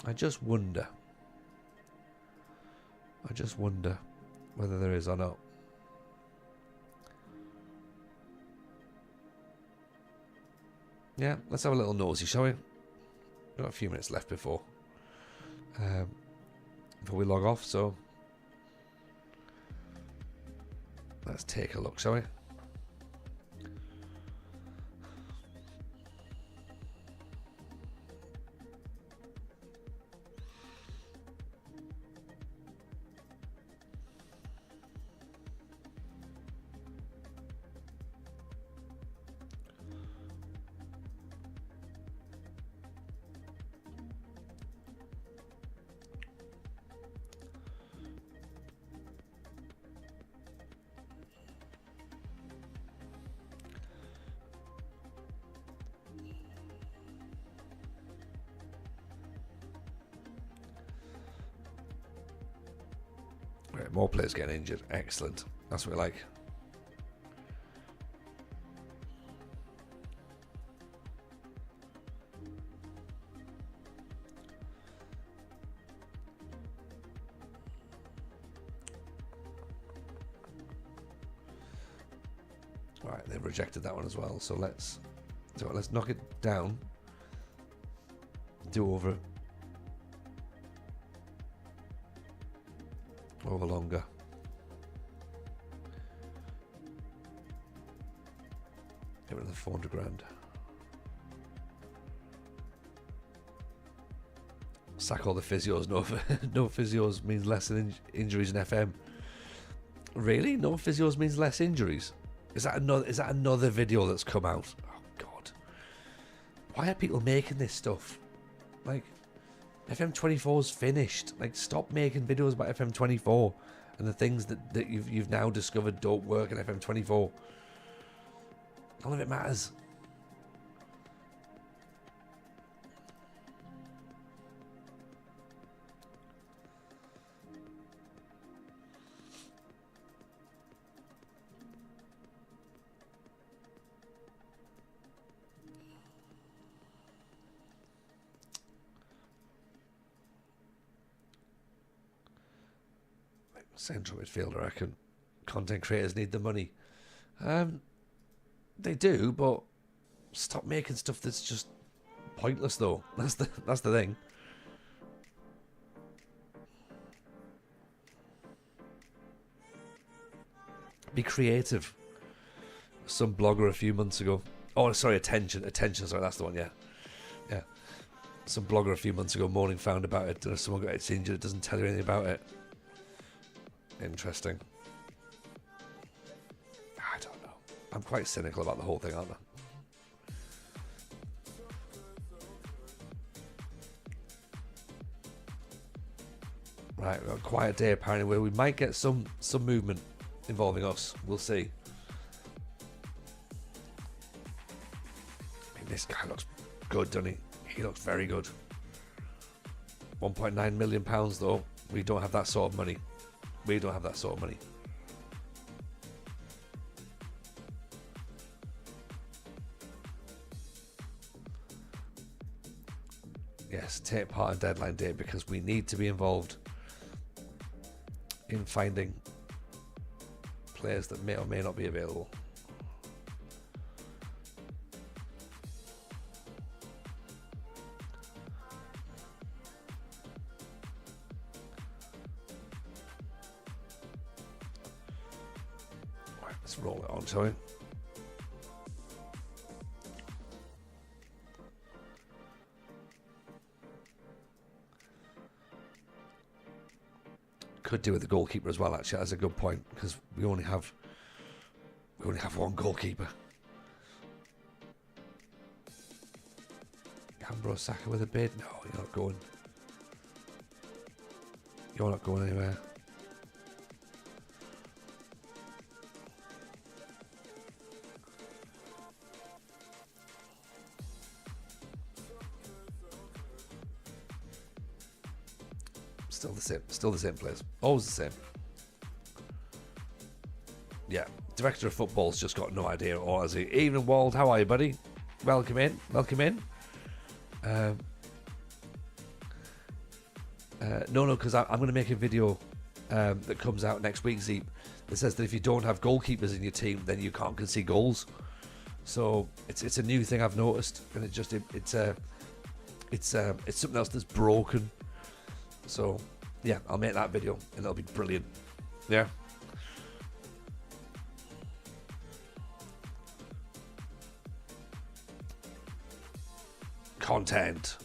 I just wonder whether there is or not. Yeah, let's have a little nosy, shall we? We've got a few minutes left before we log off, so let's take a look, shall we? Okay, more players getting injured. Excellent. That's what we like. Right, they've rejected that one as well. So let's knock it down. Do over longer. Get rid of the 400 grand. Sack all the physios. No physios means less injuries in FM. Really? No physios means less injuries? Is that another video that's come out? Oh God! Why are people making this stuff? Like, FM24's finished. Like, stop making videos about FM24 and the things that you've now discovered don't work in FM24. None of it matters. Central midfielder, I reckon. Content creators need the money. They do, but stop making stuff that's just pointless, though. That's the thing. Be creative. Some blogger a few months ago. Oh, sorry, attention. Sorry, that's the one. Yeah. Some blogger a few months ago moaning found about it. Someone got injured. It doesn't tell you anything about it. Interesting. I don't know. I'm quite cynical about the whole thing, aren't I? Right, we've got a quiet day apparently where we might get some movement involving us. We'll see. I mean, this guy looks good, doesn't he? He looks very good. £1.9 million though. We don't have that sort of money. We don't have that sort of money. Yes, take part in deadline day because we need to be involved in finding players that may or may not be available. Right, let's roll it on, shall we? Could do with the goalkeeper as well. Actually, that's a good point because we only have one goalkeeper. Ambrose Saka with a bid. No, you're not going. You're not going anywhere. Still the same place. Always the same. Yeah. Director of Football's just got no idea at all, has he? Evening, Wald. How are you, buddy? Welcome in. No, because I'm going to make a video that comes out next week, Zeep, that says that if you don't have goalkeepers in your team, then you can't concede goals. So it's a new thing I've noticed, and it's something else that's broken. So yeah, I'll make that video, and it'll be brilliant. Yeah. Content.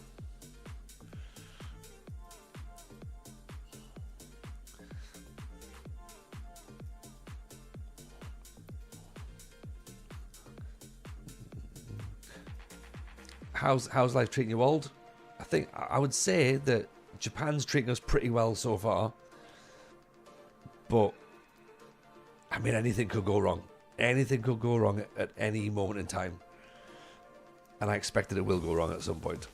How's life treating you, Old? I think I would say that Japan's treating us pretty well so far, but I mean, anything could go wrong. Anything could go wrong at any moment in time, and I expect that it will go wrong at some point.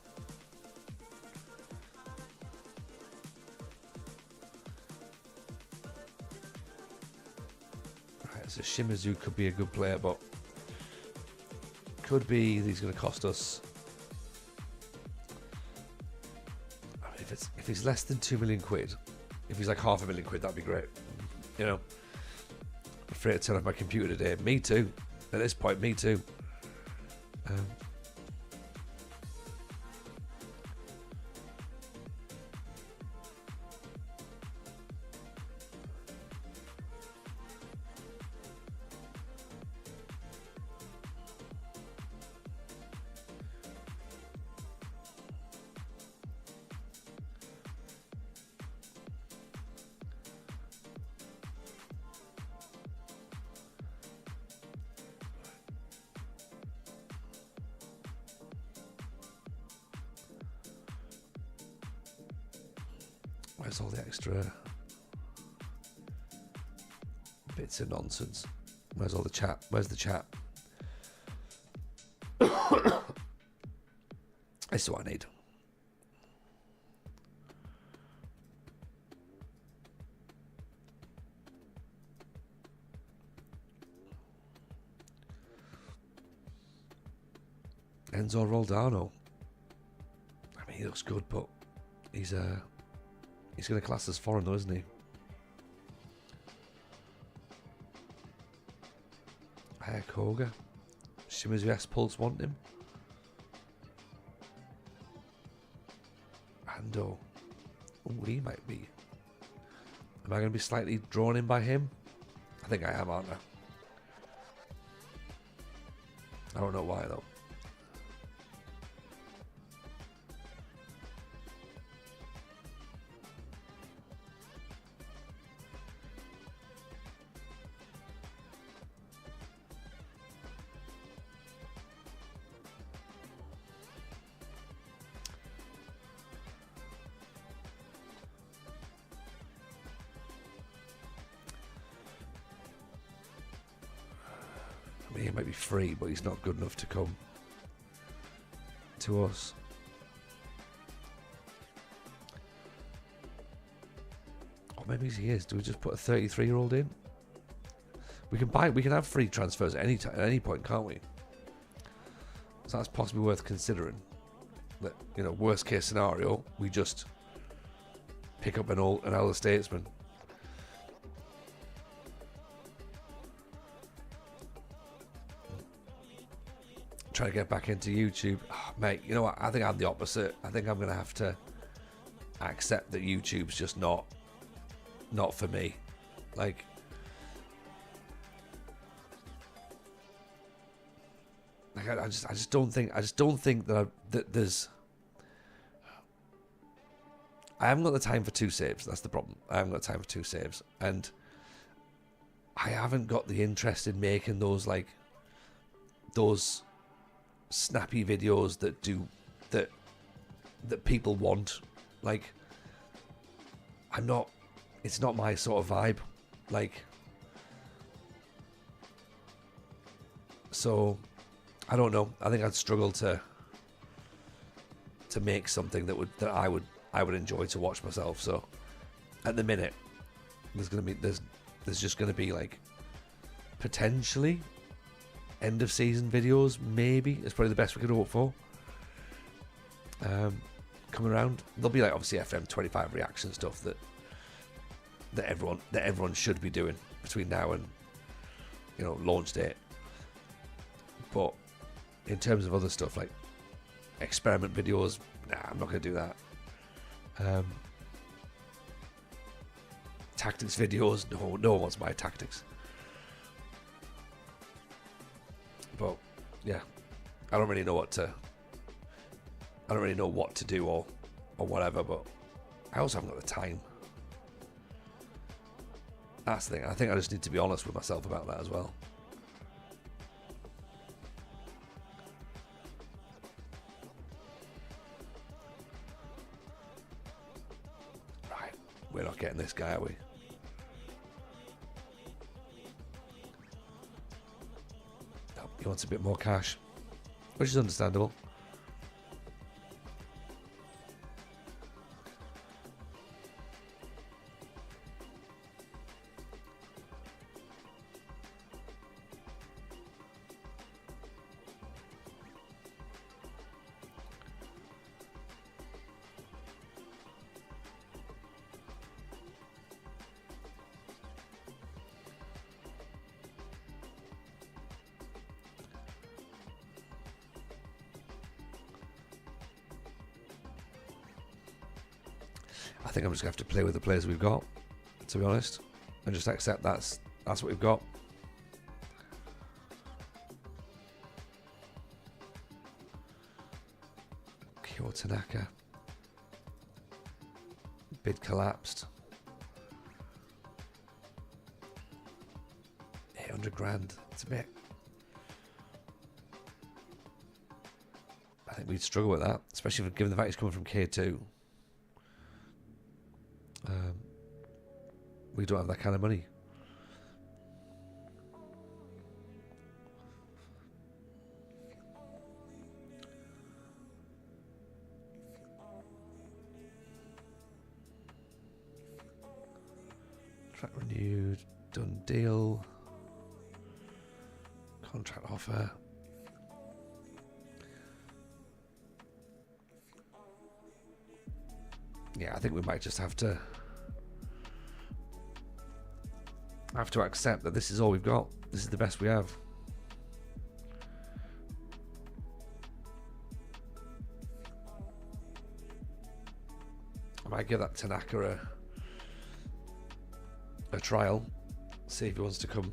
So Shimizu could be a good player, but could be he's going to cost us. I mean, if he's less than 2 million quid, if he's like £500,000, that'd be great. You know, I'm afraid to turn off my computer today. Me too. At this point, me too. Where's all the extra bits of nonsense? Where's all the chat? Where's the chat? This is what I need. Enzo Roldano. I mean, he looks good, but he's going to class as foreign though, isn't he? Koga. Shimizu S Pulse want him. Ando. Oh, he might be. Am I going to be slightly drawn in by him? I think I am, aren't I? I don't know why though. I mean, he might be free, but he's not good enough to come to us. Or maybe he is. Do we just put a 33-year-old in? We can have free transfers at any time, at any point, can't we? So that's possibly worth considering. That, you know, worst case scenario, we just pick up an elder statesman. Trying to get back into YouTube. Oh, mate, you know what? I think I'm the opposite. I think I'm going to have to accept that YouTube's just not for me. Like, I just don't think that there's. I haven't got the time for 2 saves. That's the problem. I haven't got time for 2 saves, and I haven't got the interest in making those snappy videos that people want. Like, it's not my sort of vibe. Like, so I don't know. I think I'd struggle to make something that I would enjoy to watch myself. So at the minute, there's just gonna be like potentially end of season videos. Maybe it's probably the best we could hope for. Coming around, there'll be like obviously FM25 reaction stuff that everyone should be doing between now and, you know, launch date. But in terms of other stuff like experiment videos, nah, I'm not going to do that. Tactics videos, no one wants my tactics. But yeah, I don't really know what to do or whatever. But I also haven't got the time. That's the thing. I think I just need to be honest with myself about that as well. Right, we're not getting this guy, are we? No, he wants a bit more cash, which is understandable. I think I'm just going to have to play with the players we've got, to be honest, and just accept that's what we've got. Kyo Tanaka. Bid collapsed. 800 grand. It's a bit. I think we'd struggle with that, especially given the fact he's coming from K2. We don't have that kind of money. Contract renewed. Done deal. Contract offer. Yeah, I think we might just have to accept that this is all we've got. This is the best we have. I might give that Tanaka a trial, see if he wants to come.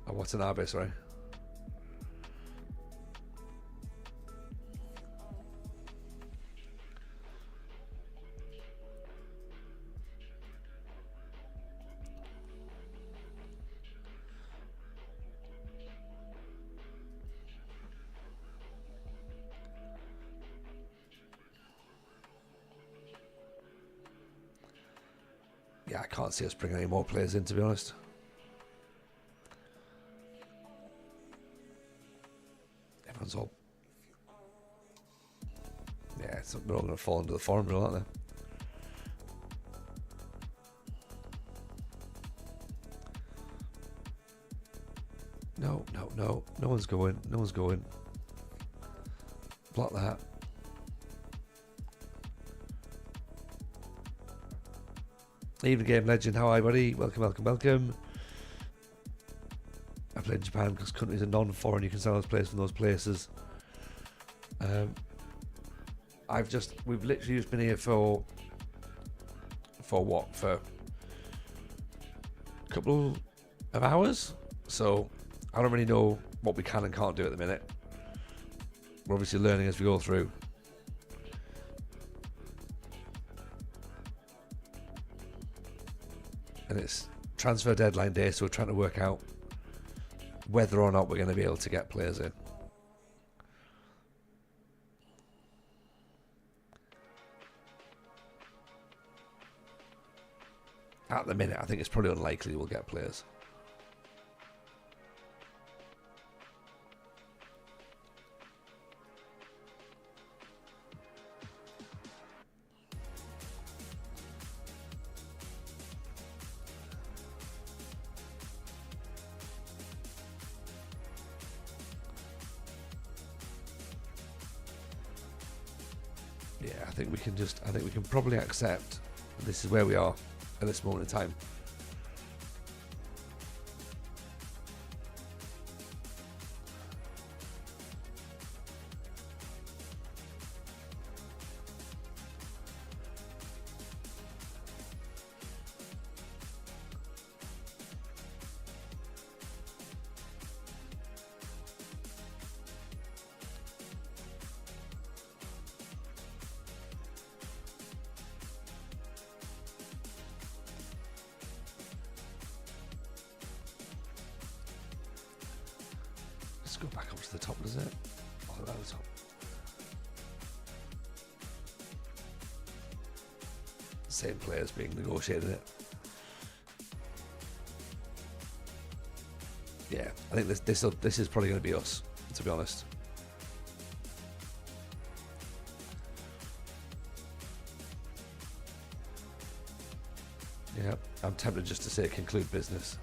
Oh, Watanabe, sorry. Yeah, I can't see us bringing any more players in, to be honest. Everyone's all... Yeah, they're all going to fall into the formula, aren't they? No, no, no. No one's going. No one's going. Block that. Even Game Legend, how are you, buddy? Welcome, welcome, welcome. I played in Japan because countries are non-foreign. You can sell those players from those places. We've literally just been here for what? For a couple of hours. So I don't really know what we can and can't do at the minute. We're obviously learning as we go through. And it's transfer deadline day, so we're trying to work out whether or not we're going to be able to get players in. At the minute, I think it's probably unlikely we'll get players. Yeah, I think we can probably accept this is where we are at this moment in time. Let's go back up to the top, does it? Oh, at the top. Same players being negotiated it. Yeah, I think this is probably going to be us, to be honest. Yeah, I'm tempted just to say conclude business.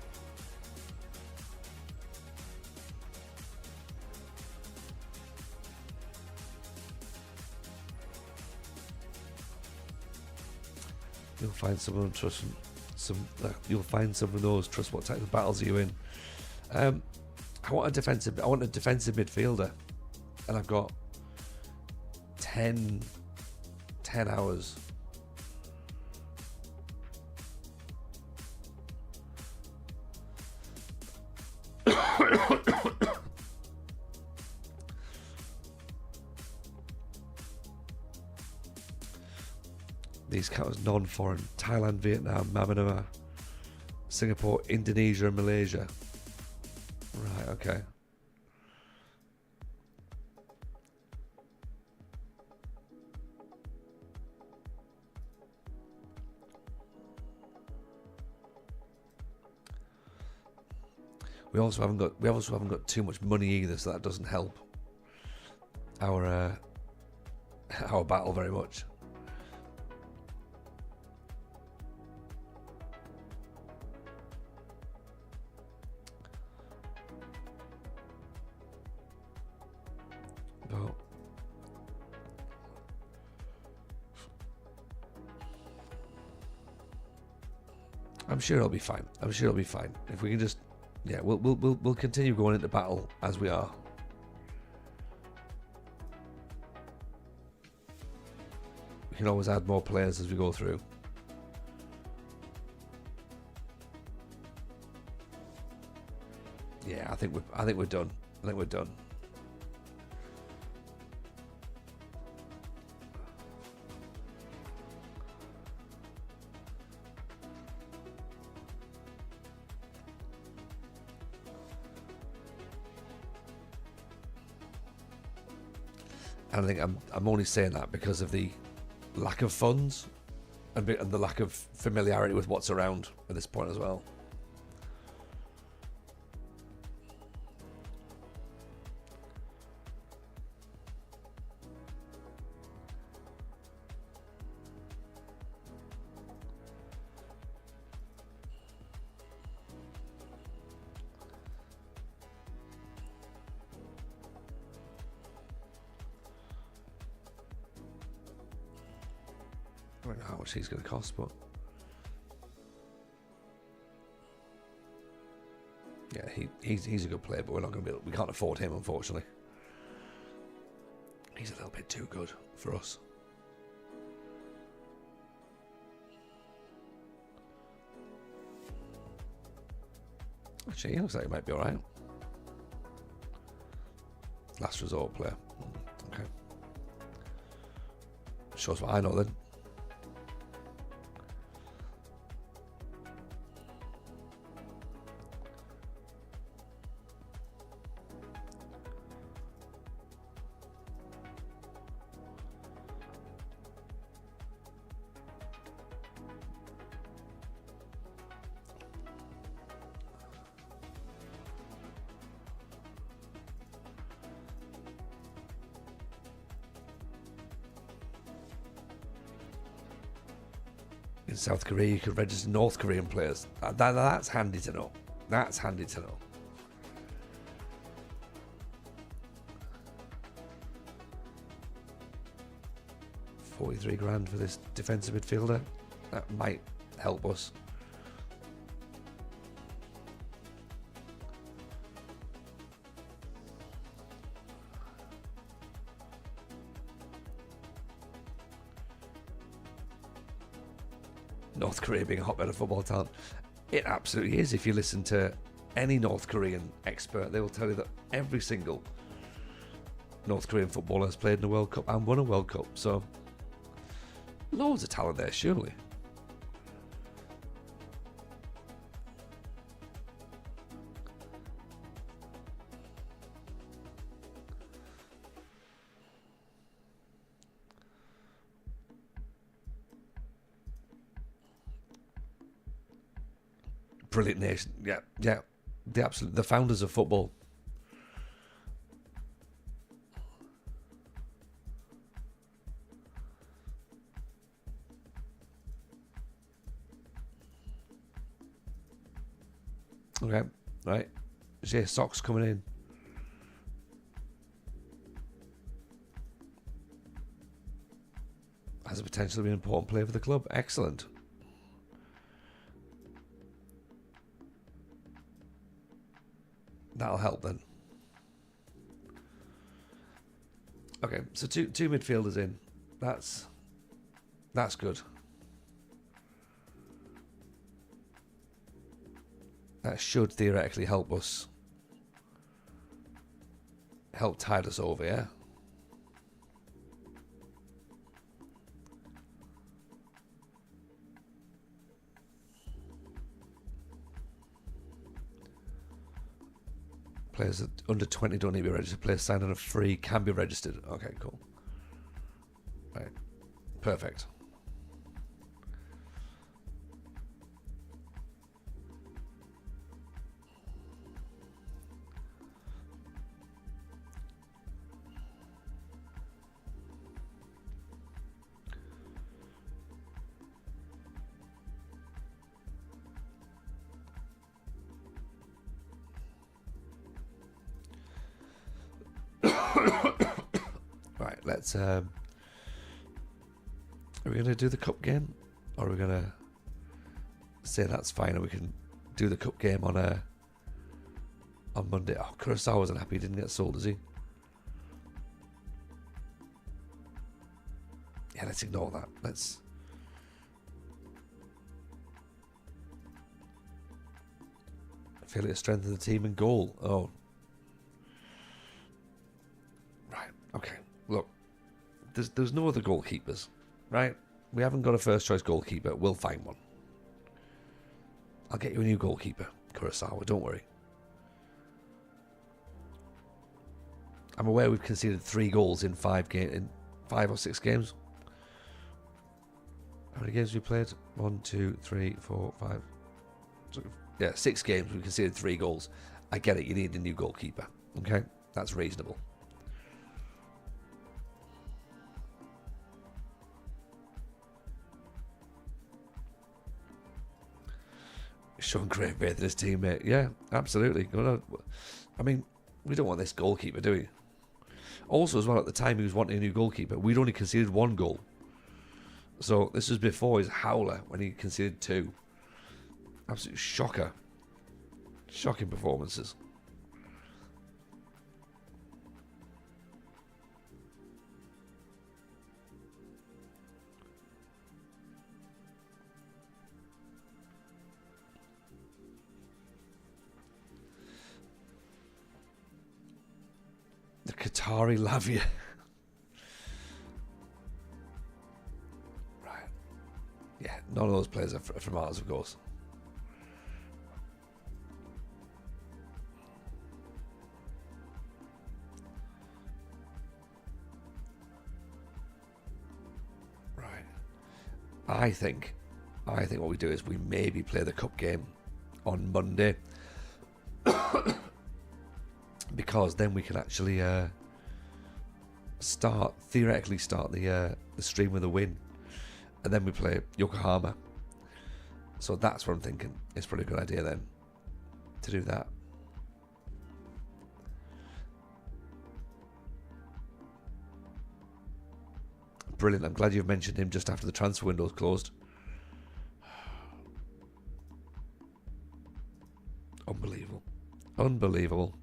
You'll find some of them trust you'll find some of those. Trust what type of battles are you in. I want a defensive midfielder, and I've got 10 hours These count as non-foreign. Thailand, Vietnam, Myanmar, Singapore, Indonesia and Malaysia. Right, okay. We also haven't got too much money either, so that doesn't help our battle very much. But I'm sure it'll be fine. If we can just, yeah, we'll continue going into battle as we are. We can always add more players as we go through. Yeah, I think we're done. I think we're done. And I think I'm only saying that because of the lack of funds and the lack of familiarity with what's around at this point as well. I don't know how much he's going to cost, but yeah, he's a good player, but we can't afford him, unfortunately. He's a little bit too good for us. Actually, he looks like he might be all right. Last resort player. Okay. Shows what I know then. In South Korea, you could register North Korean players. That's handy to know. That's handy to know. $43,000 for this defensive midfielder. That might help us. North Korea being a hotbed of football talent. It absolutely is. If you listen to any North Korean expert, they will tell you that every single North Korean footballer has played in a World Cup and won a World Cup. So, loads of talent there, surely. Brilliant nation. Yeah. The founders of football. Okay, right. Jay Sox coming in. Has a potential to be an important player for the club. Excellent. That'll help then. Okay, so two midfielders in. That's good. That should theoretically help us help tide us over, yeah? Players under 20 don't need to be registered. Players signed on a free can be registered. Okay, cool. Right. Perfect. Right, let's are we going to do the cup game, or are we going to say that's fine and we can do the cup game on Monday? Oh, Kurosawa wasn't happy he didn't get sold, is he? Yeah, let's ignore that. Let's failure to strengthen the team and goal. Oh, right. Okay. Look, there's no other goalkeepers, right? We haven't got a first choice goalkeeper. We'll find one. I'll get you a new goalkeeper, Kurosawa. Don't worry. I'm aware we've conceded 3 goals in 5 or 6 games. How many games have we played? 1, 2, 3, 4, 5. Yeah, 6 games. We conceded 3 goals. I get it. You need a new goalkeeper. Okay, that's reasonable. Showing great faith in his teammate. Yeah, absolutely. I mean, we don't want this goalkeeper, do we? Also, as well, at the time he was wanting a new goalkeeper, we'd only conceded 1 goal. So this was before his howler when he conceded 2. Absolute shocker. Shocking performances. The Qatari Lavia. Right. Yeah, none of those players are from ours, of course. Right. I think what we do is we maybe play the cup game on Monday. Because then we can actually theoretically start the stream with a win, and then we play Yokohama. So that's what I'm thinking. It's probably a good idea then to do that. Brilliant. I'm glad you've mentioned him just after the transfer window's closed. Unbelievable. Unbelievable.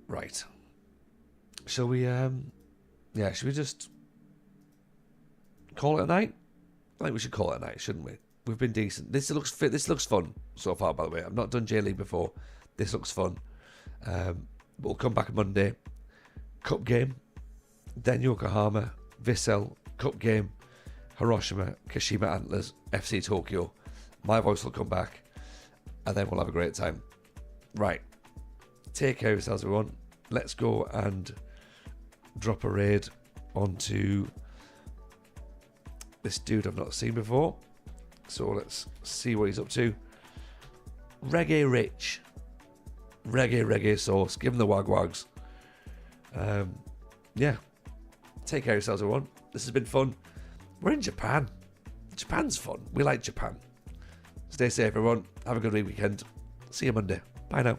Right. Shall we should we just call it a night? I think we should call it a night, shouldn't we? We've been decent. This looks fun so far, by the way. I've not done J-League before. This looks fun. We'll come back Monday. Cup game. Then Yokohama. Vissel. Cup game. Hiroshima. Kashima Antlers. FC Tokyo. My voice will come back. And then we'll have a great time. Right. Take care of yourselves, everyone. Let's go and drop a raid onto this dude I've not seen before. So let's see what he's up to. Reggae Rich. Reggae sauce. Give him the wagwags. Yeah. Take care of yourselves, everyone. This has been fun. We're in Japan. Japan's fun. We like Japan. Stay safe, everyone. Have a good weekend. See you Monday. Bye now.